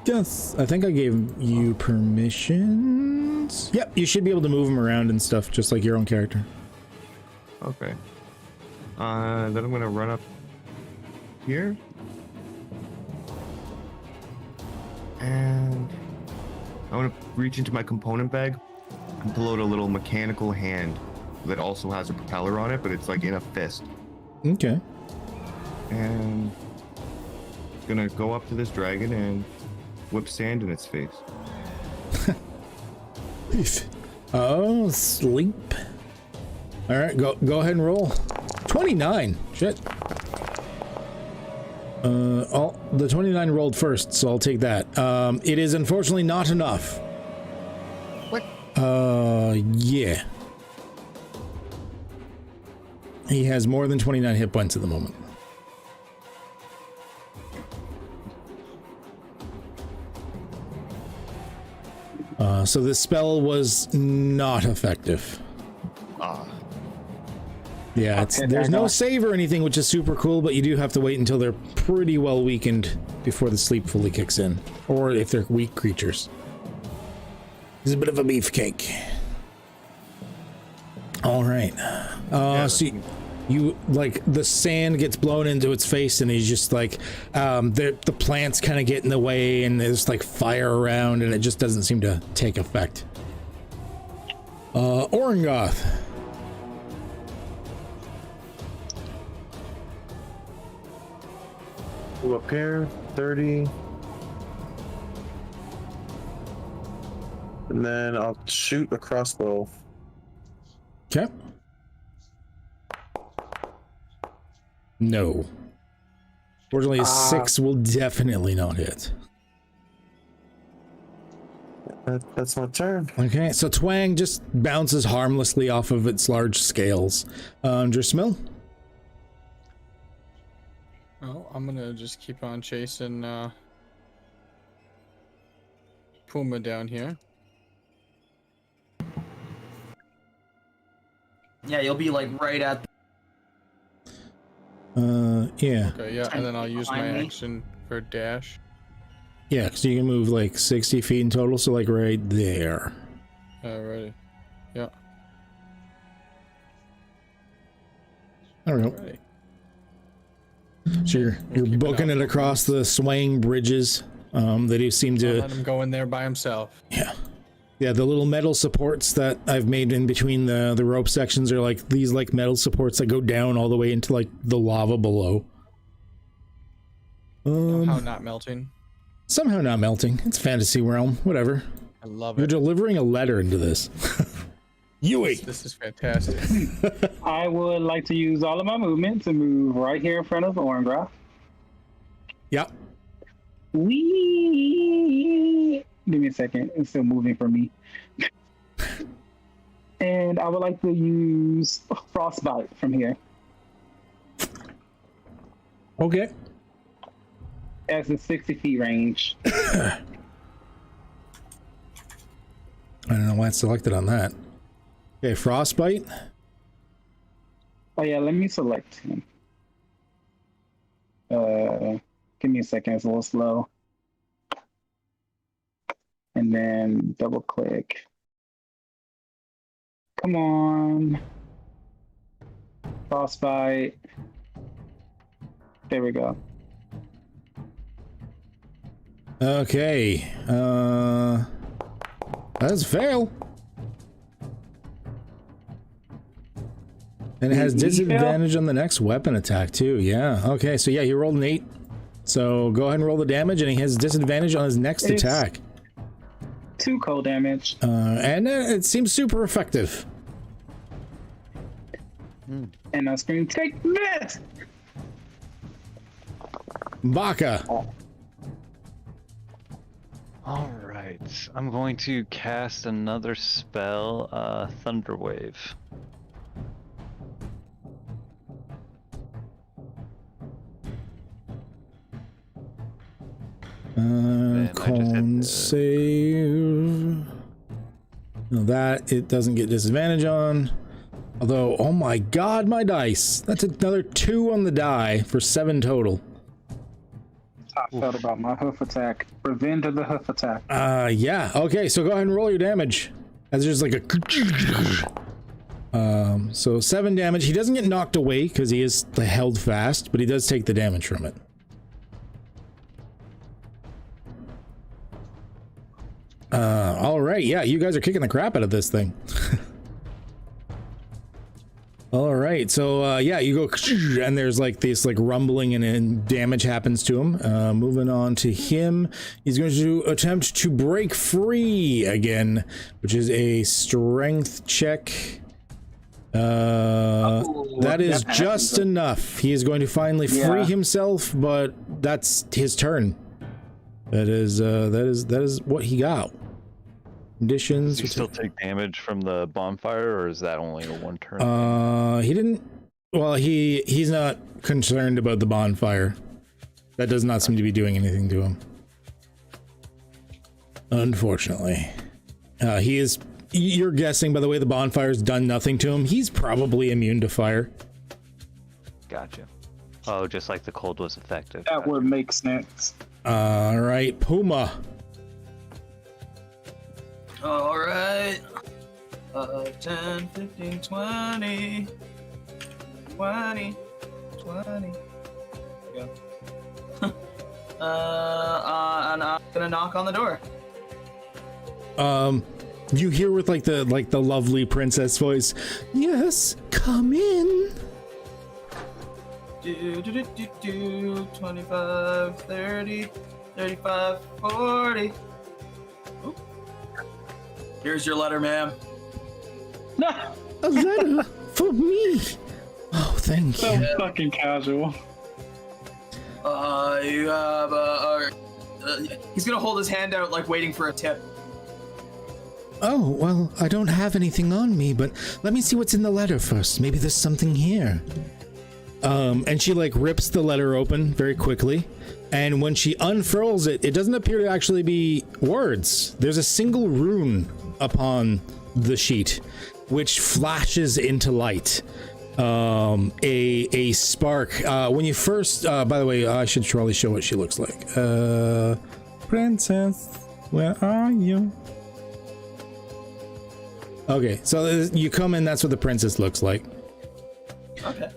Yes, I think I gave you permissions. Yep, you should be able to move him around and stuff, just like your own character. Okay. Then I'm gonna run up here. And I want to reach into my component bag and pull out a little mechanical hand that also has a propeller on it, but it's like in a fist. Okay. And gonna go up to this dragon and whip sand in its face. Oh, sleep. All right, go ahead and roll. 29. Shit. The 29 rolled first, so I'll take that. It is unfortunately not enough. What? Yeah. He has more than 29 hit points at the moment. So this spell was not effective. Yeah, there's no save or anything, which is super cool, but you do have to wait until they're pretty well weakened before the sleep fully kicks in. Or if they're weak creatures. It's a bit of a beefcake. Alright. So you, like, the sand gets blown into its face, and he's just like, the plants kind of get in the way, and there's like fire around, and it just doesn't seem to take effect. Orangoth. Go up here, 30. And then I'll shoot a crossbow. Okay. No. Fortunately, a 6 will definitely not hit. That's my turn. Okay, so Twang just bounces harmlessly off of its large scales. Drismill? Well, I'm gonna just keep on chasing Puma down here. Yeah, you'll be like right at. Yeah. Okay, yeah, and then I'll use my action for dash. Yeah, because you can move like 60 feet in total, so like right there. Alrighty. Yeah. Alright. So you're booking it across the swaying bridges that you seem to... Let him go in there by himself. Yeah. Yeah, the little metal supports that I've made in between the rope sections are like these like metal supports that go down all the way into like the lava below. Somehow not melting. Somehow not melting. It's fantasy realm. Whatever. I love You're it. delivering a letter into this. Yui! This is fantastic. I would like to use all of my movement to move right here in front of Orangraf. Yep. Wee! Give me a second. It's still moving for me. And I would like to use Frostbite from here. Okay. As a 60 feet range. I don't know why it's selected on that. Okay, Frostbite. Oh yeah, let me select him. Give me a second, it's a little slow. And then double click. Come on. Frostbite. There we go. Okay. That's a fail. And it has disadvantage on the next weapon attack too. Yeah. Okay. So yeah, you rolled an 8. So go ahead and roll the damage, and he has disadvantage on his next attack. 2 cold damage. And it seems super effective. And I scream, take this! Baka. All right, I'm going to cast another spell, Thunder Wave. Con save. No, that it doesn't get disadvantage on. Although, oh my god, my dice. That's another 2 on the die for 7 total. I felt about my hoof attack. Revenge of the hoof attack. Yeah. Okay, so go ahead and roll your damage. As there's like a so 7 damage. He doesn't get knocked away because he is held fast, but he does take the damage from it. All right, yeah, you guys are kicking the crap out of this thing. All right, so yeah, you go and there's like this like rumbling and damage happens to him. Moving on to him, he's going to attempt to break free again, which is a strength check. That is just enough. He is going to finally free himself, but that's his turn. That is what he got. Conditions. Does he still take damage from the bonfire, or is that only a 1 turn? He didn't. Well, he's not concerned about the bonfire. That does not seem to be doing anything to him. Unfortunately, he is. You're guessing by the way the bonfire's done nothing to him. He's probably immune to fire. Gotcha. Oh, just like the cold was effective. That would make sense. All right, Puma. All right. 10, 15, 20. 20. 20. Go. And I'm gonna knock on the door. You hear with like the lovely princess voice, yes, come in. 25, 30, 35, 40. Oop. Here's your letter, ma'am. No. A letter for me. Oh, thank So you. fucking casual. You have he's gonna hold his hand out like waiting for a tip. Oh, well, I don't have anything on me, but let me see what's in the letter first. Maybe there's something here. And she like rips the letter open very quickly, and when she unfurls it, it doesn't appear to actually be words. There's a single rune upon the sheet, which flashes into light. A spark. When you first, by the way, I should probably show what she looks like. Princess, where are you? Okay, so you come in, that's what the princess looks like. Okay.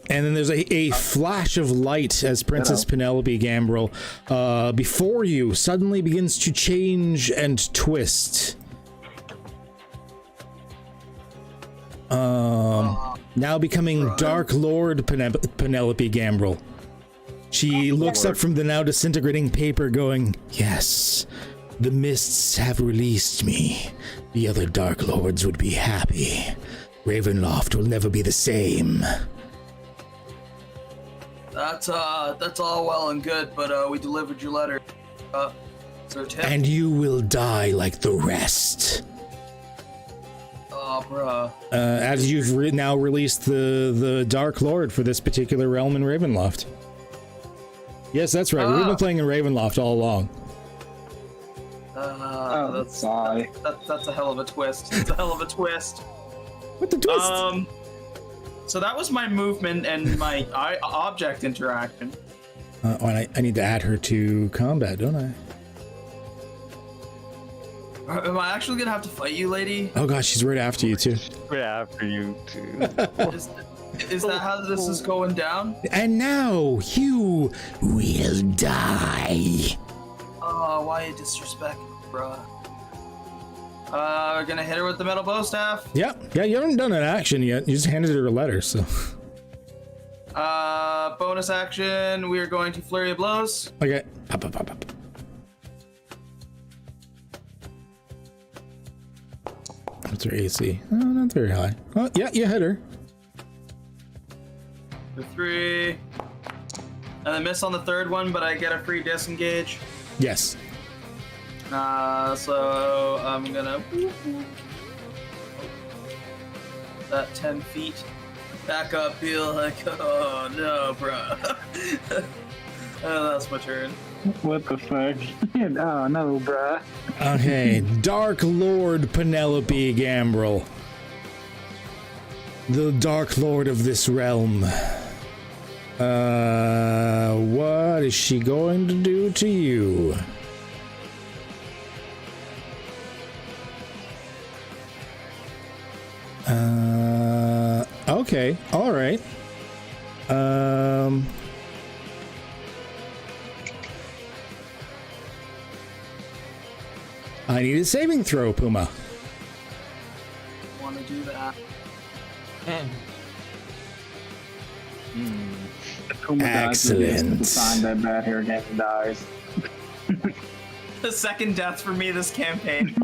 And then there's a flash of light as Princess Penelope Gambrel before you suddenly begins to change and twist. Now becoming Dark Lord Penelope Gambrel. She looks up from the now disintegrating paper going, yes, the mists have released me. The other Dark Lords would be happy. Ravenloft will never be the same. That's all well and good, but we delivered your letter. And you will die like the rest. Oh, bruh. As you've now released the Dark Lord for this particular realm in Ravenloft. Yes, that's right. We've been playing in Ravenloft all along. That's a hell of a twist. It's a hell of a twist. What the twist? So that was my movement and my object interaction. I need to add her to combat, don't I? Am I actually gonna have to fight you, lady? Oh gosh, she's right after you too. Right after you too. Is that how this is going down? And now you will die. Oh, why you disrespect, bruh? We're gonna hit her with the metal bow staff. Yeah, you haven't done an action yet. You just handed her a letter, so. bonus action, we are going to Flurry of Blows. Okay. Up. What's her AC? Oh, not very high. Oh, yeah, you hit her. For 3. And then miss on the third one, but I get a free disengage. Yes. So I'm gonna that 10 feet back up, feel like, oh no, bro. That's my turn. What the fuck? Oh no, bruh. Okay, Dark Lord Penelope Gambrel. The Dark Lord of this realm. What is she going to do to you? Okay, alright. I need a saving throw, Puma. Want to do that? Excellent. Sign that bad hair game dies. The second death for me this campaign.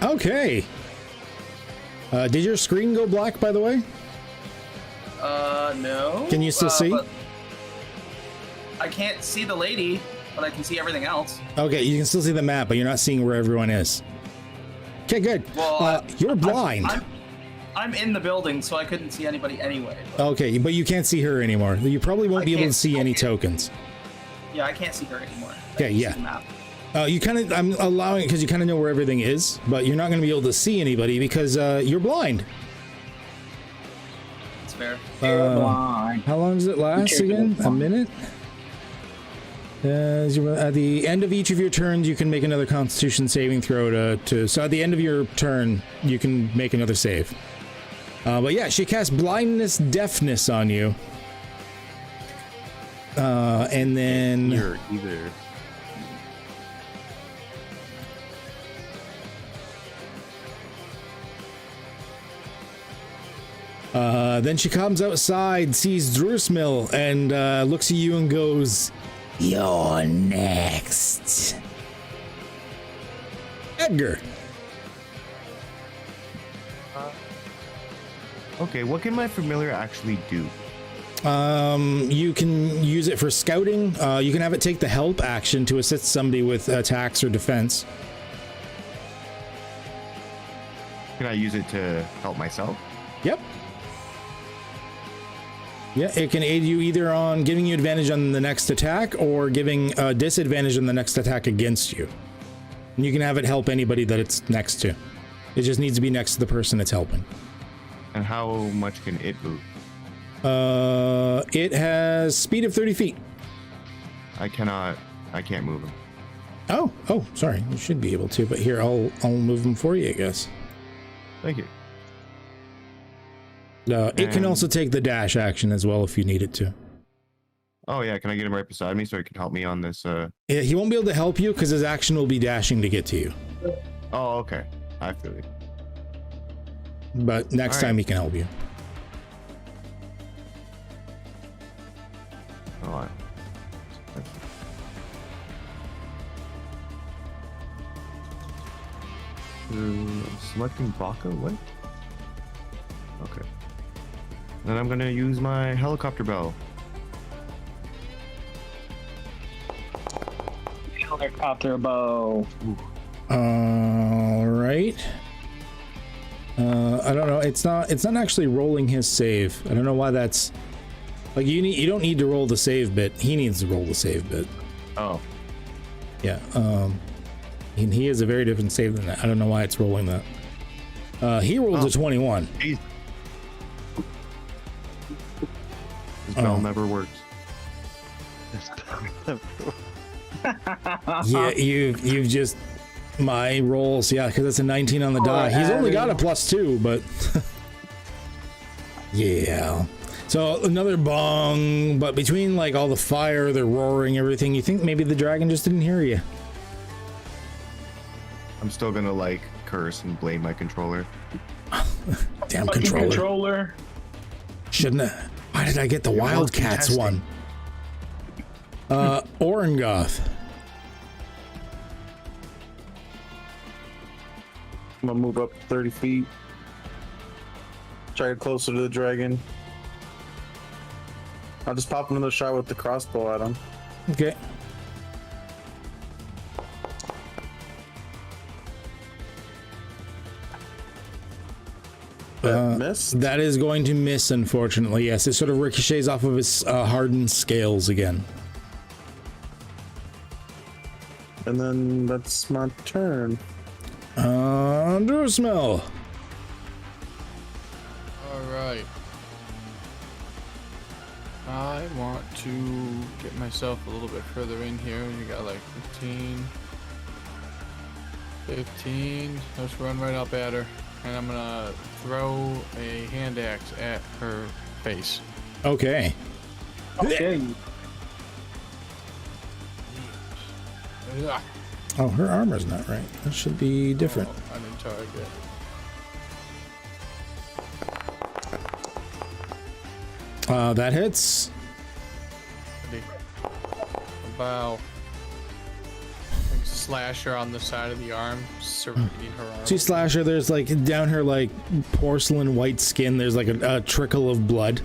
Okay. Did your screen go black, by the way? No. Can you still see? But I can't see the lady, but I can see everything else. Okay, you can still see the map, but you're not seeing where everyone is. Okay, good. Well, you're blind. I'm in the building, so I couldn't see anybody anyway. Okay, but you can't see her anymore. You probably won't be able to see any tokens. Yeah, I can't see her anymore. Okay, yeah. You kind of, I'm allowing it because you kind of know where everything is, but you're not going to be able to see anybody because you're blind. That's fair. How long does it last again? A minute? At the end of each of your turns, you can make another Constitution saving throw so at the end of your turn, you can make another save. But yeah, she casts blindness, deafness on you. And then You're either. Then she comes outside, sees Drusmil, and looks at you and goes, "You're next." Edgar. Okay, what can my familiar actually do? You can use it for scouting. You can have it take the help action to assist somebody with attacks or defense. Can I use it to help myself? Yep. Yeah, it can aid you either on giving you advantage on the next attack or giving disadvantage on the next attack against you. And you can have it help anybody that it's next to. It just needs to be next to the person it's helping. And how much can it move? It has speed of 30 feet. I can't move him. Oh, sorry. You should be able to, but here, I'll move them for you, I guess. Thank you. It can also take the dash action as well if you need it to. Oh yeah, can I get him right beside me so he can help me on this? Yeah, he won't be able to help you because his action will be dashing to get to you. Oh, okay. I feel you. But next time he can help you. Hold on. Selecting Baka? What? Okay. Then I'm gonna use my helicopter bell. Helicopter bow. All right. I don't know. It's not actually rolling his save. I don't know why that's like you don't need to roll the save bit. He needs to roll the save bit. Oh. Yeah. And he has a very different save than that. I don't know why it's rolling that. He rolled a 21. Geez. This bell never works. Yeah, you've just my rolls, yeah, because it's a 19 on the die. He's only got a +2, but yeah. So another bong, but between like all the fire, the roaring, everything, you think maybe the dragon just didn't hear you. I'm still gonna like curse and blame my controller. Damn Fucking controller. Shouldn't have. Why did I get the Wildcats one? Orengoth. I'm gonna move up 30 feet. Try to get closer to the dragon. I'll just pop another shot with the crossbow at him. Okay. Miss? That is going to miss, unfortunately. Yes, it sort of ricochets off of his hardened scales again. And then that's my turn. Drusmel. Alright. I want to get myself a little bit further in here. You got like 15. Let's run right up at her. And I'm gonna throw a hand axe at her face. Okay. Okay. Oh, her armor's not right. That should be different. Oh, I didn't target. That hits. About slash her on the side of the arm, surrounding her arm. See, slash her. There's like down her like porcelain white skin. There's like a trickle of blood,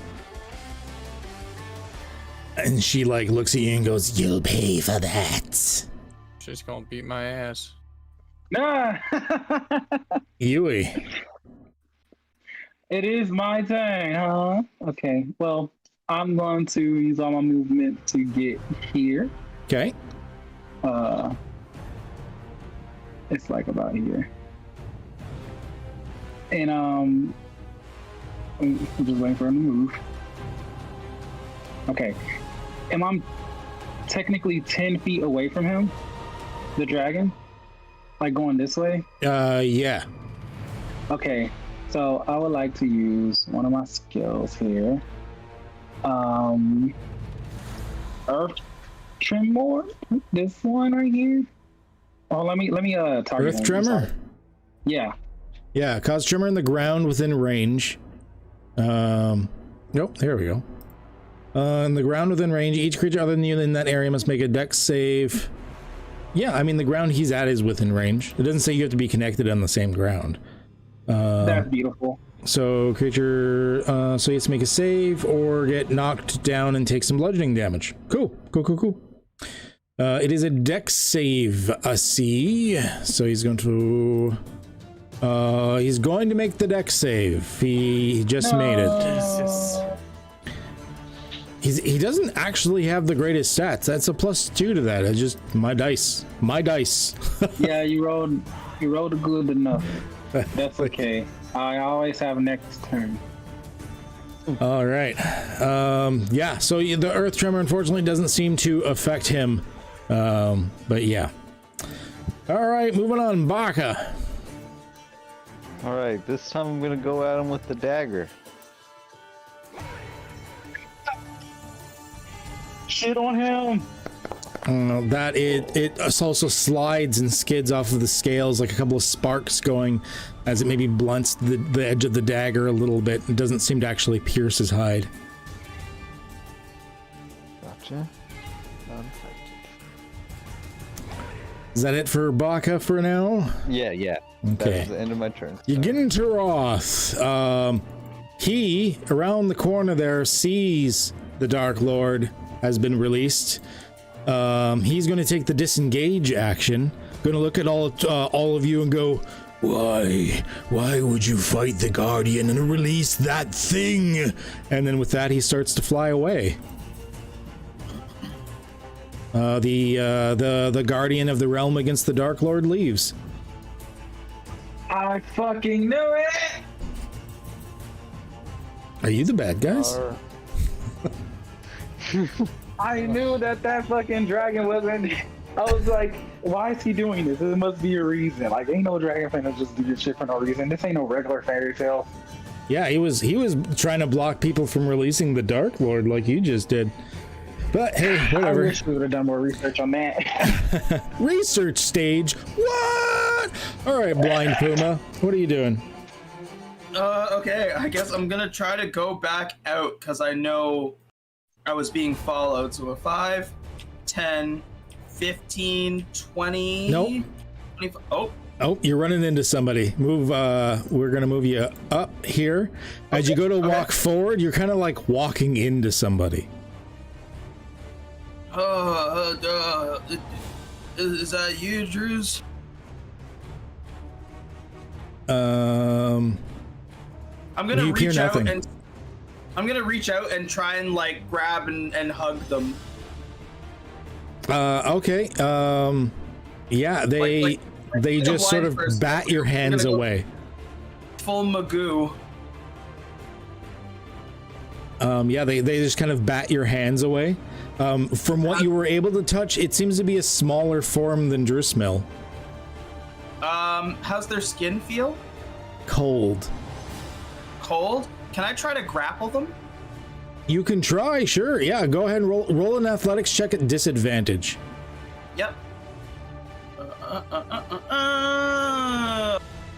and she like looks at you and goes, "You'll pay for that." She's gonna beat my ass. Nah. Yui. It is my turn, huh? Okay. Well, I'm going to use all my movement to get here. Okay. It's like about here. And I'm just waiting for him to move. Okay. Am I technically 10 feet away from him? The dragon? Like going this way? Yeah. Okay. So I would like to use one of my skills here. Earth Tremor? This one right here? Oh, let me target Earth him. Tremor? Yeah. Yeah, cause tremor in the ground within range. Nope, there we go. In the ground within range, each creature other than you in that area must make a dex save. Yeah, I mean, the ground he's at is within range. It doesn't say you have to be connected on the same ground. That's beautiful. So creature, so he has to make a save or get knocked down and take some bludgeoning damage. Cool. It is a dex save, a C. So he's going to make the dex save. He just made it. Jesus. He doesn't actually have the greatest stats. That's a +2 to that. It's just my dice. Yeah, you rolled good enough. That's okay. I always have next turn. All right. Yeah, so the earth tremor unfortunately doesn't seem to affect him. But yeah. All right, moving on. Baka. All right, this time I'm gonna go at him with the dagger. Shit on him. That it also slides and skids off of the scales, like a couple of sparks going as it maybe blunts the edge of the dagger a little bit. It doesn't seem to actually pierce his hide. Gotcha. Is that it for Baka for now? Yeah. Okay. That was the end of my turn. You get into Roth. He, around the corner there, sees the Dark Lord has been released. He's going to take the disengage action. Going to look at all of you and go, Why would you fight the Guardian and release that thing? And then with that, he starts to fly away. The Guardian of the Realm against the Dark Lord leaves. I fucking knew it. Are you the bad guys? I knew that fucking dragon wasn't. I was like, why is he doing this? There must be a reason. Like, ain't no dragon finna just do this shit for no reason. This ain't no regular fairy tale. Yeah, he was trying to block people from releasing the Dark Lord like you just did. But hey, whatever. I wish we would have done more research on that. Research stage? What? All right, Blind Puma, what are you doing? Okay, I guess I'm gonna try to go back out because I know I was being followed. So a 5, 10, 15, 20. Nope. 25. Oh, you're running into somebody. Move, we're gonna move you up here. As you go to walk forward, you're kind of like walking into somebody. Is that you, Drews? I'm gonna reach out and I'm gonna reach out and try and like grab and hug them. Okay. Yeah, they just sort of bat your hands away. Full Magoo. Yeah, they just kind of bat your hands away. From what you were able to touch, it seems to be a smaller form than Drusmil. How's their skin feel? Cold. Cold? Can I try to grapple them? You can try, sure. Yeah, go ahead and roll an athletics check at disadvantage. Yep.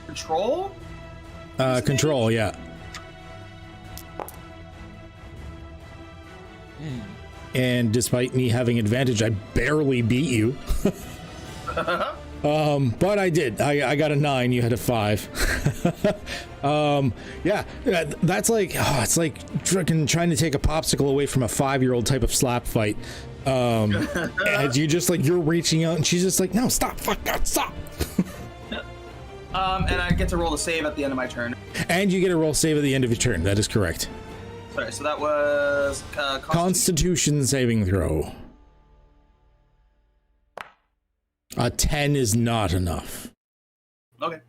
Control? Control, yeah. And despite me having advantage, I barely beat you. But I did. I got a 9. You had a 5. Yeah, that's like, it's like freaking trying to take a popsicle away from a 5-year-old type of slap fight. As you just like, you're reaching out and she's just like, no, stop, fuck, no, stop. And I get to roll a save at the end of my turn. And you get a roll save at the end of your turn. That is correct. Sorry, so that was Constitution saving throw. A 10 is not enough. Okay.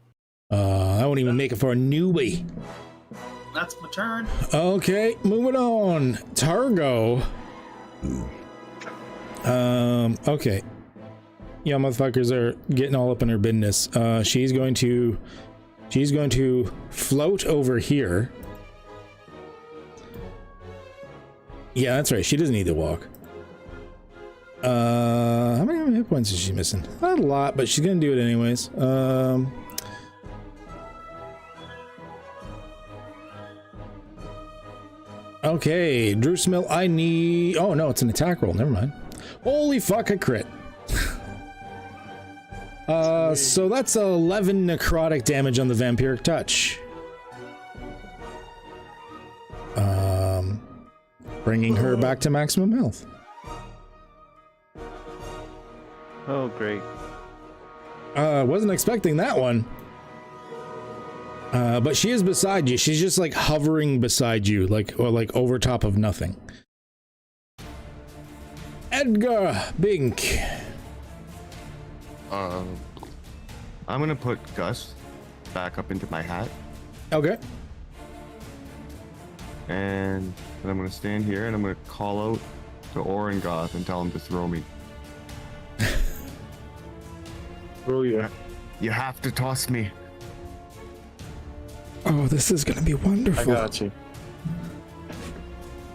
I won't even make it for a newbie. That's my turn. Okay, moving on. Targo. Okay. Yeah, motherfuckers are getting all up in her business. She's going to float over here. Yeah, that's right. She doesn't need to walk. How many hit points is she missing? Not a lot, but she's gonna do it anyways. Okay, Drusmil, I need... Oh, no, it's an attack roll. Never mind. Holy fuck, a crit. So that's 11 necrotic damage on the vampiric touch. Bringing her back to maximum health. Oh, great. Wasn't expecting that one. But she is beside you. She's just like hovering beside you, like over top of nothing. Edgar Bink. I'm gonna put Gus back up into my hat. Okay. And then I'm gonna stand here and I'm gonna call out to Orengoth and tell him to throw me. Oh yeah. You have to toss me. Oh, this is gonna be wonderful. I got you.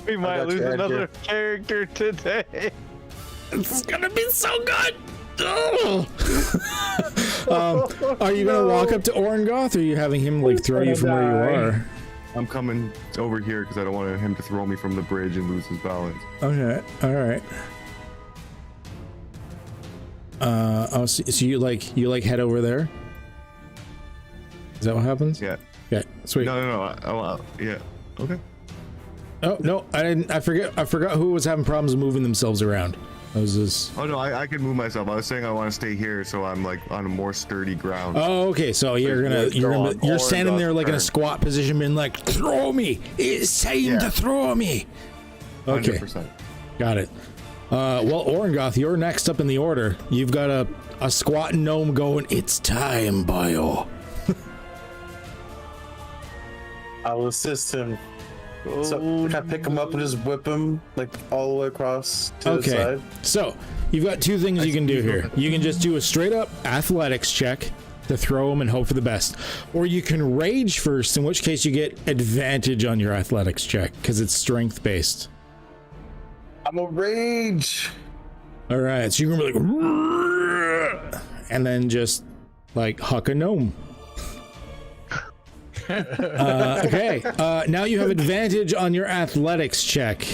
We might lose another character today. It's gonna be so good. Are you gonna walk up to Orengoth, or are you having him like throw you from where you are? I'm coming over here because I don't want him to throw me from the bridge and lose his balance. Okay, all right. So you head over there? Is that what happens? Yeah. Okay, sweet. No. Yeah. Okay. Oh no, I didn't. I forgot who was having problems moving themselves around. I was just. Oh no, I can move myself. I was saying I want to stay here, so I'm like on a more sturdy ground. Oh, okay. So you're standing there like in a squat position, being like, "Throw me! It's time to throw me." Okay, 100%. Got it. Well, Orengoth, you're next up in the order. You've got a squat gnome going. It's time, bio. I'll assist him. So can I pick him up and just whip him like all the way across to the side? So you've got two things you can do here. You can just do a straight up athletics check to throw him and hope for the best, or you can rage first, in which case you get advantage on your athletics check because it's strength based. I'm a rage. All right, so you're gonna be like, and then just like huck a gnome. Okay. Now you have advantage on your athletics check.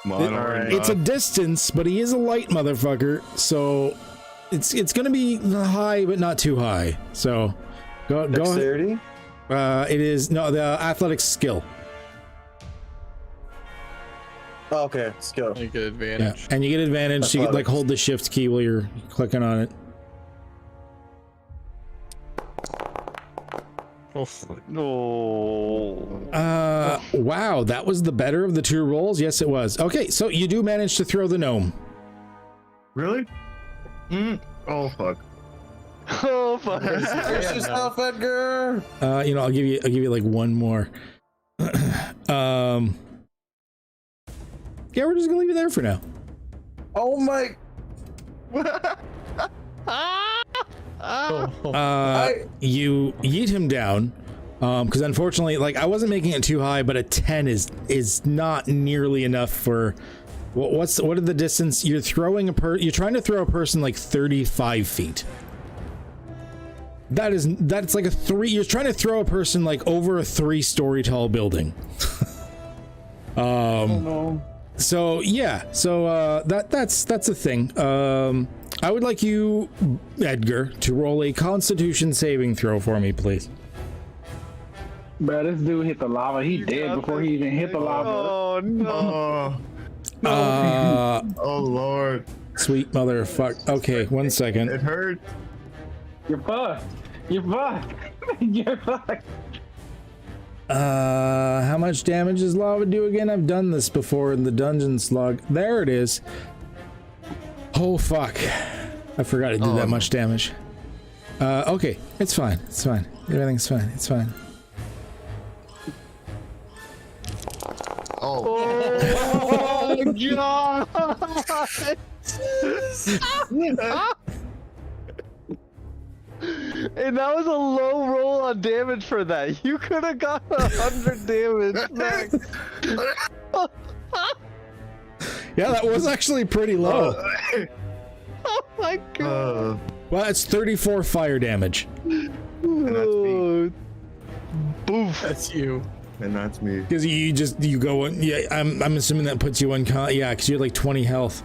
It's a distance, but he is a light motherfucker, so it's gonna be high, but not too high. So go Dexterity? It is no the athletics skill. Oh, okay, skill. You get advantage. Yeah, and you get advantage. So you like hold the shift key while you're clicking on it. No. Wow, that was the better of the two rolls. Yes, it was. Okay, so you do manage to throw the gnome. Really? Oh fuck. Oh fuck. Brace yourself, Edgar. You know, I'll give you like one more. Yeah, we're just gonna leave it there for now. Oh my. You yeet him down, because unfortunately, like I wasn't making it too high, but a 10 is not nearly enough for. What are the distance? You're throwing you're trying to throw a person like 35 feet. That's like a 3. You're trying to throw a person like over a 3-story tall building. Oh no. So yeah, that's a thing. I would like you, Edgar, to roll a Constitution saving throw for me, please. Bro, this dude hit the lava. He dead before he even hit the lava. Oh no. Oh Lord. Sweet motherfucker. Okay, 1 second. It hurt. You're fucked. You're fucked. You're fucked. How much damage does lava do again? I've done this before in the dungeon slug. There it is. Oh fuck. I forgot it did that much damage. Okay, it's fine. It's fine. Everything's fine. It's fine. Oh god. And that was a low roll on damage for that. You could have got 100 damage max. Yeah, that was actually pretty low. Oh my god. Well, it's 34 fire damage. And that's me. Boof. That's you. And that's me. Because you go in, yeah, I'm assuming that puts you yeah, because you're like 20 health.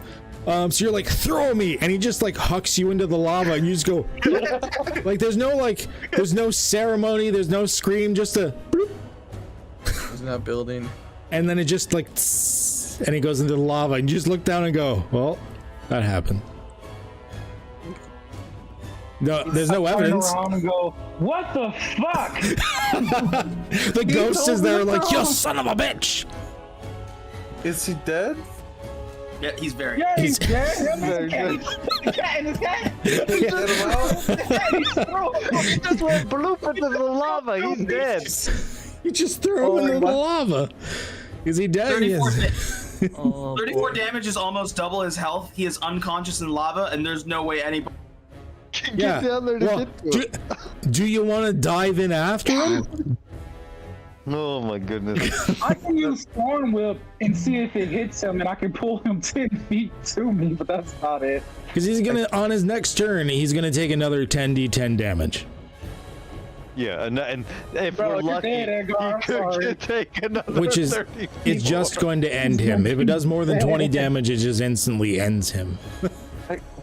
So you're like, throw me, and he just like hucks you into the lava, and you just go like there's no ceremony, there's no scream, just a bloop. Isn't that building? And then it just like and he goes into the lava, and you just look down and go, well, that happened. No, there's no evidence. Turn around and go, what the fuck? The ghost is there like, you son of a bitch. Is he dead? Yeah, he's very. Yeah, he's dead. very good. The cat in his cat. He just went bloop into the lava. He's dead. You just threw him into the lava. Is he dead? 34, Yes. 34 damage is almost double his health. He is unconscious in lava, and there's no way anybody can get down there to get to it. Do you want to dive in after him? Oh my goodness. I can use Storm Whip and see if it hits him, and I can pull him 10 feet to me, but that's about it. Because he's gonna, on his next turn, he's gonna take another 10d10 damage. Yeah, and if Bro, we're you're lucky, dead, Edgar. I'm you sorry. could take another Which is, 30 it's just going to end him. If it does more than 20 damage, it just instantly ends him.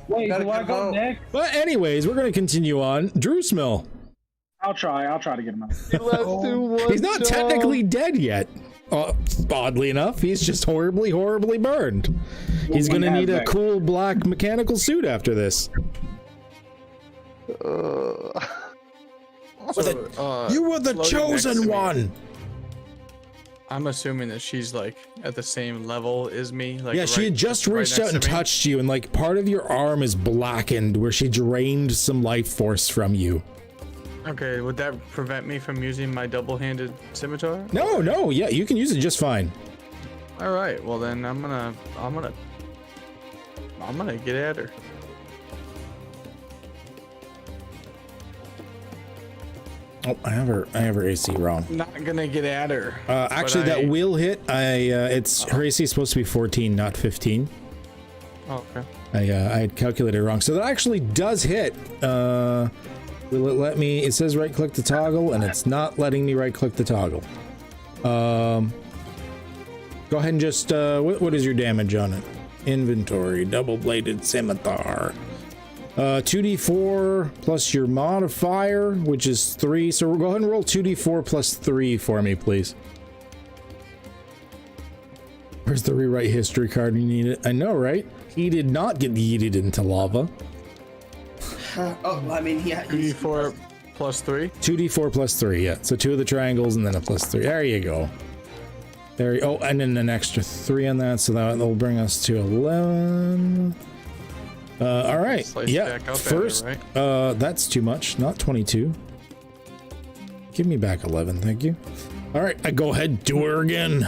Wait, Gotta do I come go out. next? But anyways, we're gonna continue on. Drewsmill. I'll try to get him out. Let's do one He's not job. technically dead yet. Oddly enough, he's just horribly burned. He's gonna need a cool black mechanical suit after this. So, You were the floating next chosen to me. one. I'm assuming that she's like at the same level as me. Like Yeah, she had just right reached next out and to me. touched you, and like part of your arm is blackened where she drained some life force from you. Okay, would that prevent me from using my double-handed scimitar? No, yeah, you can use it just fine. All right, well then I'm gonna get at her. Oh, I have her AC wrong. Not gonna get at her. Actually, but that will hit. It's her AC is supposed to be 14, not 15. Oh, okay. I had calculated wrong, so that actually does hit. Will it let me? It says right click to toggle, and it's not letting me right click the toggle. Go ahead and just, what is your damage on it? Inventory, double-bladed scimitar. 2d4 plus your modifier, which is 3. So we'll go ahead and roll 2d4 plus 3 for me, please. Where's the rewrite history card? You need it. I know, right? He did not get yeeted into lava. Oh, I mean, yeah. 2d4 plus 3? 2d4 plus 3, yeah. So 2 of the triangles and then a plus 3. There you go. There. Oh, and then an extra 3 on that, so that will bring us to 11. All right. Yeah. First, that's too much. Not 22. Give me back 11, thank you. All right, I go ahead, do her again,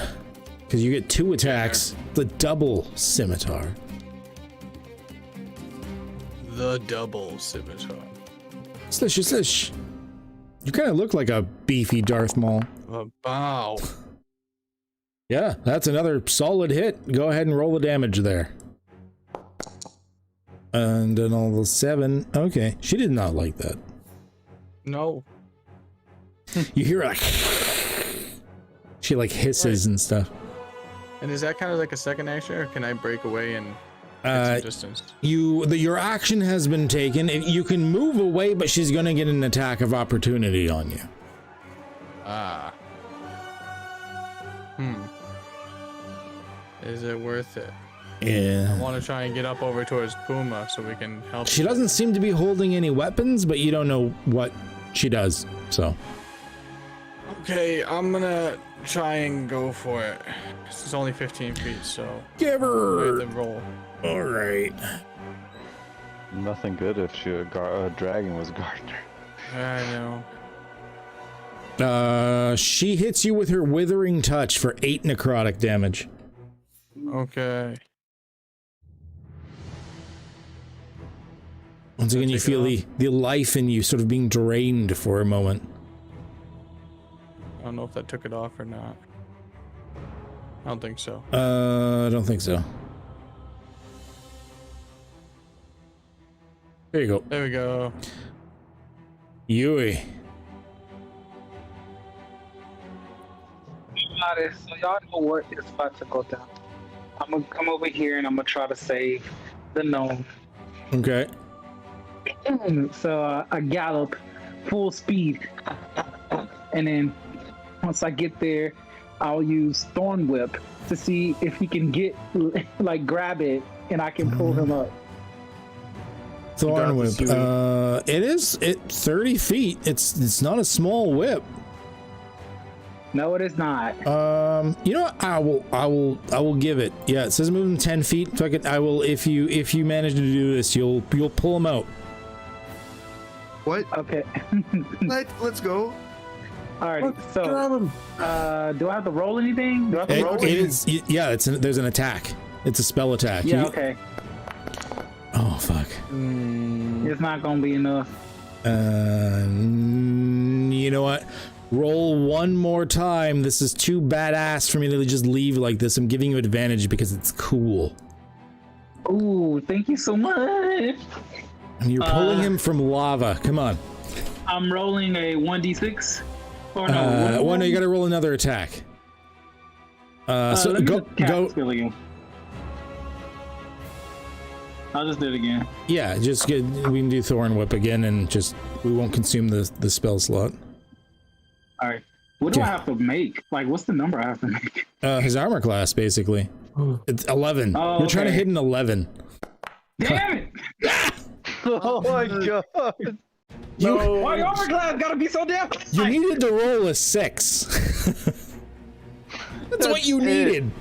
because you get 2 attacks. The double scimitar. The double scimitar. Slish. You kind of look like a beefy Darth Maul. A bow. Yeah, that's another solid hit. Go ahead and roll the damage there. And then all the 7. Okay, she did not like that. No. You hear like she like hisses and stuff. And is that kind of like a second action, or can I break away and get some distance? Your action has been taken. You can move away, but she's gonna get an attack of opportunity on you. Ah. Is it worth it? Yeah. I want to try and get up over towards Puma so we can help. She doesn't seem to be holding any weapons, but you don't know what she does, so. Okay, I'm gonna try and go for it. It's only 15 feet, so. Give her the roll. All right. Nothing good if a dragon was guarding her. I know. She hits you with her withering touch for 8 necrotic damage. Okay. Once again, you feel the life in you sort of being drained for a moment. I don't know if that took it off or not. I don't think so. I don't think so. There you go. There we go. Yui. So y'all know what is about to go down. I'm gonna come over here and I'm gonna try to save the gnome. Okay. So I gallop full speed, and then once I get there, I'll use Thorn Whip to see if he can get grab it and I can pull him up. Thorn Whip. It's 30 feet. It's not a small whip. No, it is not. You know what? I will give it. Yeah, it says move him 10 feet. So I will if you manage to do this, you'll pull him out. What? Okay. Let's go. All right. So, do I have to roll anything? Do I have to roll anything? There's an attack. It's a spell attack. Yeah. Okay. Oh fuck. It's not gonna be enough. You know what? Roll one more time. This is too badass for me to just leave like this. I'm giving you advantage because it's cool. Ooh, thank you so much. And you're pulling him from lava. Come on. I'm rolling a 1d6. Or no, no, you gotta roll another attack. So go. I'll just do it again. Yeah, we can do Thorn Whip again and we won't consume the spell slot. All right. What do I have to make? What's the number I have to make? His armor class, basically. It's 11. Oh, You're trying to hit an 11. Damn it! Oh my god! My armor class gotta be so damn high. You needed to roll a 6. That's what you needed.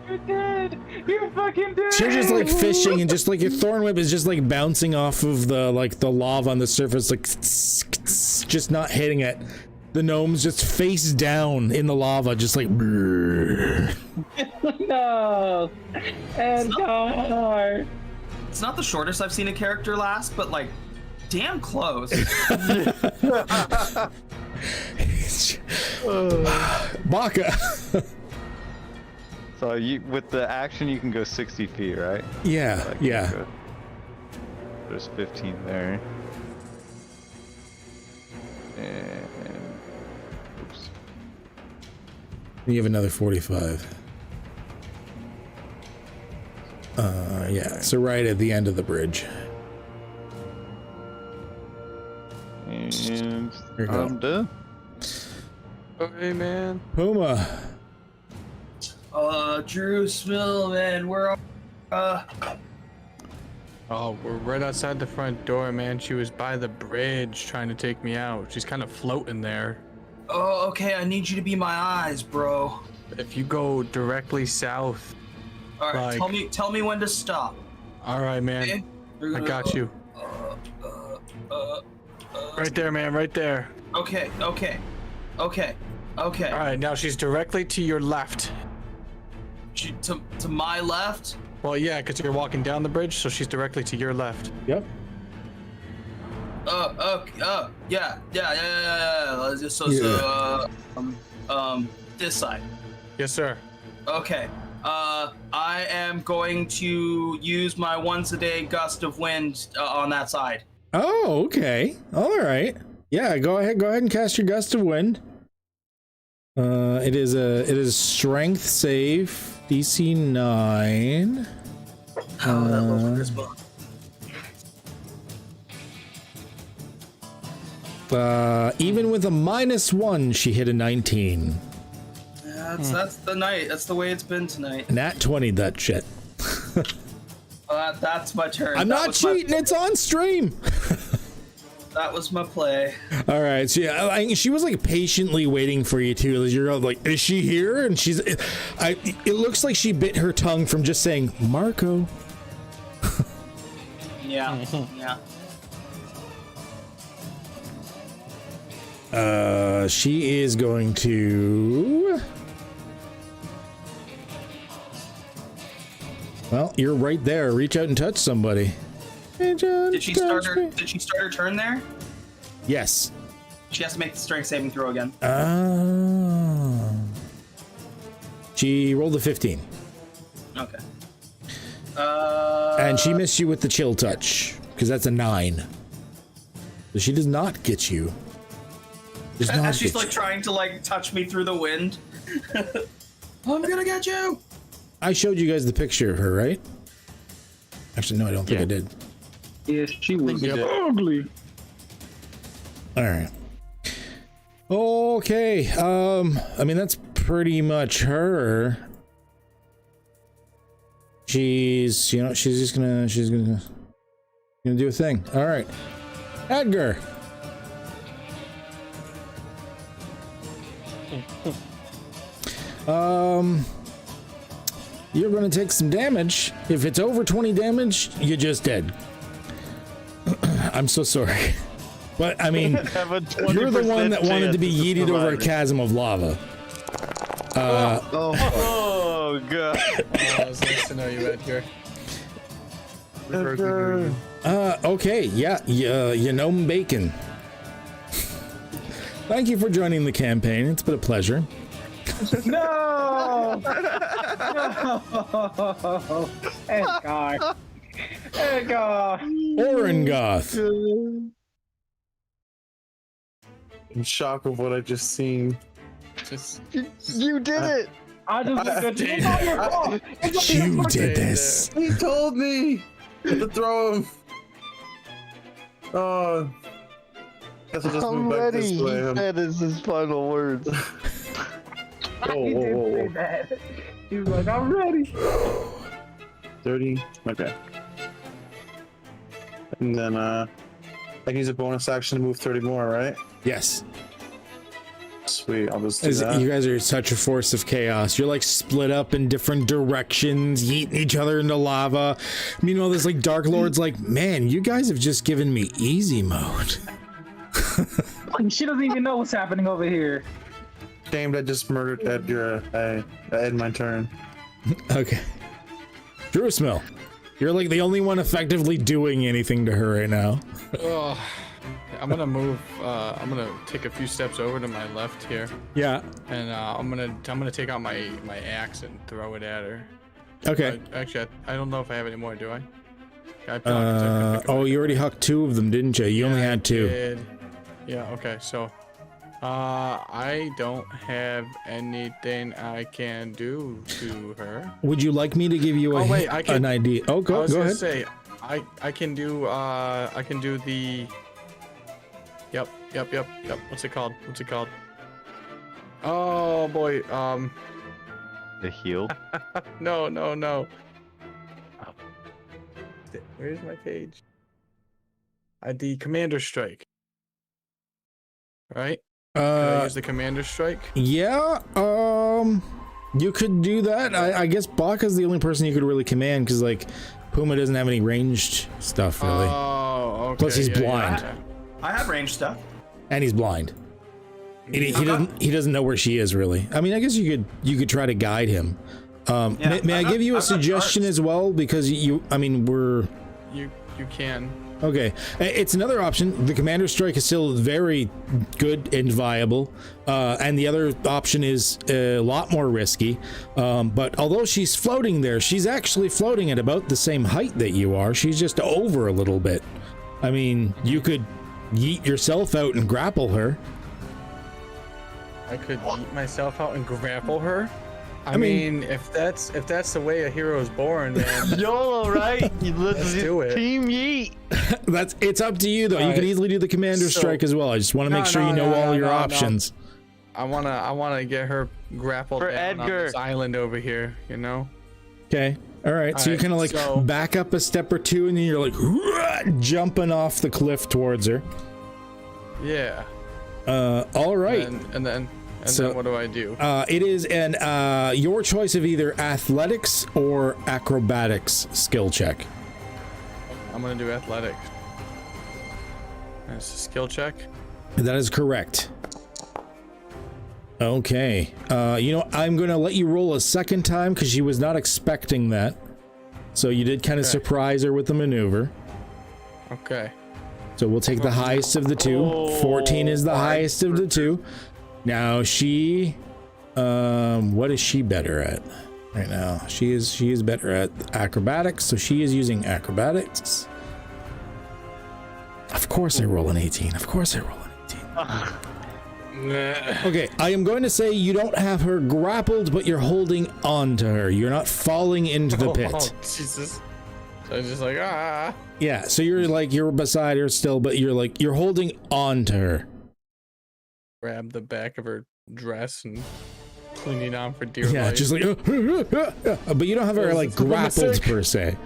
You're dead. You're fucking dead. So you're just fishing, and your Thorn Whip is just bouncing off of the lava on the surface, just not hitting it. The gnome's just face down in the lava, just no. And no. It's not the shortest I've seen a character last, but damn close. Baka. So with the action, you can go 60 feet, right? Yeah, yeah. There's 15 there. And oops. You have another 45. Yeah, so right at the end of the bridge. And Here you go. I'm done. Okay, man. Puma. Jerusalem, man, we're Oh, we're right outside the front door, man. She was by the bridge trying to take me out. She's kind of floating there. Oh, okay, I need you to be my eyes, bro. If you go directly south. All right, Like- tell me when to stop. All right, man. Okay? We're I gonna- got you. Right there, man. Right there. Okay. All right, now she's directly to your left. To my left. Well, yeah, because you're walking down the bridge, so she's directly to your left. Yep. Yeah. This side. Yes, sir. Okay. I am going to use my once a day gust of wind on that side. Oh, okay. All right. Yeah, go ahead and cast your gust of wind. It is strength save, DC 9. Oh, that little charisma. Even with a -1, she hit a 19. That's the night. That's the way it's been tonight. Nat 20 that shit. That's my turn. I'm not cheating. It's on stream. That was my play. All right. So yeah, she was like patiently waiting for you too. You're like, is she here? And she's. It looks like she bit her tongue from just saying Marco. Yeah. She is going to. Well, you're right there. Reach out and touch somebody. Did she start her turn there? Yes. She has to make the strength saving throw again. She rolled a 15. Okay. And she missed you with the chill touch, because that's a 9. So she does not get you. Does not She's get like you. trying to like touch me through the wind. I'm gonna get you. I showed you guys the picture of her, right? Actually, no, I don't think I did. Yes, she was ugly. All right. Okay. I mean, that's pretty much her. She's just gonna do a thing. All right. Edgar. You're gonna take some damage. If it's over 20 damage, you're just dead. I'm so sorry. But, I mean, you're the one that wanted to be yeeted over a chasm of lava. Oh god. It was nice to know you, Edgar. Okay, yeah, you know bacon. Thank you for joining the campaign. It's been a pleasure. No! No! Edgar. Edgar. Orengoth. In shock of what I just seen. You did it. I just looked at you. It's not your fault. It's not your You fault. did this. He told me to throw him. Oh. Guess I'll just I'm move back ready. this He way. said is his final words. He did say that. He was like, I'm ready. 30. Okay. And then I can use a bonus action to move 30 more, right? Yes. Sweet. I'll just do that. You guys are such a force of chaos. You're like split up in different directions, yeeting each other into lava. Meanwhile, this like Dark Lord's like, man, you guys have just given me easy mode. She doesn't even know what's happening over here. Shamed I just murdered Edgar. I had my turn. Okay. Drusmil, you're like the only one effectively doing anything to her right now. Oh, I'm gonna move. I'm gonna take a few steps over to my left here, Yeah. and I'm gonna take out my axe and throw it at her. Okay. Actually, I don't know if I have any more. Do I? Oh, you already hucked 2 of them, didn't you? You only had 2. Yeah, okay, so I don't have anything I can do to her. Would you like me to give you an idea? Oh, go ahead. Say, I can do the Yep. What's it called? Oh boy, The heal. No. Where's my page? The Commander Strike. Right? Can I use the Commander Strike? Yeah, you could do that. I guess Baka's the only person you could really command, because, like, Puma doesn't have any ranged stuff, really. Oh, okay. Plus, he's blind. Yeah. I have ranged stuff. And he's blind. He doesn't know where she is, really. I mean, I guess you could try to guide him. May I give you a suggestion as well? Because you can. Okay, it's another option. The Commander Strike is still very good and viable, and the other option is a lot more risky. But although she's floating there, she's actually floating at about the same height that you are. She's just over a little bit. I mean, you could yeet yourself out and grapple her. I could yeet myself out and grapple her? I mean, if that's the way a hero is born, man. YOLO, right? Let's do it. Team yeet. It's up to you, though. You can easily do the Commander Strike as well. I just want to make sure you know all your options. I wanna get her grappled For down Edgar. on this island over here, you know? Okay. All right. So you kind of like back up a step or two, and then you're like jumping off the cliff towards her. Yeah. All right. And then what do I do? It is your choice of either athletics or acrobatics skill check. I'm gonna do athletics. That's a skill check. That is correct. Okay. I'm gonna let you roll a second time because she was not expecting that. So you did kind of surprise her with the maneuver. Okay. So we'll take the highest of the two. 14 is the highest of the two. Now she, what is she better at right now? She is better at acrobatics, so she is using acrobatics. Of course I roll an 18. Okay, I am going to say you don't have her grappled, but you're holding on to her. You're not falling into the pit. Oh, Jesus. So I'm just like, ah. Yeah, so you're beside her still, but you're holding on to her. Grab the back of her dress and clinging on for dear life. Yeah, just like, but you don't have her like grappled per se.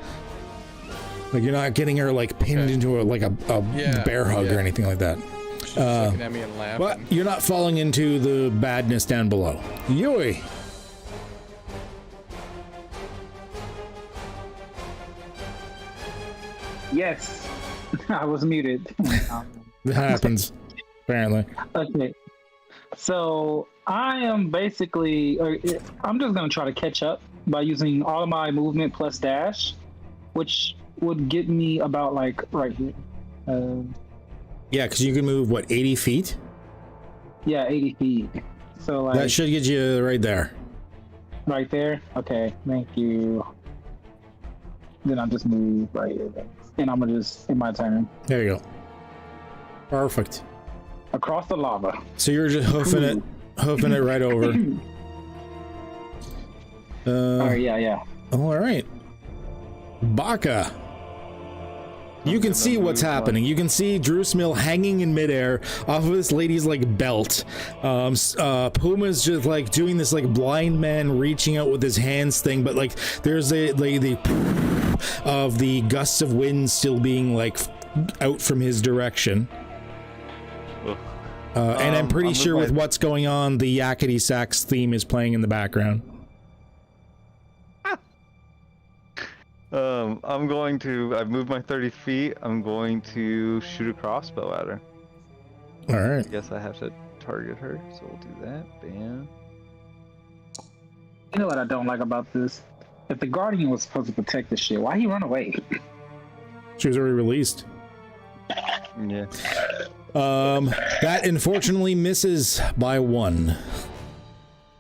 Like you're not getting her like pinned into a bear hug or anything like that. She's just looking at me and laughing. But you're not falling into the badness down below. Yui. Yes, I was muted. That happens, apparently. Okay, so I am basically, I'm just gonna try to catch up by using all of my movement plus dash, which would get me about like right here. Yeah, because you can move what, 80 feet? Yeah, 80 feet. So like that should get you right there. Right there. Okay, thank you. Then I'll just move right here. And I'm gonna just, in my turn. There you go. Perfect. Across the lava. So you're just hoofing it right over. Yeah. All right. Baka. You can see what's happening. You can see Drusmil hanging in midair off of this lady's like belt. Puma's just like doing this like blind man reaching out with his hands thing, but like there's the of the gusts of wind still being like out from his direction. And I'm pretty sure with what's going on, the Yakety Sax theme is playing in the background. I've moved my 30 feet. I'm going to shoot a crossbow at her. All right. I guess I have to target her, so we'll do that. Bam. You know what I don't like about this? If the Guardian was supposed to protect this shit, why he run away? She was already released. Yeah. That unfortunately misses by 1.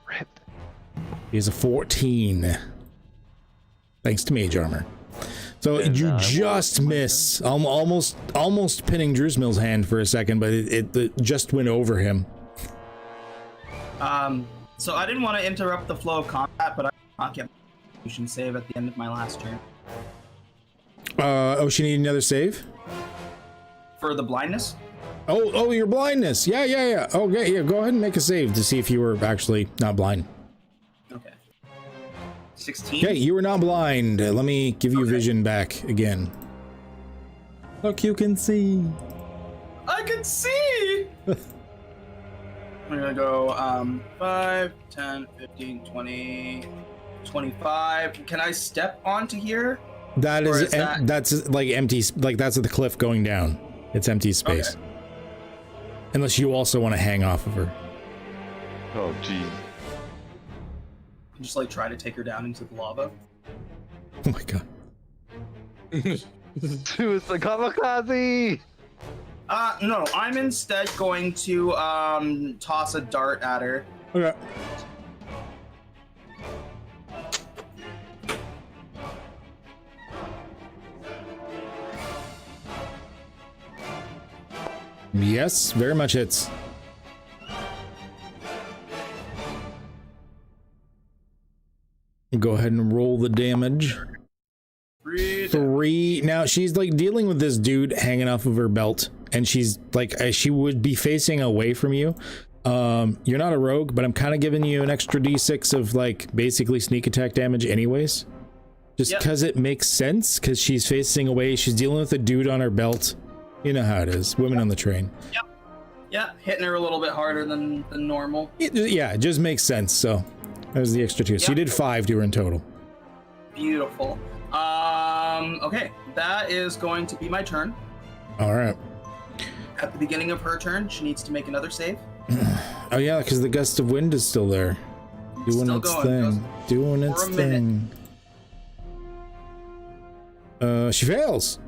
Rip. He's a 14. Thanks to mage armor. So Then, you I will just open my miss, almost pinning Drewsmill's hand for a second, but it just went over him. So I didn't want to interrupt the flow of combat, but I not get my Constitution save at the end of my last turn Oh, she needed another save? for the blindness. Oh, your blindness. Yeah. Okay, yeah, go ahead and make a save to see if you were actually not blind. Okay. 16. Okay, you were not blind. Let me give you vision back again. Look, you can see. I can see! I'm gonna go 5, 10, 15, 20, 25. Can I step onto here? That Or is, is that- that's like empty, like that's the cliff going down. It's empty space. Okay. Unless you also want to hang off of her. Oh, jeez. Just like try to take her down into the lava. Oh my god. It's the kamikaze! No, I'm instead going to toss a dart at her. Okay. Yes, very much hits. Go ahead and roll the damage. 3. Now she's like dealing with this dude hanging off of her belt, and she's like, she would be facing away from you. You're not a rogue, but I'm kind of giving you an extra d6 of like basically sneak attack damage anyways. Just because it makes sense, because she's facing away, she's dealing with a dude on her belt. You know how it is, women on the train. Yep. Yeah, hitting her a little bit harder than normal. Yeah, it just makes sense, so that was the extra 2. So you did 5 to her in total. Beautiful. Okay, that is going to be my turn. All right. At the beginning of her turn, she needs to make another save. Oh yeah, because the gust of wind is still there, doing Still its going. thing, doing its for a minute. thing. She fails.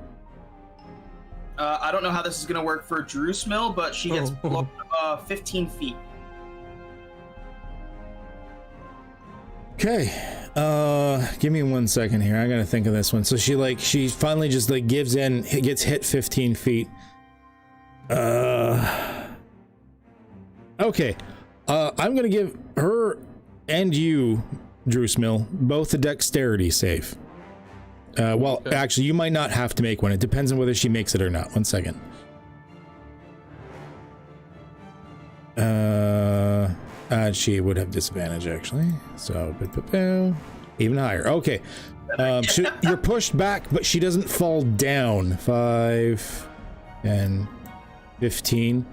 I don't know how this is going to work for Drewsmill, but she gets blown 15 feet. Okay, give me 1 second here. I gotta think of this one. So she finally just like gives in, gets hit 15 feet. Okay, I'm gonna give her and you, Drewsmill, both a dexterity save. Well, actually, you might not have to make one. It depends on whether she makes it or not. 1 second. She would have disadvantage, actually. So, even higher. Okay. You're pushed back, but she doesn't fall down. 5, 10, 15.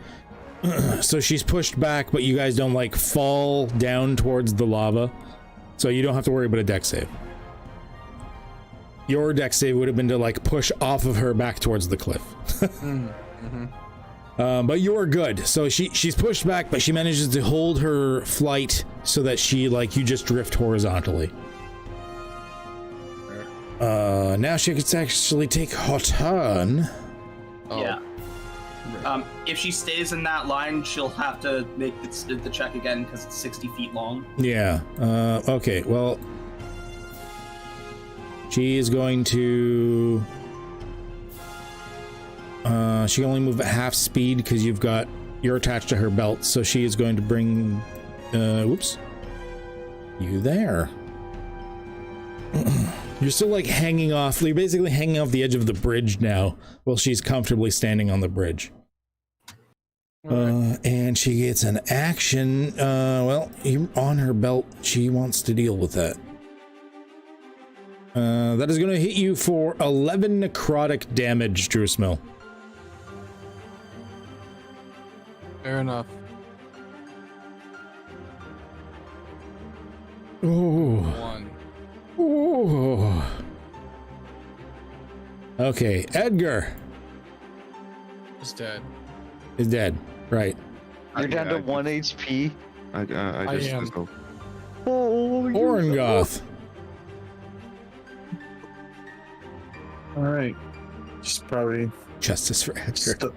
So she's pushed back, but you guys don't, like, fall down towards the lava. So you don't have to worry about a dex save. Your dex save would have been to, like, push off of her back towards the cliff. But you're good. So she's pushed back, but she manages to hold her flight so that she, like, you just drift horizontally. Now she could actually take her turn. Yeah. If she stays in that line, she'll have to make the check again because it's 60 feet long. Yeah. Okay. Well, she is going to. She can only move at half speed because you're attached to her belt. So she is going to bring. Whoops. You there? You're still like hanging off. You're basically hanging off the edge of the bridge now, while she's comfortably standing on the bridge. And she gets an action. Well, you're on her belt. She wants to deal with that. That is going to hit you for 11 necrotic damage, Drewsmill. Fair enough. Ooh. 1. Ooh. Okay, Edgar Is dead. is dead. Right. You're down to 1 HP. I just am. go. Orengoth. All right. Just probably Justice for Edgar.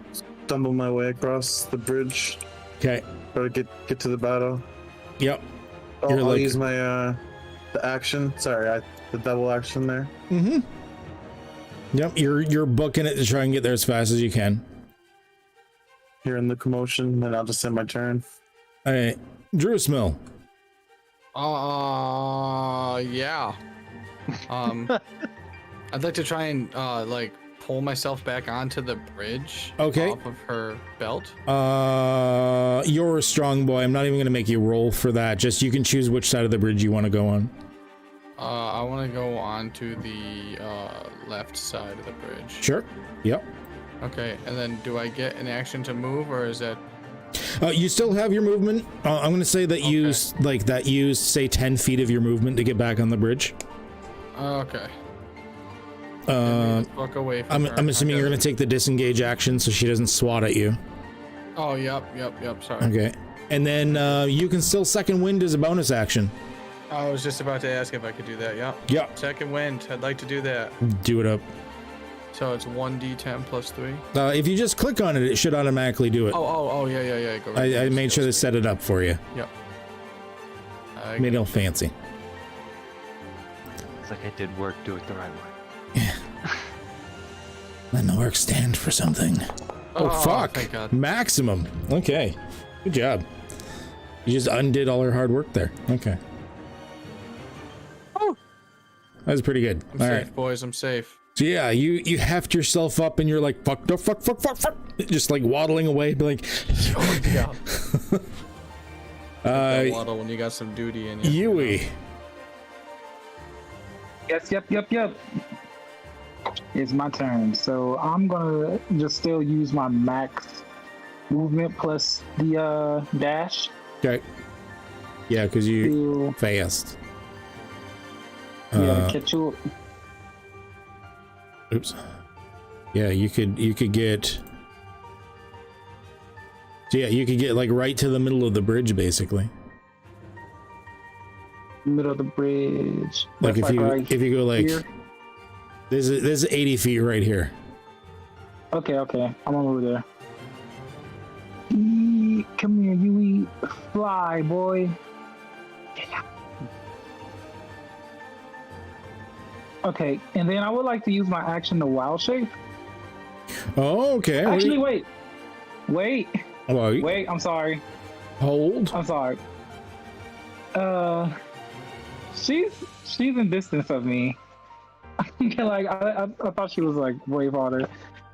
stumble my way across the bridge. Okay. Try to get to the battle. Yep. I'll like- use my the action. Sorry, the double action there. Mm-hmm. Yep, you're booking it to try and get there as fast as you can. Hearing the commotion, then I'll just end my turn. All right, Drewsmill. Yeah. I'd like to try and like pull myself back onto the bridge. Okay. Off of her belt. You're a strong boy. I'm not even gonna make you roll for that. Just you can choose which side of the bridge you want to go on. I want to go onto the left side of the bridge. Sure. Yep. Okay, and then do I get an action to move, or is that? You still have your movement. I'm gonna say that use say 10 feet of your movement to get back on the bridge. Okay. Walk away from her. I'm assuming you're gonna take the disengage action so she doesn't swat at you. Oh, yep. Sorry. Okay. And then you can still second wind as a bonus action. I was just about to ask if I could do that. Yep. Yep. Second wind. I'd like to do that. Do it up. So it's 1d10 plus 3. If you just click on it, it should automatically do it. Oh, yeah. Go I made sure to set it up for you. Yep. Made it all fancy. It's like I did work, do it the right way. Yeah. Let the work stand for something. Oh fuck! Thank God. Maximum. Okay. Good job. You just undid all her hard work there. Okay. Oh. That was pretty good. I'm all safe, right, boys. I'm safe. So yeah, you heft yourself up and you're like fuck, just like waddling away, be like. Yeah. Waddle when you got some duty in you. Yui. Yes, yep. It's my turn. So I'm gonna just still use my max movement plus the dash. Okay. Yeah, because you fast. Yeah, catch you. Oops. Yeah, you could get. So yeah, you could get like right to the middle of the bridge, basically. Middle of the bridge. Like if you go like here? this is 80 feet right here. Okay. I'm over there. Come here, Yui. Fly, boy. Yeah. Okay, and then I would like to use my action to wild shape. Oh, okay. Actually, wait. Hello. Wait, I'm sorry. Hold. I'm sorry. She's in distance of me. Like I thought she was like way farther.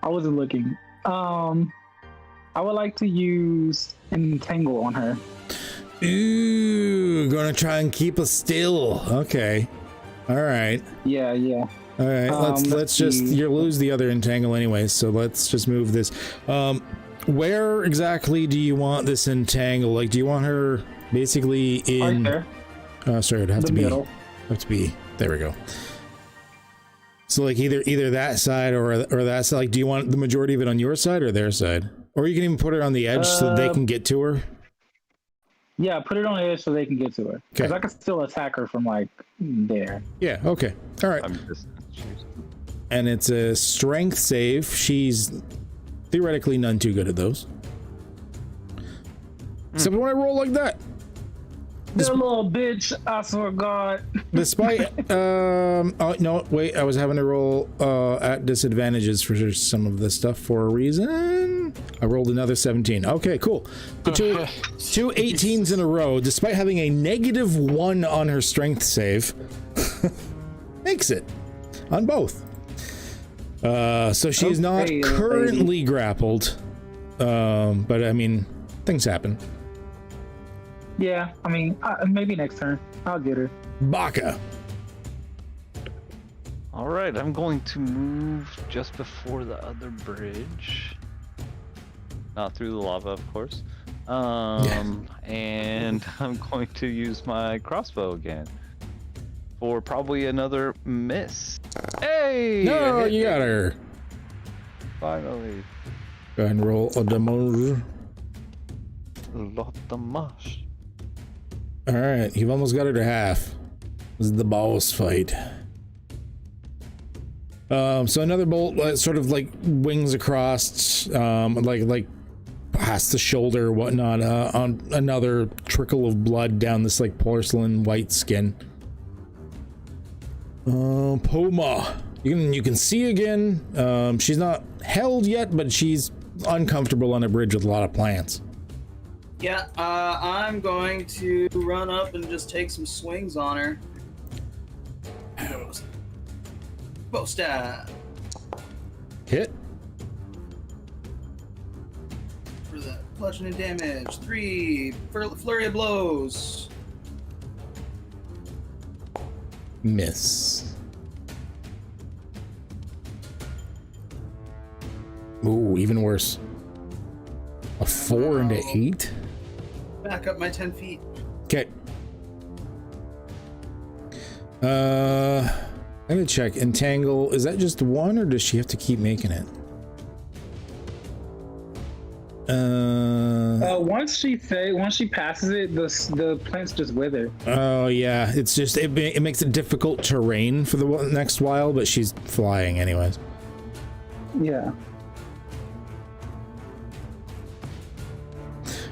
I wasn't looking. I would like to use entangle on her. Ooh, gonna try and keep us still. Okay. All right. Yeah. All right. Let's just you lose the other entangle anyway. So let's just move this. Where exactly do you want this entangle? Like, do you want her basically in? Right there. Sorry, it'd have to middle. be. There we go. So like either that side or that side. Like, do you want the majority of it on your side or their side? Or you can even put it on the edge so they can get to her. Yeah, put it on the edge so they can get to her. Because I can still attack her from like there. Yeah. Okay. All right. And it's a strength save. She's theoretically none too good at those. Except when I roll like that. This little bitch, I swear to God. Despite, oh no, wait, I was having to roll at disadvantages for some of this stuff for a reason. I rolled another 17. Okay, cool. So two 18s in a row, despite having a -1 on her strength save, makes it on both. So she is not currently grappled, but I mean, things happen. Yeah, I mean, maybe next turn. I'll get her. Baka. All right, I'm going to move just before the other bridge. Not through the lava, of course. And I'm going to use my crossbow again. For probably another miss. Hey! No, you got her. Finally. Go ahead and roll a damage. Lot of mash. All right, you've almost got her to half. This is the boss fight. So another bolt sort of like wings across, like past the shoulder or whatnot, on another trickle of blood down this like porcelain white skin. Poma, You can see again. She's not held yet, but she's uncomfortable on a bridge with a lot of plants. Yeah, I'm going to run up and just take some swings on her. Bow stab. Hit. For the bludgeoning damage. 3 flurry of blows. Miss. Ooh, even worse. A 4 into 8? Back up my 10 feet. Okay. Let me check. Entangle, is that just one, or does she have to keep making it? Once she passes it, the plants just wither. Oh yeah, it's just it makes it difficult terrain for the next while, but she's flying anyways. Yeah.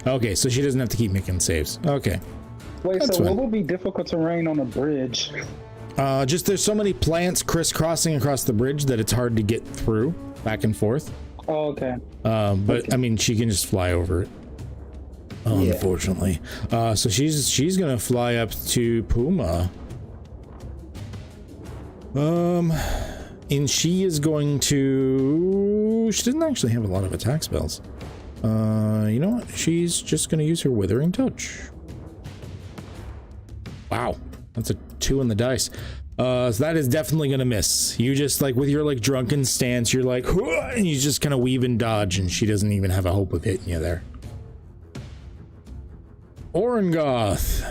Okay, so she doesn't have to keep making saves. Okay. Wait, That's so fine. what will be difficult terrain on a bridge? Just there's so many plants crisscrossing across the bridge that it's hard to get through back and forth. Oh, okay. But I mean, she can just fly over it. Unfortunately. So she's gonna fly up to Puma. And she is going to. She doesn't actually have a lot of attack spells. You know what? She's just gonna use her Withering Touch. Wow, that's a 2 on the dice. So that is definitely gonna miss. You just like with your like drunken stance, you're like, and you just kind of weave and dodge, and she doesn't even have a hope of hitting you there. Orengoth.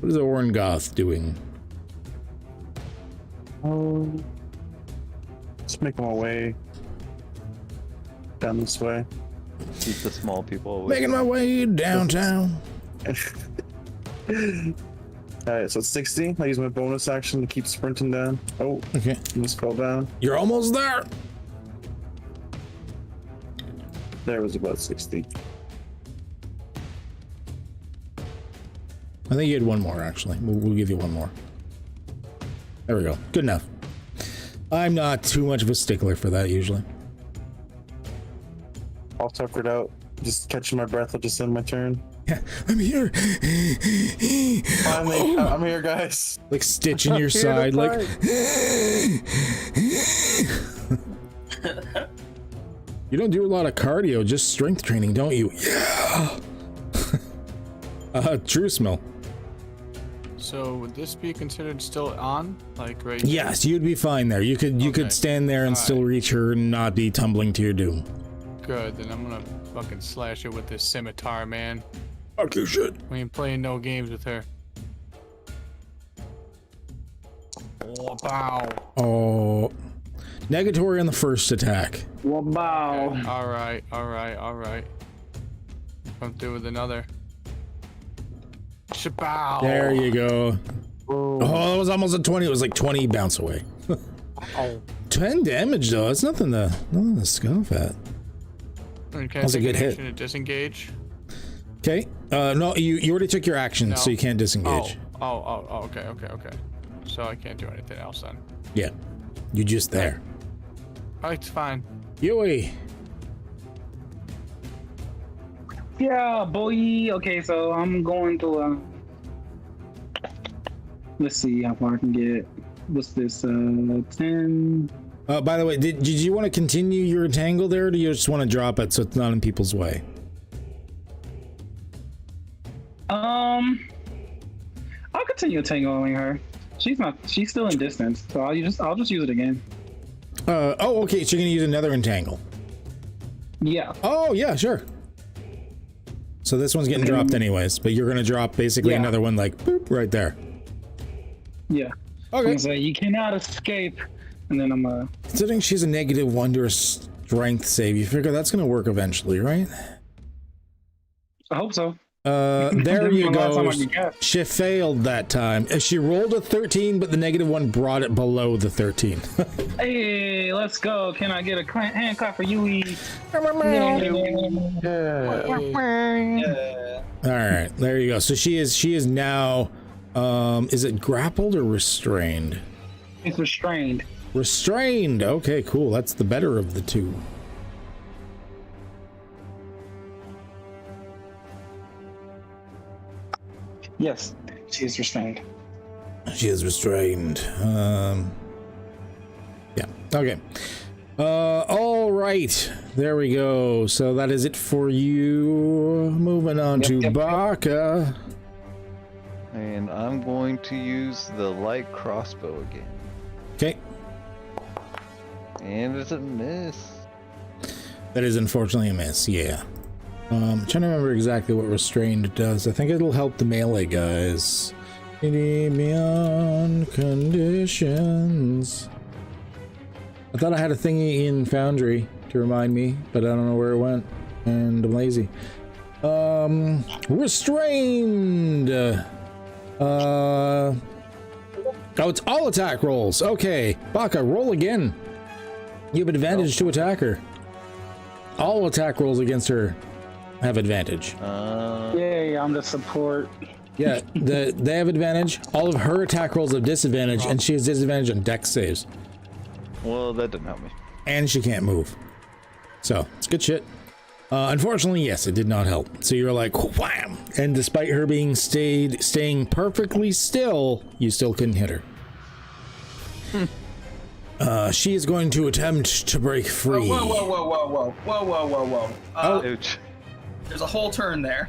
What is Orengoth doing? Just making my way down this way. Keep the small people away. Making my way downtown. Alright, so it's 60. I use my bonus action to keep sprinting down. Oh, Okay. I'm gonna scroll down. You're almost there. There was about 60. I think you had one more, actually. We'll give you one more. There we go. Good enough. I'm not too much of a stickler for that, usually. All tuckered out. Just catching my breath. I'll just end my turn. Yeah, I'm here. Finally, I'm here, guys. Like stitch in your side, like. You don't do a lot of cardio, just strength training, don't you? Yeah. True smell. So would this be considered still on? Like right? Yes, you'd be fine there. You could stand there and still reach her and not be tumbling to your doom. Good, then I'm gonna fucking slash it with this scimitar, man. Fuck you shit. We ain't playing no games with her. Oh, bow. Oh. Negatory on the first attack. Wow. Okay. All right. Come through with another. Shabow. There you go. Oh, that was almost a 20. It was like 20 bounce away. 10 damage though. That's nothing to scoff at. That's a good hit. To disengage. Okay. No, you already took your action, so you can't disengage. Oh. Okay. So I can't do anything else then. Yeah. You're just there. Oh, it's fine. Yui. Yeah, boy. Okay, so I'm going to let's see how far I can get. What's this? 10. By the way, did you want to continue your entangle there, or do you just want to drop it so it's not in people's way? I'll continue tangling her. She's still in distance, so I'll just use it again. Oh, okay, so you're gonna use another entangle. Yeah. Oh, yeah, sure. So this one's getting dropped anyways, but you're gonna drop basically another one like boop right there. Yeah. Okay. So you cannot escape, and then I'm Considering she's a -1 to her strength save, you figure that's gonna work eventually, right? I hope so. There you go. She failed that time. She rolled a 13, but the -1 brought it below the 13. Hey, let's go. Can I get a hand clap for Yui? Yeah. Yeah. All right, there you go. So she is now, is it grappled or restrained? It's restrained. Restrained. Okay, cool. That's the better of the two. Yes, she is restrained. She is restrained. Yeah. Okay. All right. There we go. So that is it for you. Moving on to Baka. And I'm going to use the light crossbow again. Okay. And it's a miss. That is unfortunately a miss. Yeah. I'm trying to remember exactly what restrained does. I think it'll help the melee guys. Beyond conditions. I thought I had a thingy in Foundry to remind me, but I don't know where it went, and I'm lazy. Restrained. Oh, it's all attack rolls. Okay, Baka, roll again. You have advantage to attack her. All attack rolls against her have advantage. Yay, I'm the support. Yeah, they have advantage. All of her attack rolls have disadvantage, and she has disadvantage on dex saves. Well, that didn't help me. And she can't move. So, it's good shit. Unfortunately, yes, it did not help. So you're like, wham! And despite her being staying perfectly still, you still couldn't hit her. She is going to attempt to break free. Whoa. Ouch. There's a whole turn there.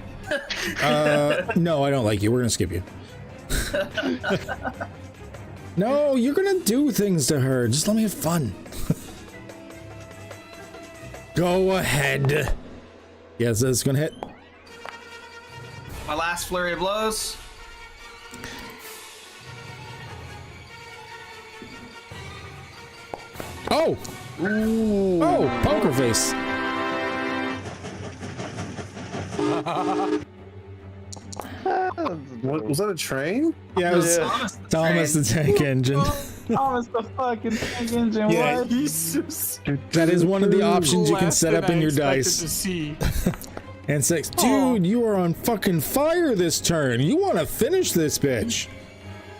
No, I don't like you. We're gonna skip you. No, you're gonna do things to her. Just let me have fun. Go ahead. Yes, it's gonna hit. My last flurry of blows. Oh! Ooh. Oh, poker face. What, was that a train? Yeah, it was Thomas the Tank Engine. Thomas the fucking tank engine. Yeah, What? That is one of the options you can Less set than up in I your expected dice. to see. And 6. Dude, you are on fucking fire this turn. You want to finish this bitch.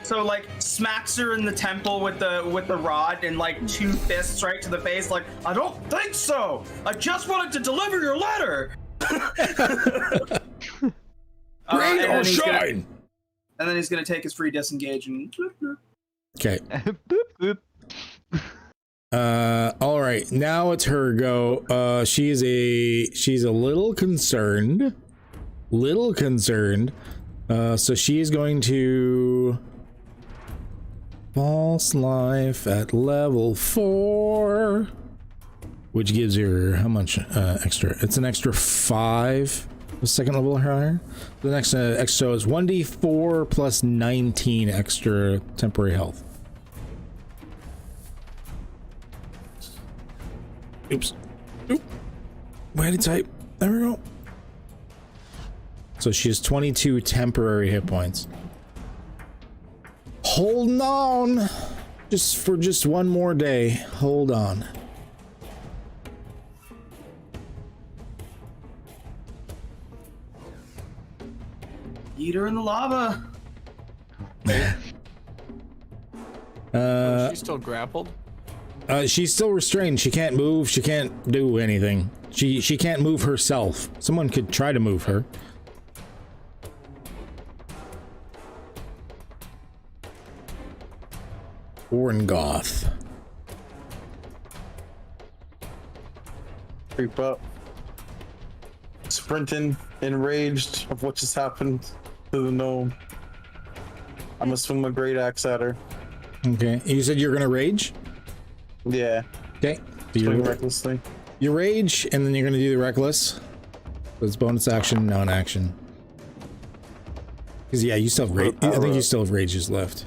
So like smacks her in the temple with the rod and like 2 fists right to the face. Like, I don't think so. I just wanted to deliver your letter. Rain or shine. And then he's gonna take his free disengage and. Okay. Boop, boop. All right. Now it's her go. She's a little concerned. So she is going to false life at level 4, which gives her how much extra? It's an extra 5. The second level higher. The next extra is 1d4 plus 19 extra temporary health. Oops. Oop. Why did I type? There we go. So she has 22 temporary hit points. Holding on. Just one more day. Hold on. Eat her in the lava. She's still grappled. She's still restrained. She can't move. She can't do anything. She can't move herself. Someone could try to move her. Orngoth. Creep up. Sprinting, enraged of what just happened to the gnome. I'm gonna swing my great axe at her. Okay. You said you're gonna rage? Yeah. Okay. So Swing recklessly. you rage, and then you're gonna do the reckless. So it's bonus action, non-action. Because yeah, you still have rage. I think you still have rages left.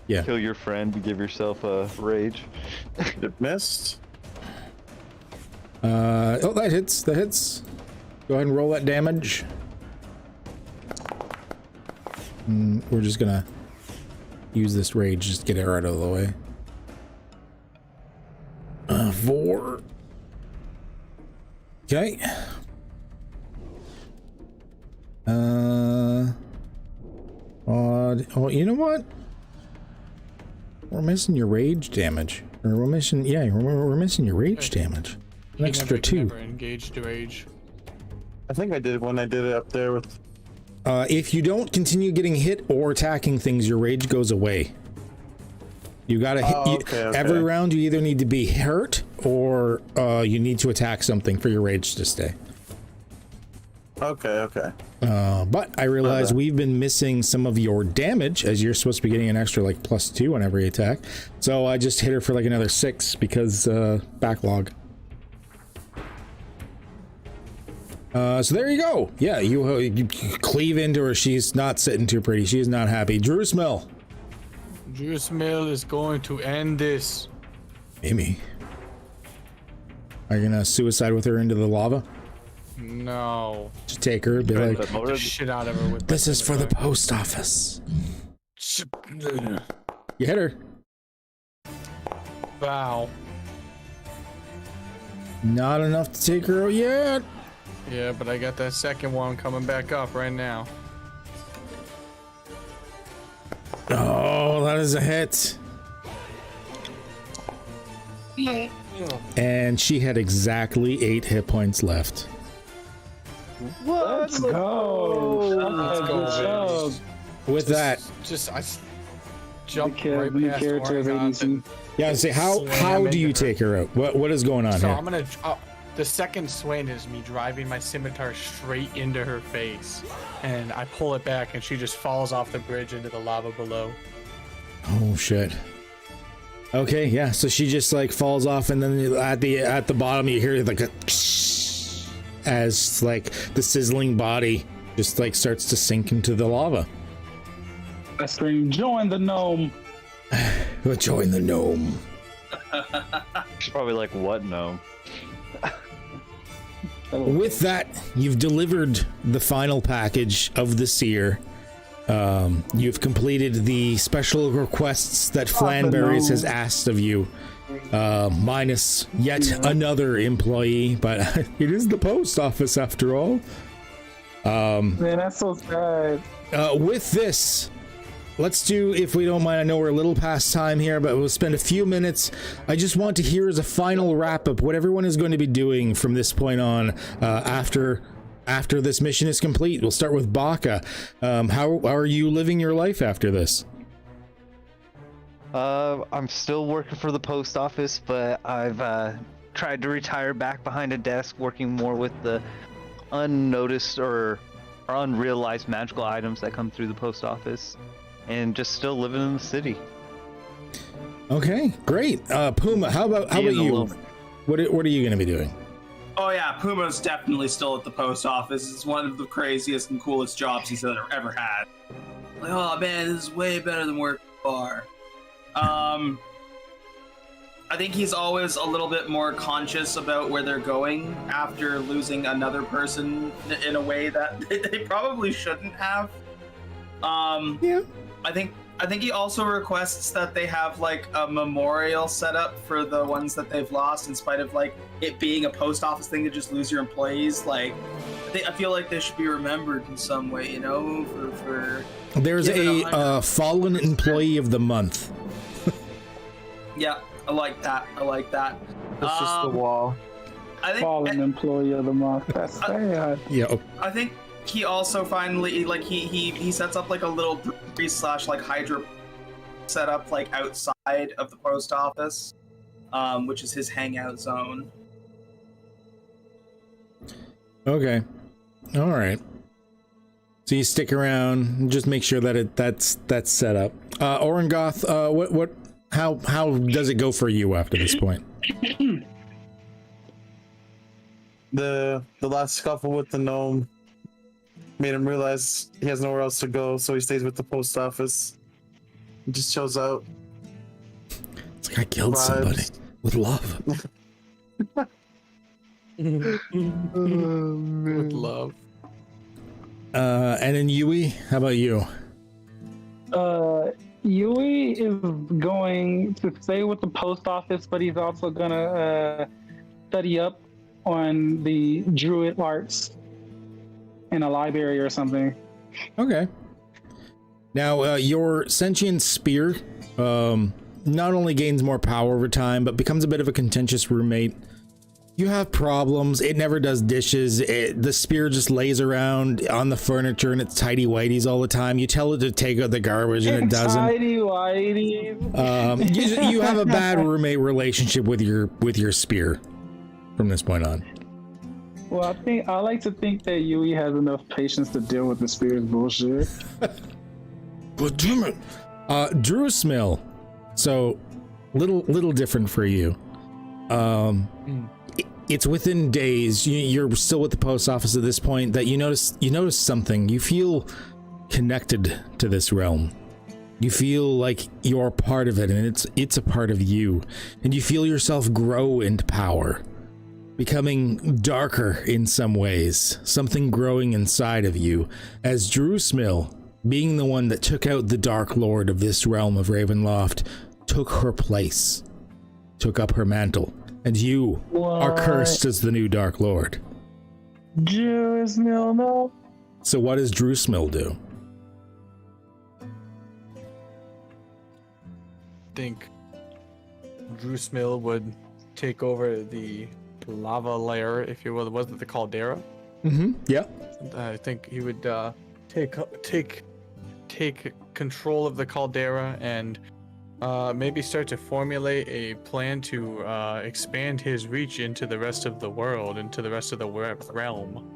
Yeah. Kill your friend to give yourself a rage. It missed. Oh, that hits. That hits. Go ahead and roll that damage. We're just gonna use this rage just to get her out of the way. 4. Okay. Oh, you know what? We're missing your rage damage. Or we're missing, yeah, we're missing your rage damage. An extra 2. Never engaged rage. I think I did when I did it up there with. If you don't continue getting hit or attacking things, your rage goes away. You gotta hit. Okay. Every round, you either need to be hurt or you need to attack something for your rage to stay. Okay. But I realize we've been missing some of your damage, as you're supposed to be getting an extra like +2 on every attack. So I just hit her for like another 6 because backlog. So there you go. Yeah, you cleave into her. She's not sitting too pretty. She is not happy. Drusmill. Drusmill is going to end this. Amy. Are you gonna suicide with her into the lava? No. Just take her, be like, Beat the shit out of her with this is for the post office. You hit her. Wow. Not enough to take her out yet. Yeah, but I got that second one coming back up right now. Oh, that is a hit. And she had exactly 8 hit points left. Let's go. Let's go, baby. With that, I jumped right past character Oregon and yeah, I say how do you take her out? What is going on so here? I'm gonna. The second swing is me driving my scimitar straight into her face, and I pull it back, and she just falls off the bridge into the lava below. Oh shit. Okay, yeah. So she just like falls off, and then at the bottom you hear like a as like the sizzling body just like starts to sink into the lava. I scream, "Join the gnome!" Join the gnome. She's probably like, what gnome? With that, you've delivered the final package of the seer. You've completed the special requests that Flanberries has asked of you, minus yet another employee, but it is the post office after all. Man, that's so sad. With this, let's do, if we don't mind, I know we're a little past time here, but we'll spend a few minutes. I just want to hear as a final wrap up what everyone is going to be doing from this point on after this mission is complete. We'll start with Baka. How are you living your life after this? I'm still working for the post office, but I've tried to retire back behind a desk, working more with the unnoticed or unrealized magical items that come through the post office, and just still living in the city. Okay, great. Puma, how about you? What are you going to be doing? Oh yeah, Puma's definitely still at the post office. It's one of the craziest and coolest jobs he's ever had. Like, oh man, this is way better than work bar. I think he's always a little bit more conscious about where they're going after losing another person in a way that they probably shouldn't have. Yeah. I think he also requests that they have like a memorial set up for the ones that they've lost, in spite of like it being a post office thing to just lose your employees. Like, I feel like they should be remembered in some way, you know, for There's a fallen employee of the month. Yeah, I like that. It's just the wall. I think Fallen employee of the month. That's sad. Yeah. I think he also finally like he sets up like a little brewery / like hydro set up like outside of the post office, which is his hangout zone. Okay. All right. So you stick around and just make sure that that's set up. Orengoth, how does it go for you after this point? The last scuffle with the gnome made him realize he has nowhere else to go, so he stays with the post office. He just chills out. It's like I killed somebody with love. With love. And then Yui, how about you? Yui is going to stay with the post office, but he's also gonna study up on the druid arts in a library or something. Okay. Now, your sentient spear not only gains more power over time, but becomes a bit of a contentious roommate. You have problems. It never does dishes. The spear just lays around on the furniture and it's tidy whities all the time. You tell it to take out the garbage and it doesn't. Tidy whities. You have a bad roommate relationship with your spear from this point on. Well, I like to think that Yui has enough patience to deal with the spear's bullshit. But damn it, Drusmill. So little different for you. It's within days. You're still at the post office at this point that you notice something. You feel connected to this realm. You feel like you're part of it, and it's a part of you. And you feel yourself grow into power, becoming darker in some ways. Something growing inside of you as Drusmill, being the one that took out the Dark Lord of this realm of Ravenloft, took her place, took up her mantle. And you are cursed as the new Dark Lord. Drusmill, no. So what does Drusmill do? I think Drusmill would take over the lava layer, if you will. Wasn't the caldera? Mm-hmm. Yeah. I think he would take control of the caldera and maybe start to formulate a plan to expand his reach into the rest of the world, into the rest of the realm.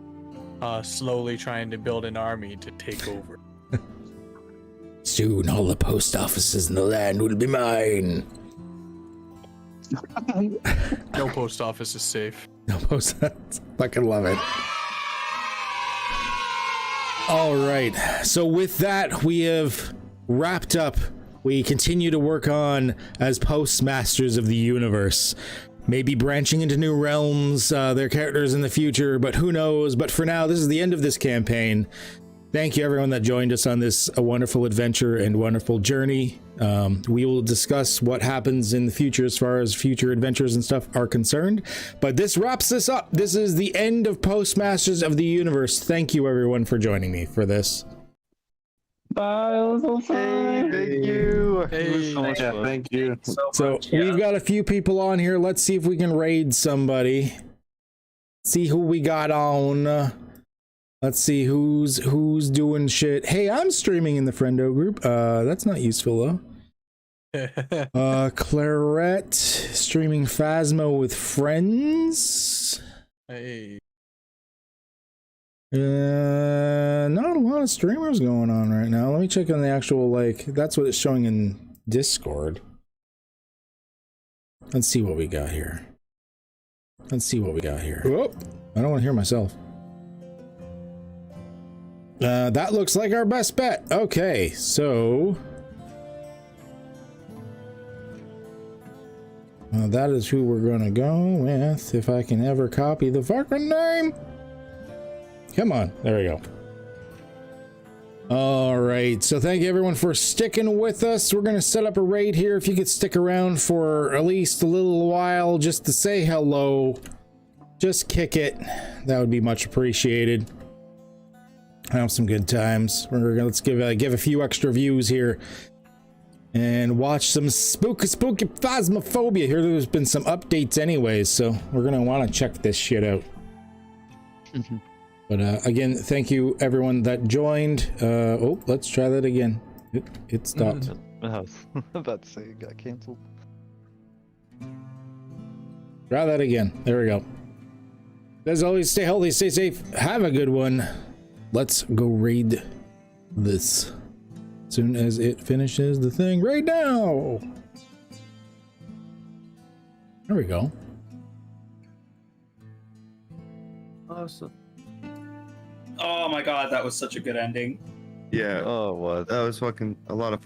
Slowly trying to build an army to take over. Soon all the post offices in the land will be mine. No post office is safe. No post office. Fucking love it. All right. So with that, we have wrapped up. We continue to work on as postmasters of the universe, maybe branching into new realms, their characters in the future, but who knows. But for now, this is the end of this campaign. Thank you everyone that joined us on this wonderful adventure and wonderful journey. We will discuss what happens in the future as far as future adventures and stuff are concerned, but this wraps this up. This is the end of Postmasters of the Universe. Thank you everyone for joining me for this. Bye, it was so fun. Thank you. Hey, Thank you. So we've got a few people on here. Let's see if we can raid somebody. See who we got on. Let's see who's doing shit. Hey, I'm streaming in the friendo group. That's not useful though. Claret streaming Phasmo with friends. Hey. Not a lot of streamers going on right now. Let me check on the actual, like, that's what it's showing in Discord. Let's see what we got here. Whoop, I don't want to hear myself. That looks like our best bet. Okay, so that is who we're gonna go with. If I can ever copy the fucking name. Come on, there we go. All right, so thank you everyone for sticking with us. We're gonna set up a raid here. If you could stick around for at least a little while just to say hello, just kick it, that would be much appreciated. Have some good times. Let's give a few extra views here and watch some spooky Phasmophobia. Here there's been some updates anyways, so we're gonna want to check this shit out. But again, thank you everyone that joined. Oh, let's try that again. It stopped. I was about to say it got canceled. Try that again. There we go. As always, stay healthy, stay safe, have a good one. Let's go raid this. As soon as it finishes the thing right now. There we go. Awesome. Oh my god, that was such a good ending. Yeah. Oh, what? That was fucking a lot of fun.